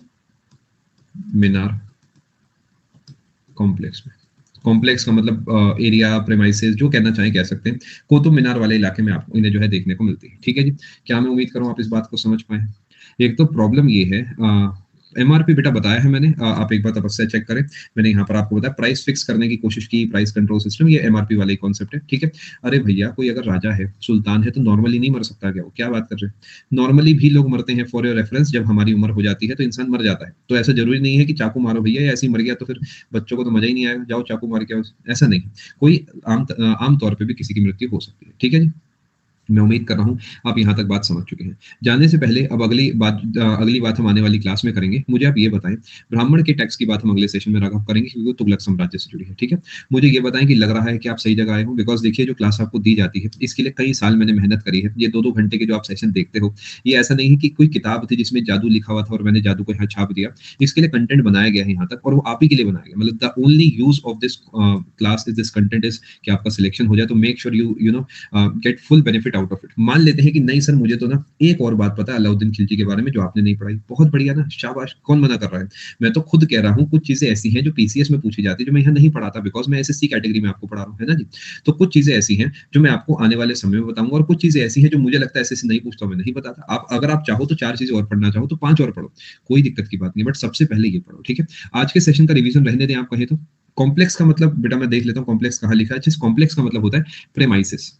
मीनार कॉम्प्लेक्स में। कॉम्प्लेक्स का मतलब एरिया, प्रेमाइसेस, जो कहना चाहें कह सकते हैं। कुतुब मीनार वाले इलाके में आपको इन्हें जो है देखने को मिलती है। ठीक है जी, क्या मैं उम्मीद करूँ आप इस बात को समझ पाए। एक तो प्रॉब्लम ये है, एमआरपी बेटा बताया है मैंने, आप एक बार तपस्या चेक करें। मैंने यहाँ पर आपको बताया प्राइस फिक्स करने की कोशिश की, प्राइस कंट्रोल सिस्टम, ये एमआरपी वाला ही कॉन्सेप्ट है। ठीक है, अरे भैया, कोई अगर राजा है, सुल्तान है, तो नॉर्मली नहीं मर सकता क्या? वो क्या बात कर रहे हैं? नॉर्मली भी लोग मरते हैं। फॉर योर रेफरेंस, जब हमारी उम्र हो जाती है तो इंसान मर जाता है। तो ऐसा जरूरी नहीं है कि चाकू मारो भैया, या ऐसे ही मर गया तो फिर बच्चों को तो मजा ही नहीं आएगा, जाओ चाकू मार के आओ। ऐसा नहीं, कोई आम तौर पे भी किसी की मृत्यु हो सकती है। ठीक है जी, मैं उम्मीद कर रहा हूँ आप यहाँ तक बात समझ चुके हैं। जानने से पहले अब अगली बात हम आने वाली क्लास में करेंगे। मुझे आप ये बताएँ, ब्राह्मण के टैक्स की बात हम अगले सेशन में रखा करेंगे क्योंकि वो तुगलक साम्राज्य से जुड़ी है, ठीक है? मुझे ये बताएँ कि लग रहा है कि आप सही जगह आए हो? बिकॉज़ देखिए जो क्लास आपको दी जाती है, इसके लिए कई साल मैंने मेहनत करी है। ये 2-2 घंटे के जो आप सेशन देखते हो, ये ऐसा नहीं है कि कोई किताब थी जिसमें जादू लिखा हुआ था और मैंने जादू को यहाँ छाप दिया। इसके लिए कंटेंट बनाया गया है यहाँ तक और वो आप ही के लिए बनाया गया। मतलब the only use of this class is this content is कि आपका सिलेक्शन हो जाए तो make sure you know get full benefit out of it. मान लेते हैं कि नहीं सर मुझे तो ना एक और बात पता है अलाउद्दीन खिलजी के बारे में जो आपने नहीं पढ़ाई। बहुत बढ़िया ना, शाबाश, कौन मना कर रहा है? मैं तो खुद कह रहा हूँ कुछ चीज़ें ऐसी हैं जो पीसीएस में पूछी जाती है जो मैं यहाँ नहीं पढ़ाता बिकॉज़ मैं एसएससी कैटेगरी में आपको पढ़ा रहा हूँ, है ना जी? तो कुछ चीज़ें ऐसी हैं जो मैं आपको आने वाले समय में बताऊँगा और कुछ चीज़ें ऐसी हैं जो मुझे लगता है एसएससी नहीं पूछता मैं नहीं बताता। आप अगर आप चाहो तो 4 चीज़ें और पढ़ना चाहो तो 5 और पढ़ो, कोई दिक्कत की बात नहीं है बट सबसे पहले ये पढ़ो, ठीक है? आज के सेशन का रिवीजन रहने दें आप कहें तो। कॉम्प्लेक्स का मतलब बेटा मैं देख लेता हूँ कॉम्प्लेक्स कहाँ लिखा है। जिस कॉम्प्लेक्स का मतलब होता है प्रेमाइसेस।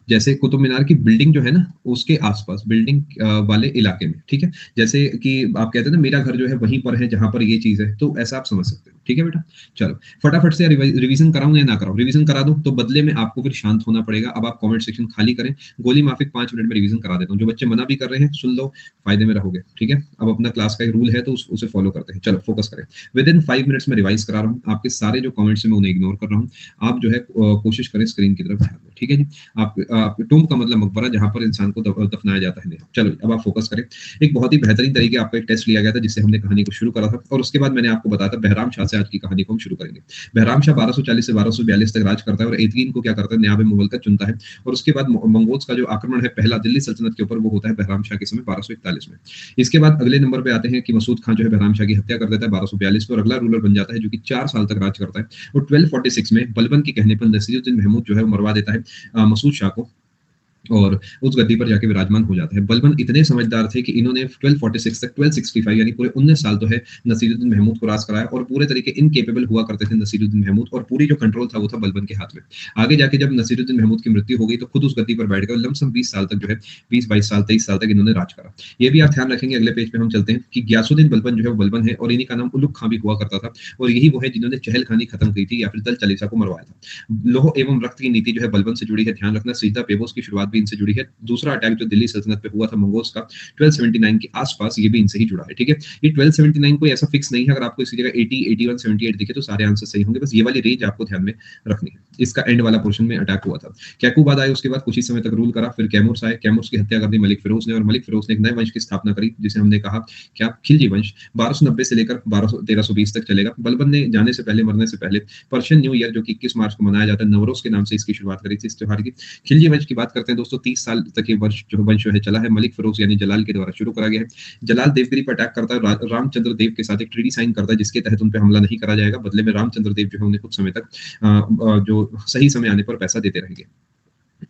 जैसे कुतुब मीनार की बिल्डिंग जो है ना, उसके आस-पास बिल्डिंग वाले इलाके में, ठीक है? जैसे कि आप कहते हैं ना मेरा घर जो है वहीं पर है जहाँ पर ये चीज़ है, तो ऐसा आप समझ सकते हो, ठीक है बेटा? चलो, फटाफट से रिवीजन कराऊँ या ना कराऊँ? रिवीजन करा दूँ, तो बदले में आपको फिर शांत होना पड़ेगा। अब आप कमेंट सेक्शन खाली करें, गोली माफिक 5 मिनट में रिवीजन करा देता हूँ। जो बच्चे मना भी कर रहे हैं, सुन लो, फ़ायदे में रहोगे, ठीक है? अब अपना क्लास का एक रूल है तो उसे फॉलो करते हैं। चलो फोकस करें। विदिन 5 मिनट्स में रिवाइज़ करा रहा हूँ। आपके सारे जो कमेंट्स हैं मैं उन्हें इग्नोर कर रहा हूँ। आप जो है कोशिश करें स्क्रीन की तरफ ध्यान दें, ठीक है जी? आप टूम्ब का मतलब मकबरा जहाँ पर इंसान को दफनाया जाता है नहीं। चलो अब आप फोकस करें। एक बहुत ही बेहतरीन तरीके आपका एक टेस्ट लिया गया था जिससे हमने कहानी को शुरू करा था और उसके बाद मैंने आपको बताया था बहराम शाह से आज की कहानी को हम शुरू करेंगे। बहराम शाह 1240 से 1242 तक राज करता है और एतकीन को क्या करता है नयाब मुगल का चुनता है और उसके बाद मंगोल्स का जो आक्रमण है पहला दिल्ली सल्तनत के ऊपर वो होता है बहराम शाह के समय 1241 में। इसके बाद अगले नंबर पे आते हैं कि मसूद खान जो है बहराम शाह की हत्या कर देता है 1242 में और अगला रूलर बन जाता है जो कि 4 साल तक राज करता है और 1246 में बलबन के कहने पर नसीरुद्दीन महमूद जो है वो मरवा देता है मसूद शाह को और उस गद्दी पर जाके विराजमान हो जाता है। बलबन इतने समझदार थे कि इन्होंने 1246 तक 1265 यानी पूरे 19 साल तो है नसीरुद्दीन महमूद को राज कराया और पूरे तरीके इनकेपेबल हुआ करते थे नसीरुद्दीन महमूद और पूरी जो कंट्रोल था वो था बलबन के हाथ में। आगे जाके जब नसीरुद्दीन महमूद की मृत्यु हो गई तो खुद उस गद्दी पर बैठ गए और लमसम 20 साल तक जो है 20-22 साल 23 साल तक इन्होंने राज करा। ये भी आप ध्यान रखेंगे अगले पेज पे हम चलते हैं कि गयासुद्दीन बलबन जो है वो बलबन है और इन्हीं का नाम उलुग खां भी हुआ करता था और यही वो है जिन्होंने चहल खानी खत्म की थी या फिर दल चालीसा को मरवाया था। लौह एवं रक्त की नीति जो है बलबन से जुड़ी है, ध्यान रखना। सीधा पेबोस की शुरुआत भी इनसे जुड़ी है। दूसरा अटैक जो दिल्ली सल्तनत पे हुआ था मंगोल्स का 1279 के आसपास ये भी इनसे ही जुड़ा है, ठीक है? ये 1279 कोई ऐसा फिक्स नहीं है, अगर आपको इसी जगह 80, 81, 78 दिखे तो सारे आंसर सही होंगे, बस ये वाली रेंज आपको ध्यान में रखनी है। इसका एंड वाला पोर्शन में अटैक हुआ था। कैकूबाद आए उसके बाद कुछ ही समय तक रूल करा, फिर कैमूर्स आए, कैमूर्स की हत्या कर दी मलिक फिरोज ने और मलिक फिरोज ने एक नए वंश की स्थापना करी जिसे हमने कहा क्या खिलजी वंश। 1290 से लेकर 1320 तक चलेगा। बलबन ने जाने से पहले मरने से पहले पर्शियन न्यू ईयर जो कि 21 मार्च को मनाया जाता है नवरोज के नाम से इसकी शुरुआत करी थी इस त्योहार की। खिलजी वंश की बात करते हैं दोस्तों, 30 साल तक ये वंश जो है चला है। मलिक फिरोज यानी जलाल के द्वारा शुरू करा गया है। जलाल देवगिरी पर अटैक करता है, रामचंद्र देव के साथ एक ट्रीटी साइन करता है जिसके तहत उन पे हमला नहीं करा जाएगा। बदले में रामचंद्र देव जो है उन्हें कुछ समय तक जो सही समय आने पर पैसा देते रहेंगे।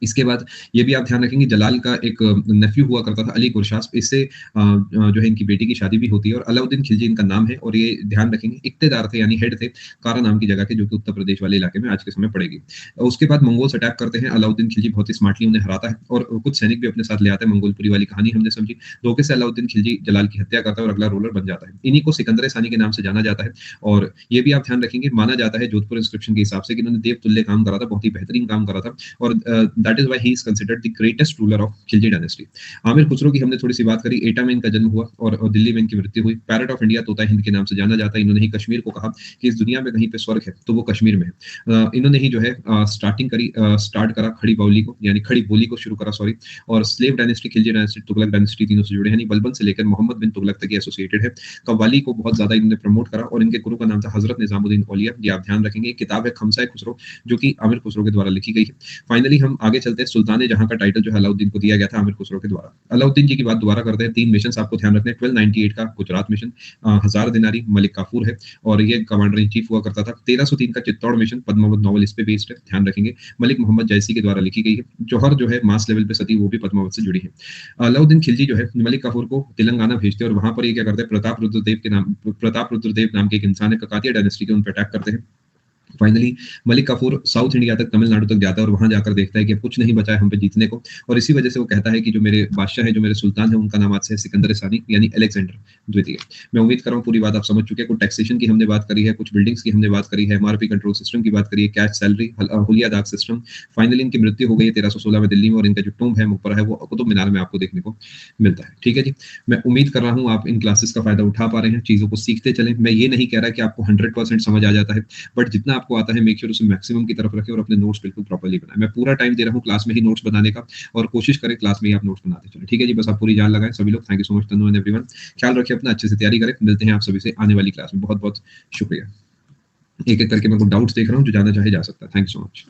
इसके बाद ये भी आप ध्यान रखेंगे जलाल का एक नेफ्यू हुआ करता था अली गुरशास, इससे जो है इनकी बेटी की शादी भी होती है और अलाउद्दीन खिलजी इनका नाम है और ये ध्यान रखेंगे इक्तेदार थे यानी हेड थे कारा नाम की जगह के जो कि उत्तर प्रदेश वाले इलाके में आज के समय पड़ेगी। उसके बाद मंगोल्स अटैक करते हैं, अलाउद्दीन खिलजी बहुत ही स्मार्टली उन्हें हराता है और कुछ सैनिक भी अपने साथ ले आता है। मंगोलपुरी वाली कहानी हमने समझी। धोखे से अलाउद्दीन खिलजी जलाल की हत्या करता है और अगला रूलर बन जाता है। इन्हीं को सिकंदर सानी के नाम से जाना जाता है और ये भी आप ध्यान रखेंगे माना जाता है जोधपुर इंस्क्रिप्शन के हिसाब से कि इन्होंने देवतुल्य काम करा था, बहुत ही बेहतरीन काम करा था और that is why he is considered the greatest ruler of Khilji dynasty. Aamir Khusro की हमने थोड़ी सी बात करी। एटा में इनका जन्म हुआ और दिल्ली में इनकी मृत्यु हुई। पैरट ऑफ इंडिया तोता हिंद के नाम से जाना जाता है। इन्होंने ही कश्मीर को कहा कि इस दुनिया में कहीं पे स्वर्ग है तो वो कश्मीर में है। इन्होंने ही जो है स्टार्ट करा खड़ी बोली को यानी खड़ी बोली को शुरू करा सॉरी और slave dynasty Khilji dynasty Tughlaq dynasty तीनों से जुड़े हैं। बलबन से लेकर मोहम्मद बिन तुगलक तक एसोसिएटेड है। कव्वाली को बहुत ज्यादा इन्होंने प्रमोट करा और इनके गुरु का नाम था हजरत निजामुद्दीन औलिया। ये आप ध्यान रखेंगे। एक किताब है खमसा खुसरो जो कि आमिर खुसरो के द्वारा लिखी गई है। फाइनली हम आगे चलते हैं। सुल्तान जहां का टाइटल जो है अलाउद्दीन को दिया गया था आमिर खुसरो के द्वारा। अलाउद्दीन जी की बात दोबारा करते हैं। 3 मिशन आपको ध्यान रखने हैं। 1298 का गुजरात मिशन, 1000 दिनारी मलिक काफूर है और ये कमांडर इन चीफ हुआ करता था। 1303 का चित्तौड़ मिशन पद्मावत नॉवल इस पे बेस्ड है, ध्यान रखेंगे। मलिक मोहम्मद जैसी के द्वारा लिखी गई है। जौहर जो है मास लेवल पे सती वो भी पद्मावत से जुड़ी है। अलाउद्दीन खिलजी जो है मलिक काफूर को तेलंगाना भेजते हैं और वहां पर ये क्या करते हैं प्रताप रुद्रदेव नाम के एक इंसान है ककातिया डायनेस्टी के उन पर अटैक करते हैं finally Malik Kafur south India तक, तमिलनाडु तक जाता है और वहाँ जाकर देखता है कि अब कुछ नहीं बचा है हम पे जीतने को, और इसी वजह से वो कहता है कि जो मेरे बादशाह है, जो मेरे सुल्तान है, उनका नाम आज से है सिकंदर सानी यानी अलेक्जेंडर द्वितीय। मैं उम्मीद कर रहा हूँ पूरी बात आप समझ चुके हैं। कुछ टैक्सेशन की हमने बात करी है, कुछ बिल्डिंग्स की हमने बात करी है, एमआरपी कंट्रोल सिस्टम की बात करी है, कैश सैलरी, हुलिया दाग सिस्टम। फाइनली इनकी मृत्यु हो गई है 1316 में दिल्ली में, और इनका जो टूम्ब है ऊपर है वो कुतुब मीनार में आपको देखने को मिलता है। ठीक है जी, मैं उम्मीद कर रहा हूँ आप इन क्लासेस का फायदा उठा पा रहे हैं, चीजों को सीखते चलें। मैं ये नहीं कह रहा कि आपको 100% समझ आ जाता है, बट जितना आपको आता है मेक श्योर उसे मैक्सिमम की तरफ रखें और अपने नोट्स बिल्कुल प्रॉपर्ली बनाएं। मैं पूरा टाइम दे रहा हूँ क्लास में ही नोट्स बनाने का, और कोशिश करें क्लास में ही आप नोट्स बनाते चलें। ठीक है जी, बस आप पूरी जान लगाएं सभी लोग। Thank you so much Tannu and everyone. ख्याल रखिए अपना, अच्छे से तैयारी करें। मिलते हैं आप सभी से आने वाली क्लास में। बहुत बहुत शुक्रिया। एक एक करके मेरे को डाउट्स देख रहा हूँ, जो जाना चाहे जा सकता है। Thank you so much.